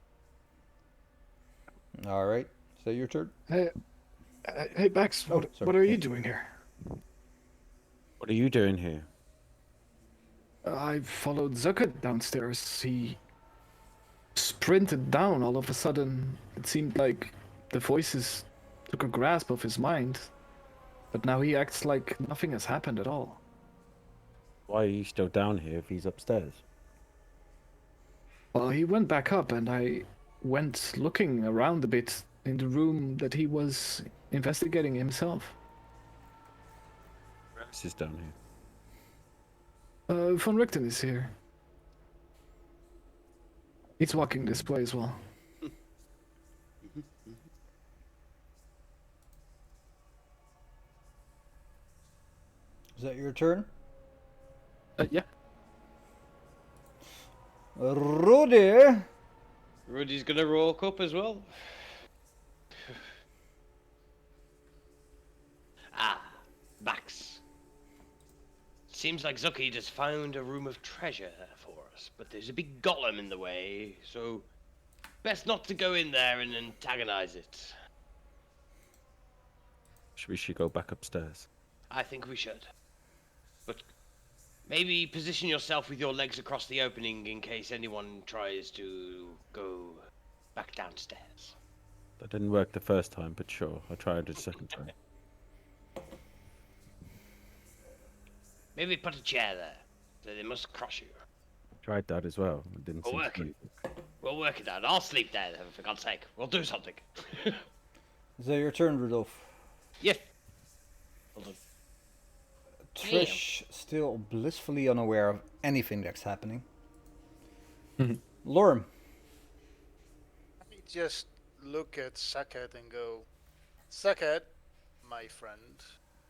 All right, so your turn. Hey, Bax, Oh, what sorry. are you doing here? What are you doing here? I followed Zucker downstairs. He sprinted down all of a sudden. It seemed like the voices took a grasp of his mind, but now he acts like nothing has happened at all. Why are you still down here if he's upstairs? Well, he went back up, and I went looking around a bit in the room that he was investigating himself. Who else is down here? Von Richten is here. He's walking this way as well. Is that your turn? Yeah. Rudy! Rudy's gonna walk up as well. Bax. Seems like Zucky just found a room of treasure for us, but there's a big golem in the way, so best not to go in there and antagonize it. We should go back upstairs. I think we should. But maybe position yourself with your legs across the opening in case anyone tries to go back downstairs. That didn't work the first time, but sure, I'll try it a second time. Maybe put a chair there, so they must crush you. Tried that as well. It didn't seem to Work. be. We'll work it out. I'll sleep there, for God's sake. We'll do something. Is that your turn, Rudolph? Yes. Hold on. Trish, still blissfully unaware of anything that's happening. Mhm. Lorm. Let me just look at Saket and go, Saket, my friend,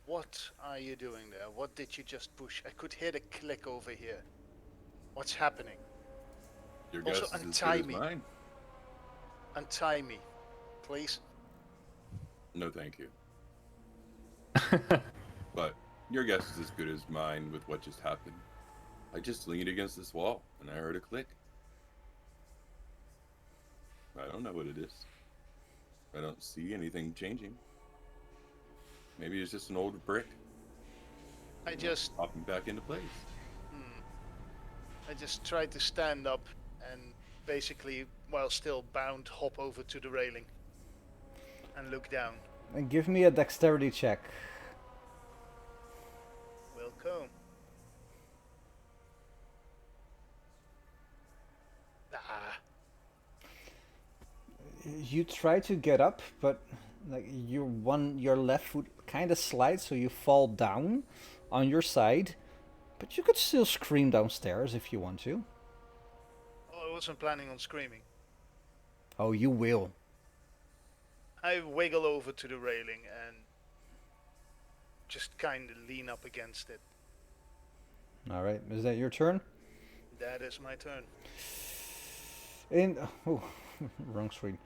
what are you doing there? What did you just push? I could hear the click over here. What's happening? Your Also, guess is as untie good as me. mine. Untie me, please. No, thank you. But your guess is as good as mine with what just happened. I just leaned against this wall and I heard a click. I don't know what it is. I don't see anything changing. Maybe it's just an old brick I just popping back into place. I just tried to stand up and basically, while still bound, hop over to the railing and look down. And give me a dexterity check. Welcome. Ah, You try to get up, but like your left foot kind of slides, so you fall down on your side. But you could still scream downstairs if you want to. Oh, I wasn't planning on screaming. Oh, you will. I wiggle over to the railing and just kind of lean up against it. Alright, is that your turn? That is my turn. In oh, wrong screen.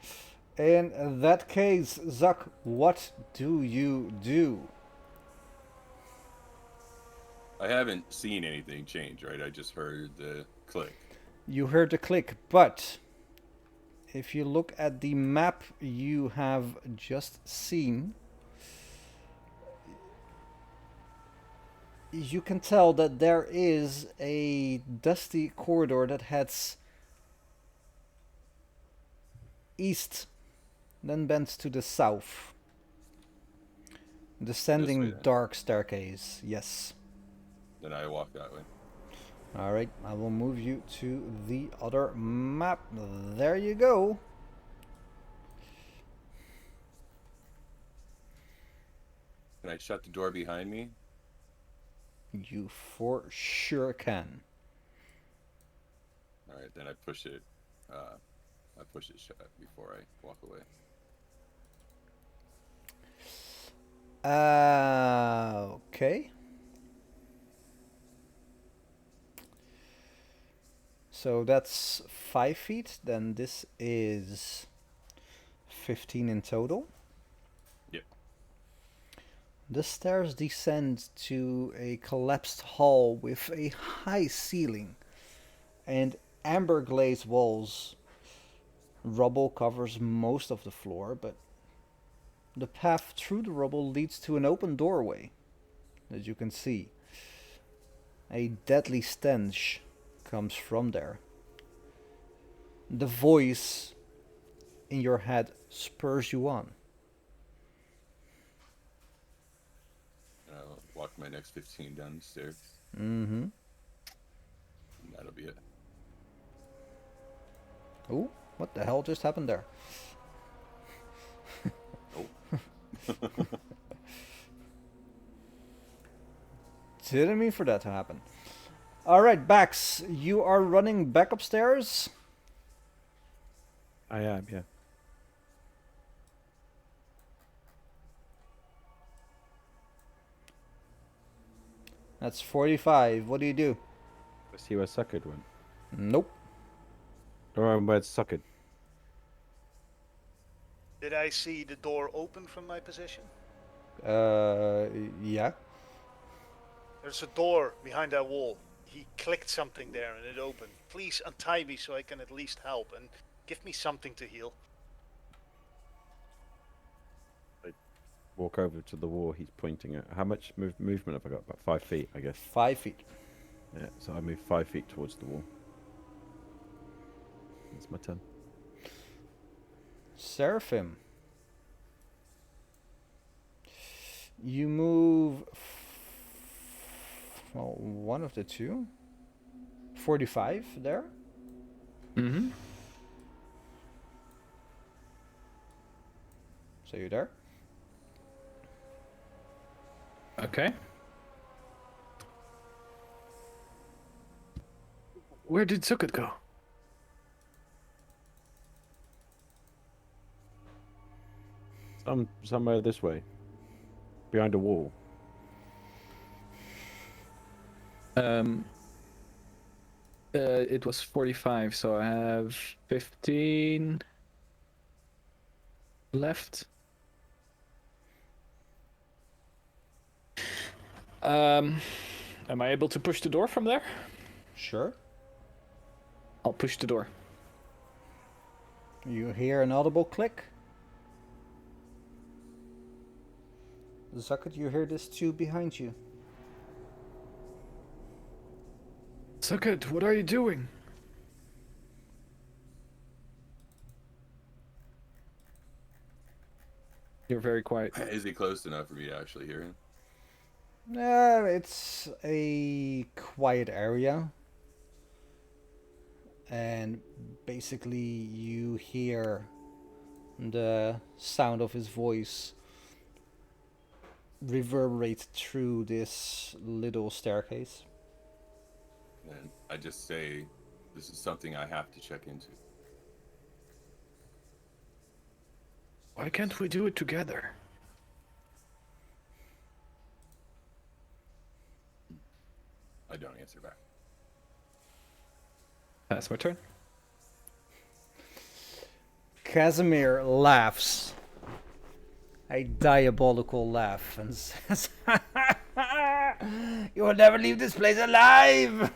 In that case, Zuck, what do you do? I haven't seen anything change, right? I just heard the click. You heard the click, but if you look at the map you have just seen, you can tell that there is a dusty corridor that heads east, then bends to the south. Descending then. dark staircase, yes. Then I walk that way. Alright, I will move you to the other map. There you go. Can I shut the door behind me? You for sure can. All right, then I push it. I push it shut before I walk away. Okay. So that's 5 feet. Then this is 15 in total. Yep. The stairs descend to a collapsed hall with a high ceiling and amber glazed walls. Rubble covers most of the floor, but the path through the rubble leads to an open doorway, as you can see. A deadly stench comes from there. The voice in your head spurs you on. I'll walk my next 15 down the stairs. Mm-hmm. And that'll be it. Ooh, what the hell just happened there? Didn't mean for that to happen. Alright, Bax, you are running back upstairs? I am, yeah. That's 45. What do you do? I see where Suckard went. Nope. Or where's Suckard? Did I see the door open from my position? Yeah. There's a door behind that wall. He clicked something there and it opened. Please untie me so I can at least help and give me something to heal. Walk over to the wall he's pointing at. How much movement have I got? About 5 feet, I guess. 5 feet. Yeah, so I move 5 feet towards the wall. That's my turn. Seraphim. You move... well, one of the two. 45 there. Mm-hmm. So you're there? Okay. Where did Sukkot go? Somewhere this way. Behind a wall. It was 45, so I have 15 left. Am I able to push the door from there? Sure. I'll push the door. You hear an audible click. Zuckert, you hear this too behind you. Sukkot, what are you doing? You're very quiet. Is he close enough for me to actually hear him? It's a quiet area. And basically you hear the sound of his voice reverberate through this little staircase. And I just say, this is something I have to check into. Why can't we do it together? I don't answer back. That's my turn. Casimir laughs. A diabolical laugh and says, "You will never leave this place alive!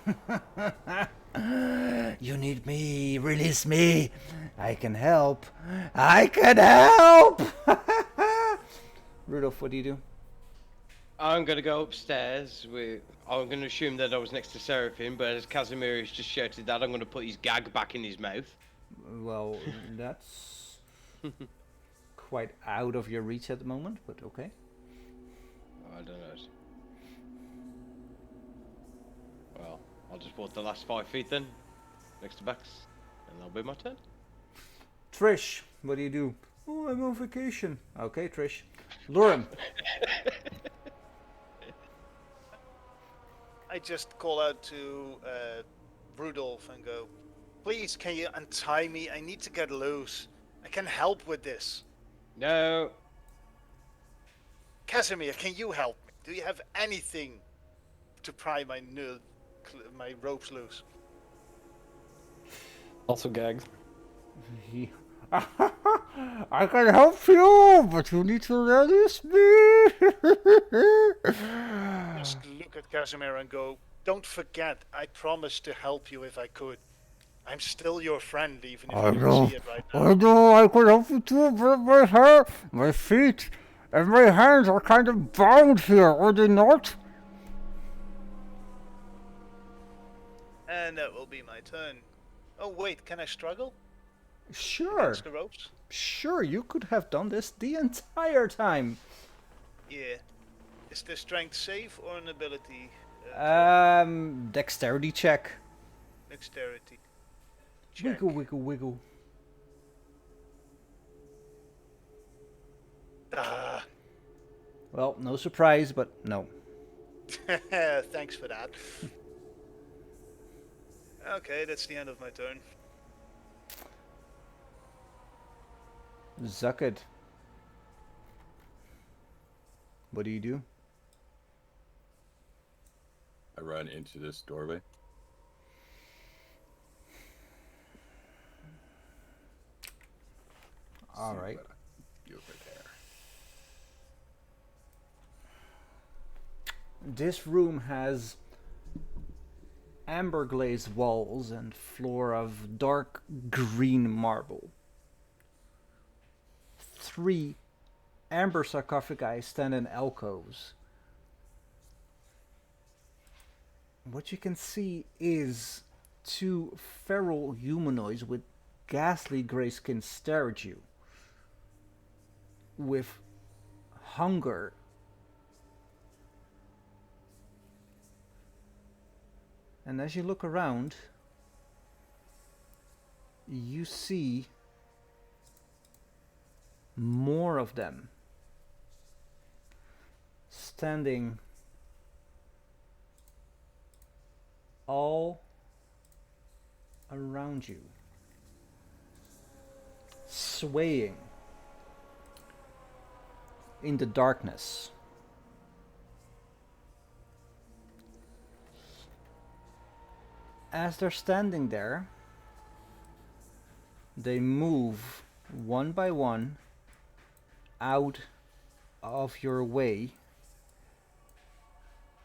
You need me, release me. I can help. I can help!" Rudolph, what do you do? I'm gonna go upstairs. I'm gonna assume that I was next to Seraphim, but as Casimir has just shouted that, I'm gonna put his gag back in his mouth. Well, that's quite out of your reach at the moment, but okay. I don't know. Well, I'll just walk the last 5 feet then, next to Bax, and that'll be my turn. Trish, what do you do? Oh, I'm on vacation. Okay, Trish. Lurim. I just call out to Rudolph and go, "Please, can you untie me? I need to get loose. I can help with this." No. Casimir, can you help me? Do you have anything to pry my ropes loose? Also gagged. I can help you, but you need to release me. Just look at Casimir and go, "Don't forget, I promised to help you if I could. I'm still your friend, even if I you know. don't see it right now." I know I could help you too, but my hair, my feet, and my hands are kind of bound here, are they not? And that will be my turn. Oh wait, can I struggle Sure, against the ropes? sure, you could have done this the entire time. Yeah. Is this strength save or an ability? Dexterity check. Dexterity. Check. Wiggle, wiggle, wiggle. Ah. Well, no surprise, but no. Thanks for that. Okay, that's the end of my turn. Zucked. What do you do? I run into this doorway. All See right. what I can do over there. This room has amber glazed walls and floor of dark green marble. 3 amber sarcophagi stand in alcoves. What you can see is 2 feral humanoids with ghastly grey skin stare at you with hunger. And as you look around, you see more of them standing all around you, swaying in the darkness. As they're standing there, they move one by one out of your way,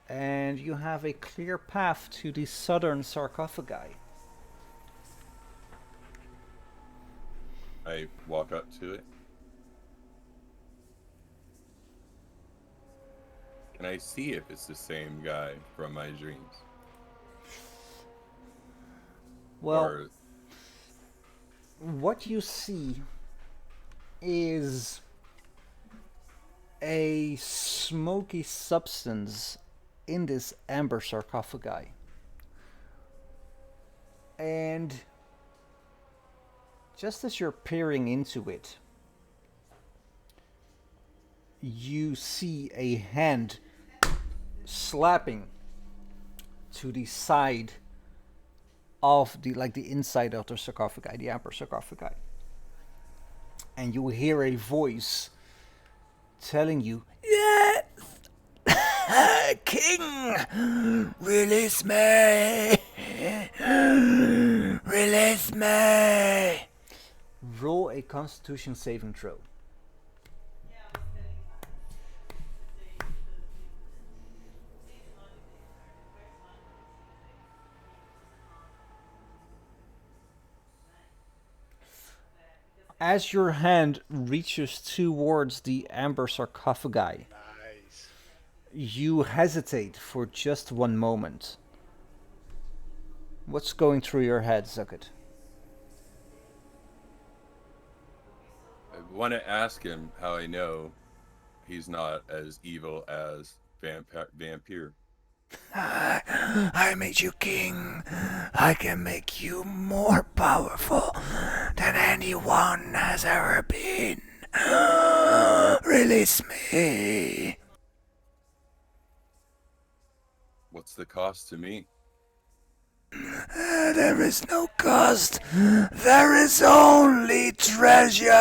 and you have a clear path to the southern sarcophagi. I walk up to it. Can I see if it's the same guy from my dreams? Well, Or what you see is a smoky substance in this amber sarcophagi. And just as you're peering into it, you see a hand slapping to the side of the inside of the sarcophagi, the amber sarcophagi, and you hear a voice telling you, "Yes, King, release me, release me." Roll a Constitution saving throw. As your hand reaches towards the amber sarcophagi, Nice. you hesitate for just one moment. What's going through your head, Zucket? I want to ask him how I know he's not as evil as vampire. I made you king. I can make you more powerful than anyone has ever been. Release me. What's the cost to me? There is no cost. There is only treasure.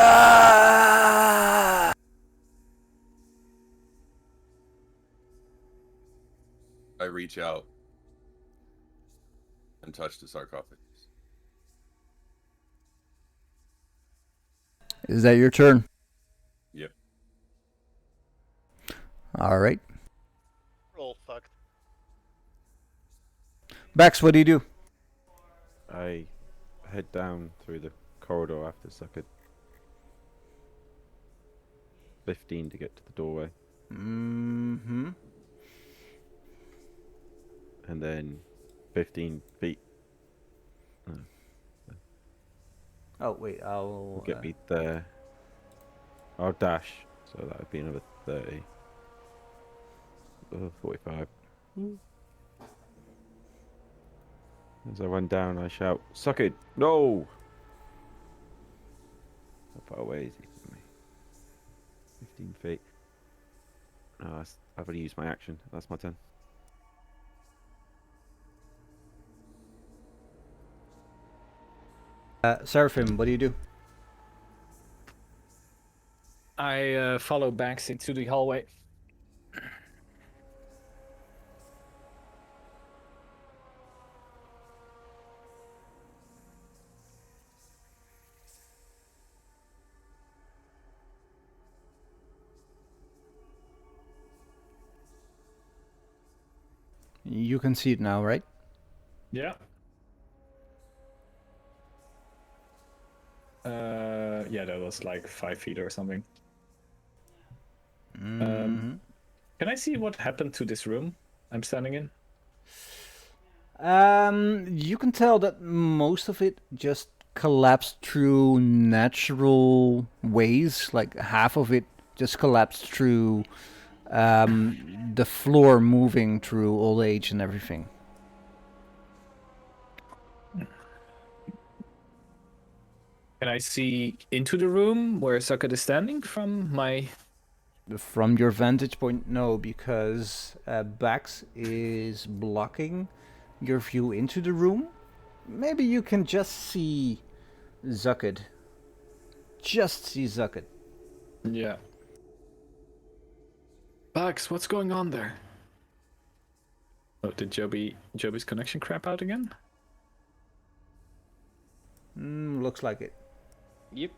I reach out and touch the sarcophagus. Is that your turn? Yep. All right. Roll fucked. Bax, what do you do? I head down through the corridor after Sucker. 15 to get to the doorway. Mm-hmm. And then 15 feet. Oh, wait, Will get me there. I'll dash. So that would be another 30. 45. As I run down, I shout, "Suck it! No!" How far away is he from me? 15 feet. Oh, I've already used my action. That's my turn. Seraphim, what do you do? I follow Bax into the hallway. You can see it now, right? Yeah. Yeah, that was like 5 feet or something. Mm-hmm. Can I see what happened to this room I'm standing in? You can tell that most of it just collapsed through natural ways. Like half of it just collapsed through the floor moving through old age and everything. Can I see into the room where Socket is standing from my... From your vantage point, no, because Bax is blocking your view into the room. Maybe you can just see Zucket. Just see Zucket. Yeah. Bax, what's going on there? Oh, did Joby's connection crap out again? Looks like it. Yep.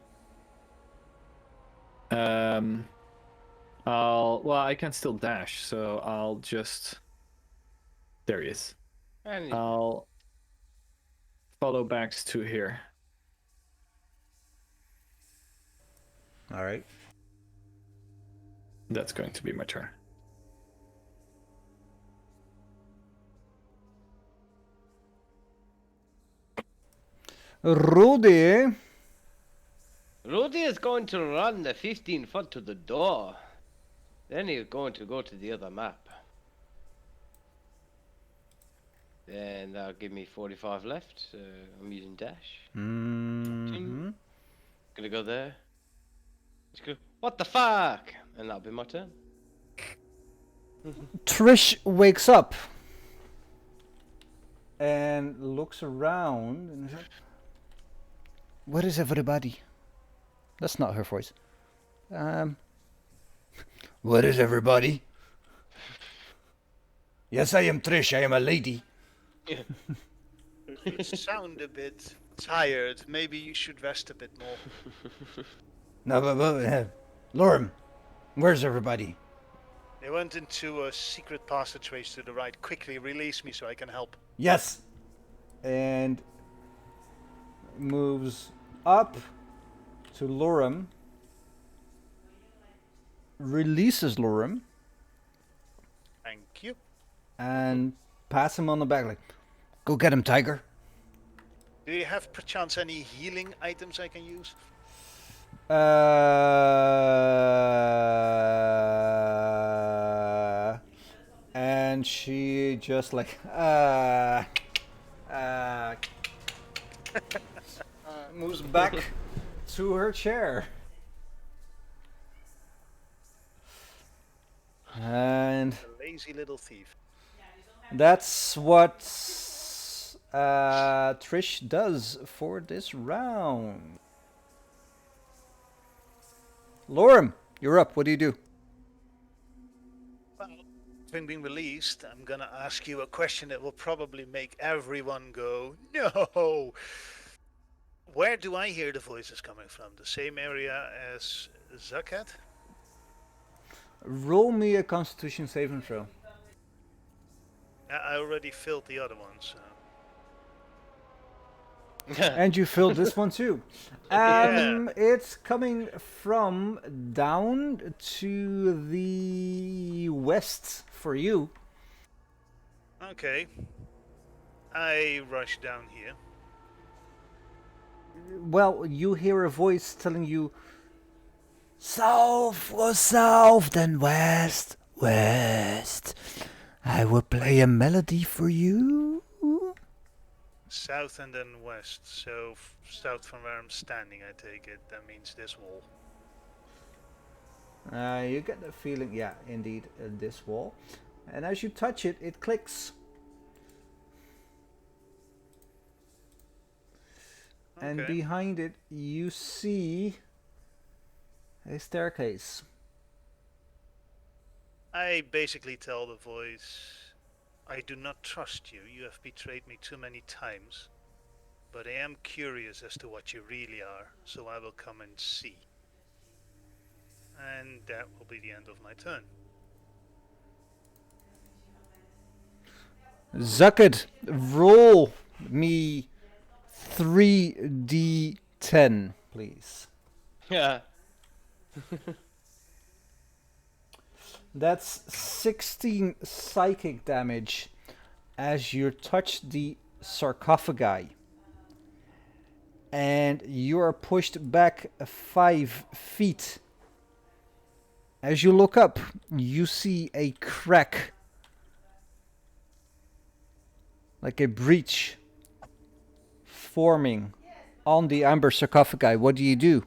I can still dash, so I'll just... There he is. And I'll follow Bax to here. All right. That's going to be my turn. Rudy. Rudy is going to run the 15 foot to the door. Then he's going to go to the other map. Then that'll give me 45 left, so I'm using dash. Mm-hmm. Gonna go there. Let's go. What the fuck? And that'll be my turn. Trish wakes up. and looks around and is like, "Where is everybody?" That's not her voice. Where is everybody? Yes, I am Trish. I am a lady. You sound a bit tired. Maybe you should rest a bit more. No, Lorem, where's everybody? They went into a secret passageway to the right. Quickly release me so I can help. Yes. And moves up to Lorem. Releases Lorem. Thank you. And pass him on the back like, "Go get him, Tiger." Do you have perchance any healing items I can use? And she just like moves back to her chair. And A lazy little thief. that's what Trish does for this round. Lorem, you're up. What do you do? Well, having been released, I'm gonna ask you a question that will probably make everyone go, "No!" Where do I hear the voices coming from? The same area as Zakat? Roll me a Constitution saving throw. I already filled the other ones. And you filled this one too. It's coming from down to the west for you. Okay. I rush down here. Well, you hear a voice telling you, "South was south, then west, west. I will play a melody for you." South and then west. So south from where I'm standing, I take it. That means this wall. You get the feeling, yeah, indeed, this wall. And as you touch it, it clicks. And Okay. behind it, you see a staircase. I basically tell the voice, "I do not trust you. You have betrayed me too many times. But I am curious as to what you really are, so I will come and see." And that will be the end of my turn. Zucked, roll me 3d10, please. Yeah. That's 16 psychic damage as you touch the sarcophagi. And you are pushed back 5 feet. As you look up, you see a crack, like a breach, forming on the amber sarcophagi. What do you do?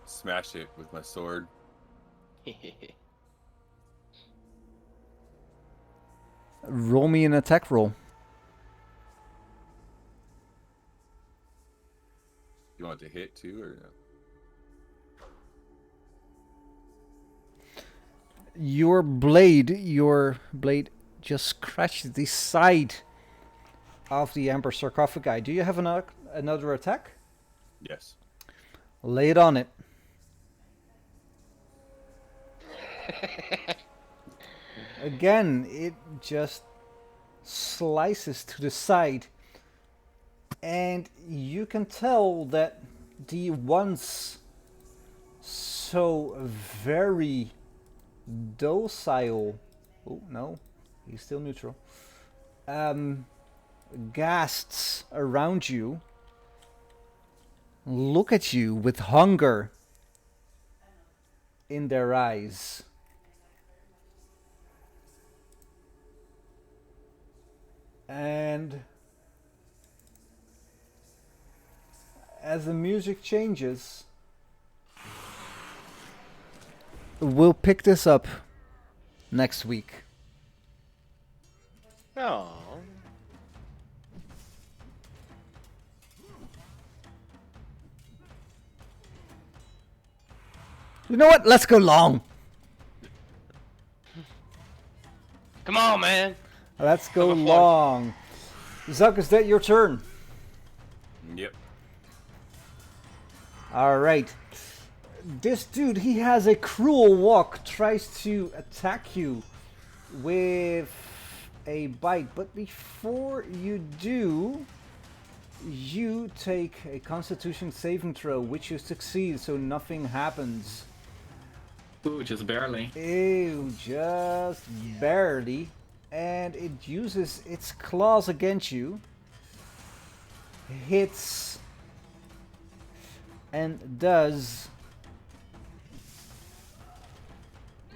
Smash it with my sword. Roll me an attack roll. You want it to hit too, or no? Your blade just scratched the side of the amber sarcophagi. Do you have another attack? Yes. Lay it on it. Again, it just slices to the side, and you can tell that the once so very docile, oh no, he's still neutral, ghasts around you look at you with hunger in their eyes. And as the music changes, we'll pick this up next week. Oh. You know what? Let's go long. Come on, man. Let's go Have a fun. long. Zuck, is that your turn? Yep. All right. This dude, he has a cruel walk, tries to attack you with a bite, but before you do, you take a Constitution saving throw, which you succeed, so nothing happens. Ooh, just barely. Ew, just barely. And it uses its claws against you. Hits. And does.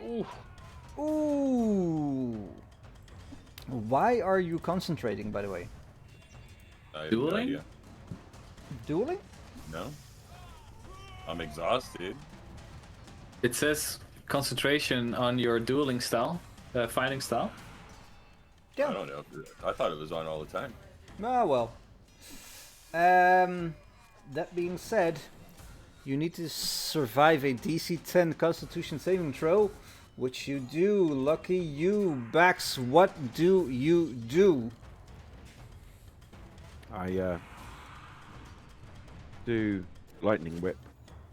Ooh. Ooh. Why are you concentrating, by the way? I have Dueling? no idea. Dueling? No. I'm exhausted. It says concentration on your dueling style, fighting style. Yeah. I don't know. I thought it was on all the time. Ah, well. That being said, you need to survive a DC 10 Constitution saving throw, which you do. Lucky you. Bax, what do you do? I do lightning whip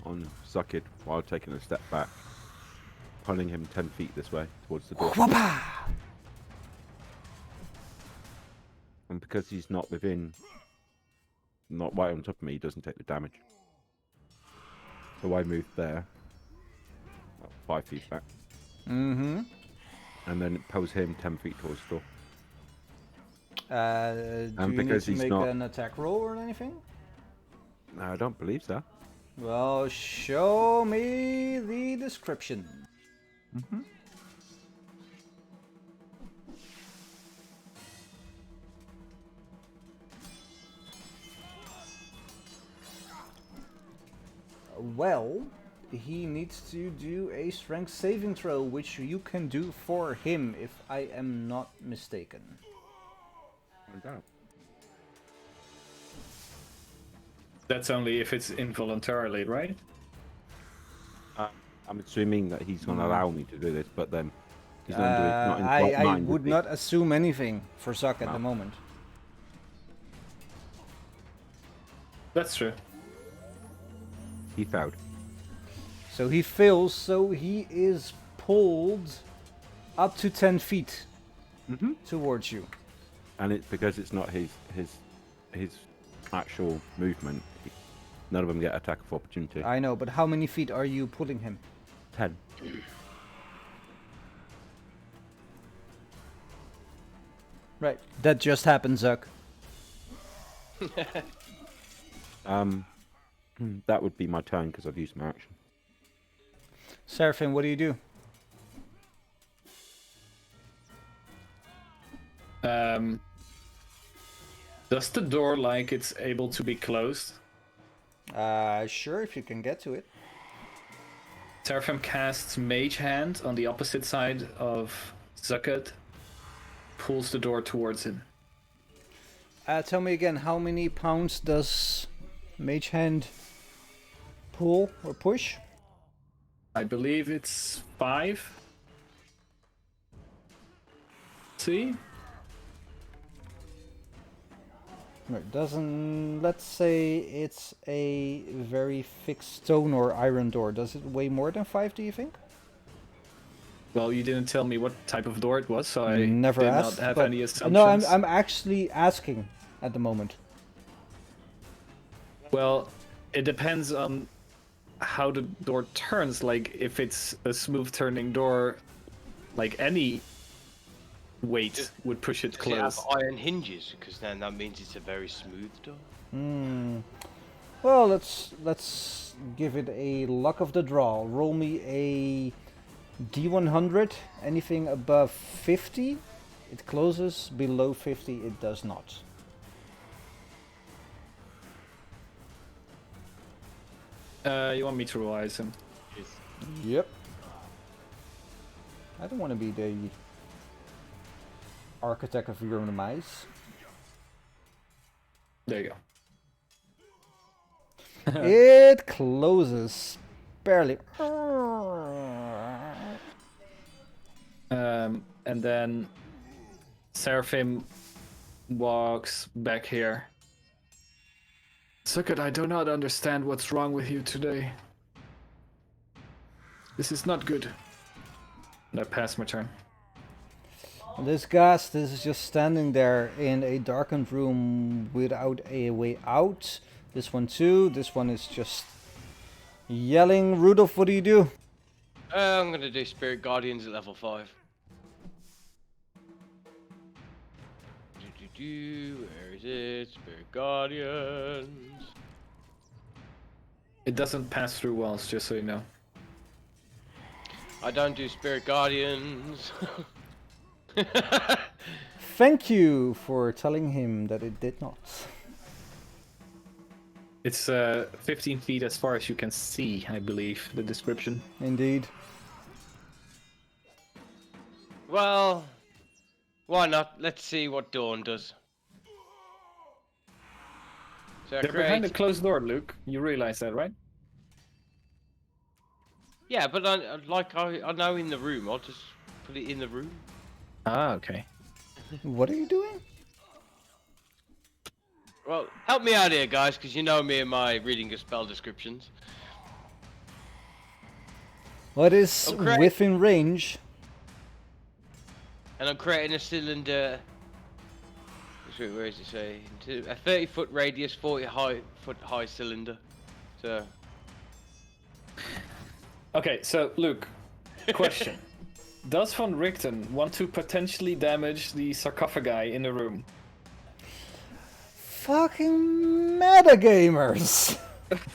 on Zuckid while taking a step back, pulling him 10 feet this way towards the door. Whoppa! And because he's not right on top of me, he doesn't take the damage. So I move there, about 5 feet back, Mm-hmm. and then it pulls him 10 feet towards the door. Do you need because to he's make not- an attack roll or anything? No, I don't believe so. Well, show me the description. Mm-hmm. Well, he needs to do a strength saving throw, which you can do for him, if I am not mistaken. I doubt. That's only if it's involuntarily, right? I'm assuming that he's going to allow me to do this, but then he's going to do it not in the right I mind, would is he? not assume anything for Zuck at No. the moment. That's true. He failed. So he fails, so he is pulled up to 10 feet Mm-hmm. towards you. And it's because it's not his actual movement. None of them get attack of opportunity. I know, but how many feet are you pulling him? 10. Right, that just happened, Zuck. That would be my turn because I've used my action. Seraphim, what do you do? Does the door like it's able to be closed? Sure, if you can get to it. Seraphim casts Mage Hand on the opposite side of Zucked, pulls the door towards him. Tell me again, how many pounds does Mage Hand pull or push? I believe it's 5. See? Right, doesn't. Let's say it's a very fixed stone or iron door. Does it weigh more than 5, do you think? Well, you didn't tell me what type of door it was, so I Never did asked. not have but- any assumptions. No, I'm actually asking at the moment. Well, it depends on how the door turns. Like, if it's a smooth turning door, like any weight would push it Does it have close. iron hinges? Because then that means it's a very smooth door. Well, let's give it a luck of the draw. Roll me a D100. Anything above 50, it closes. Below 50, it does not. You want me to roll him? Yep. I don't want to be the architect of your demise. There you go. It closes barely. And then Seraphim walks back here. Zuckert, I do not understand what's wrong with you today. This is not good. I pass my turn. This ghast is just standing there in a darkened room without a way out. This one too. This one is just yelling. Rudolph, what do you do? I'm gonna do Spirit Guardians at level 5. Where is it? Spirit Guardians. It doesn't pass through walls, just so you know. I don't do Spirit Guardians. Thank you for telling him that it did not. It's 15 feet as far as you can see, I believe, the description. Indeed. Well, why not? Let's see what Dawn does. So They're behind a closed door, Luke. You realize that, right? Yeah, but I know in the room. I'll just put it in the room. Ah, okay. What are you doing? Well, help me out here, guys, because you know me and my reading of spell descriptions. What is Okay. within range? And I'm creating a cylinder. Where does it say? A 30-foot radius, 40-foot high cylinder. So. Okay, so Luke, question. Does Von Richten want to potentially damage the sarcophagi in the room? Fucking metagamers!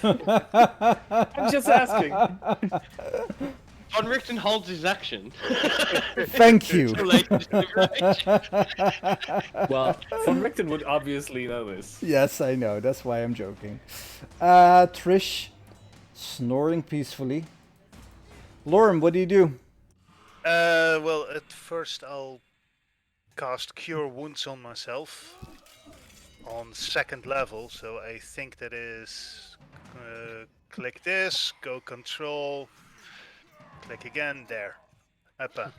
I'm just asking. Von Richten holds his action. Thank you. Well, Von Richten would obviously know this. Yes, I know. That's why I'm joking. Trish, snoring peacefully. Lauren, what do you do? Well, at first I'll cast Cure Wounds on myself on 2nd level, so I think that is click this, go control, click again, there. Uppa.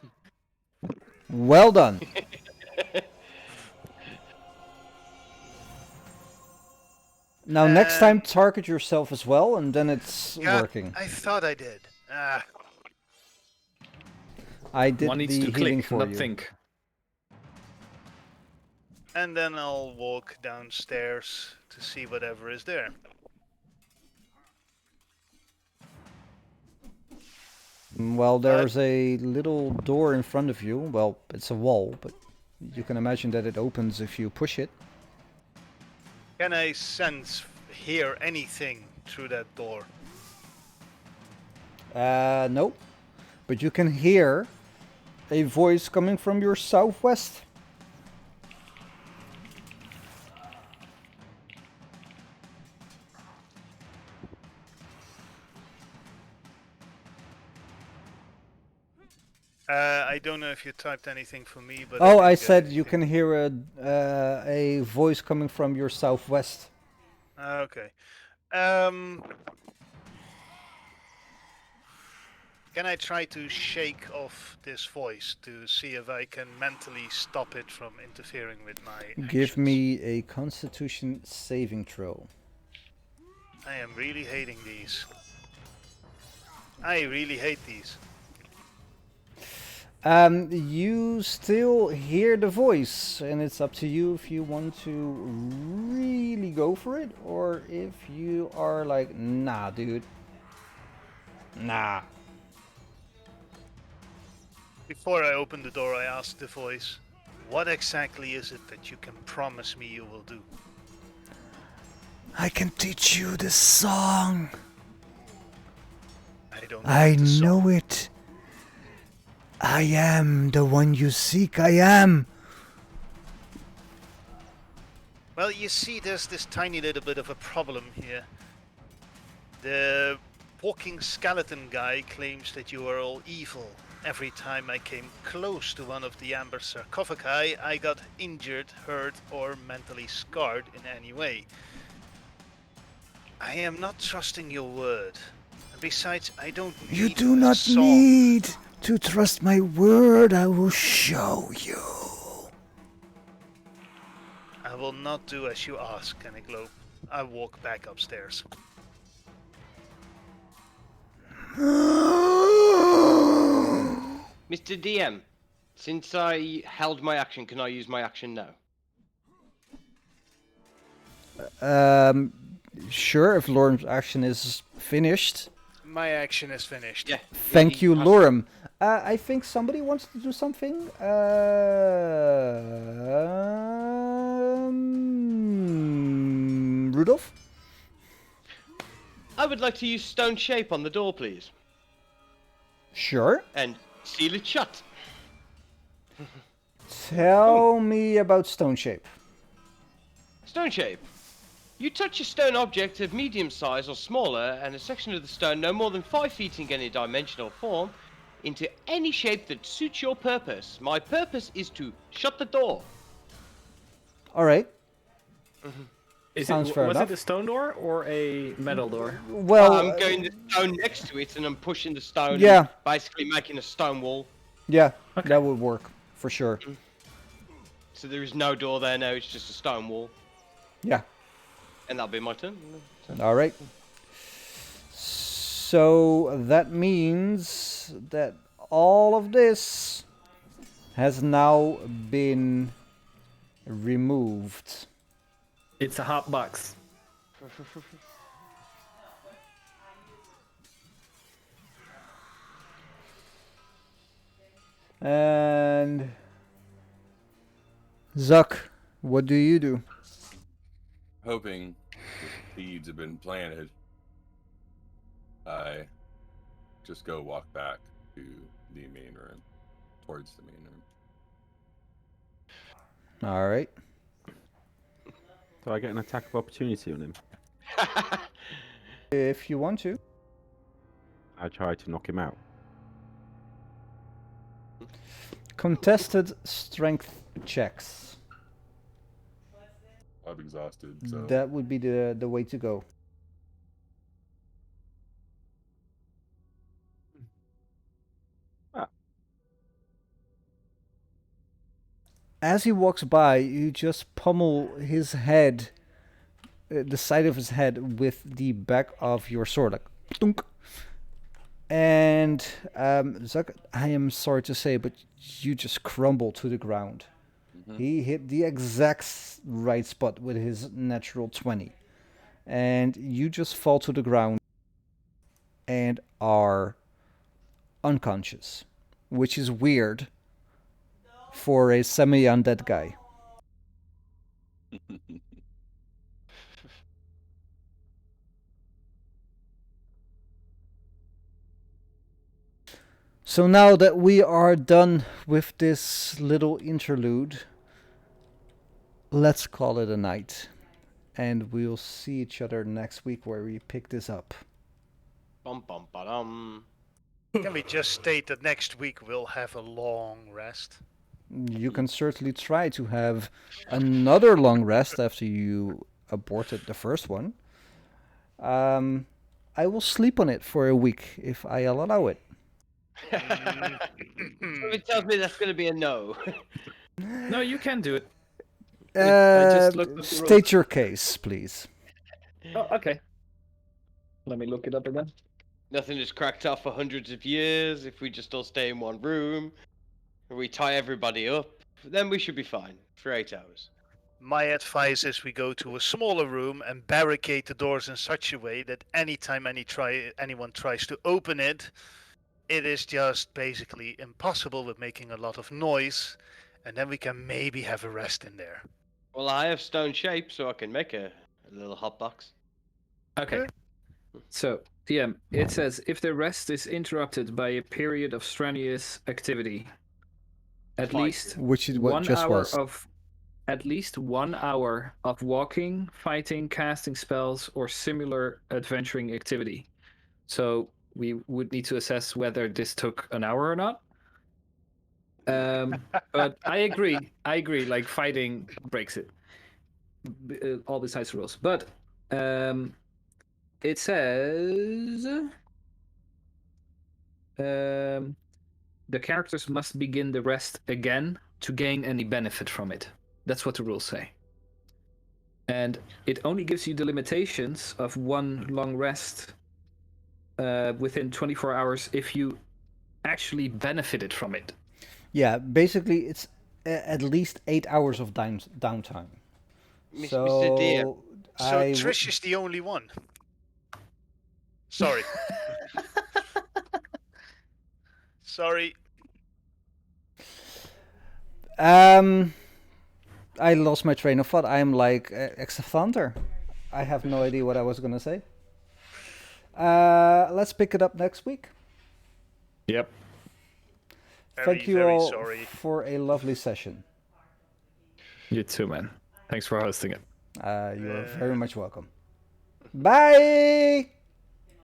Well done. Now, next time, target yourself as well, and then it's Yeah, working. I thought I did. Ah, I did One needs the to healing click, for not you. think. and then I'll walk downstairs to see whatever is there. Well, there's a little door in front of you. Well, it's a wall, but you can imagine that it opens if you push it. Can I hear anything through that door? Nope. But you can hear a voice coming from your southwest. I don't know if you typed anything for me, but Oh, didn't I get said you anything. can hear a voice coming from your southwest. Okay. Can I try to shake off this voice to see if I can mentally stop it from interfering with my Give actions? me a Constitution saving throw. I am really hating these. I really hate these. You still hear the voice, and it's up to you if you want to really go for it, or if you are like, nah, dude. Nah. Before I open the door, I ask the voice, what exactly is it that you can promise me you will do? I can teach you this song. I don't I want the song. know it. I am the one you seek. I am. Well, you see, there's this tiny little bit of a problem here. The walking skeleton guy claims that you are all evil. every time I came close to one of the amber sarcophagi, I got injured, hurt, or mentally scarred in any way. I am not trusting your word. And besides, I don't need You do a not song. need to trust my word. I will show you. I will not do as you ask, Keniglobe. I walk back upstairs. Mr. DM, since I held my action, can I use my action now? Sure, if Lorm's action is finished. My action is finished. Yeah. Thank he you, has- Lorem. I think somebody wants to do something. Rudolph? I would like to use stone shape on the door, please. Sure. And seal it shut. Tell me about Stone Shape. Stone shape. You touch a stone object of medium size or smaller, and a section of the stone no more than 5 feet in any dimension or form, into any shape that suits your purpose. My purpose is to shut the door. All right. Sounds fair was enough. it a stone door or a metal door? Well, I'm going the stone next to it, and I'm pushing the stone. Yeah. And basically making a stone wall. yeah, that would work for sure. So there is no door there now. It's just a stone wall, Yeah. and that'll be my turn. All right. So that means that all of this has now been removed. It's a hot box. And Zuck, what do you do? Hoping the seeds have been planted, I just go walk back to the main room, towards the main room. All right. Do I get an attack of opportunity on him? If you want to. I try to knock him out. Contested strength checks. I'm exhausted, so That would be the way to go. Ah. As he walks by, you just pummel his head, the side of his head, with the back of your sword, like thunk. And Zuck, I am sorry to say, but you just crumble to the ground. He hit the exact right spot with his natural 20. And you just fall to the ground and are unconscious, which is weird for a semi-undead guy. So now that we are done with this little interlude, let's call it a night. And we'll see each other next week where we pick this up. Bum bum ba-dum. Can we just state that next week we'll have a long rest? You can certainly try to have another long rest after you aborted the first one. I will sleep on it for a week if I allow it. It tells me that's going to be a no. No, you can do it. I just looked up the State your case, please. Oh, okay. Let me look it up again. Nothing is cracked off for hundreds of years. If we just all stay in one room, and we tie everybody up, then we should be fine for 8 hours. My advice is we go to a smaller room and barricade the doors in such a way that anytime anyone tries to open it, it is just basically impossible with making a lot of noise, and then we can maybe have a rest in there. Well, I have stone shape, so I can make a little hot box. Okay. So, DM, it says if the rest is interrupted by a period of strenuous activity, at Fight. least Which is what 1 just hour was. of at least 1 hour of walking, fighting, casting spells, or similar adventuring activity. So we would need to assess whether this took an hour or not. But I agree. Like fighting breaks it. All besides the rules. But it says the characters must begin the rest again to gain any benefit from it. That's what the rules say. And it only gives you the limitations of one long rest within 24 hours if you actually benefited from it. Yeah, basically it's at least 8 hours of downtime. Mr. Deer. So I Trish is the only one. Sorry. Sorry. I lost my train of thought. I'm like ex-thunder. I have no idea what I was gonna say. Let's pick it up next week. Yep. Thank you very all sorry. for a lovely session. You too, man. Thanks for hosting it. You are very much welcome. Bye.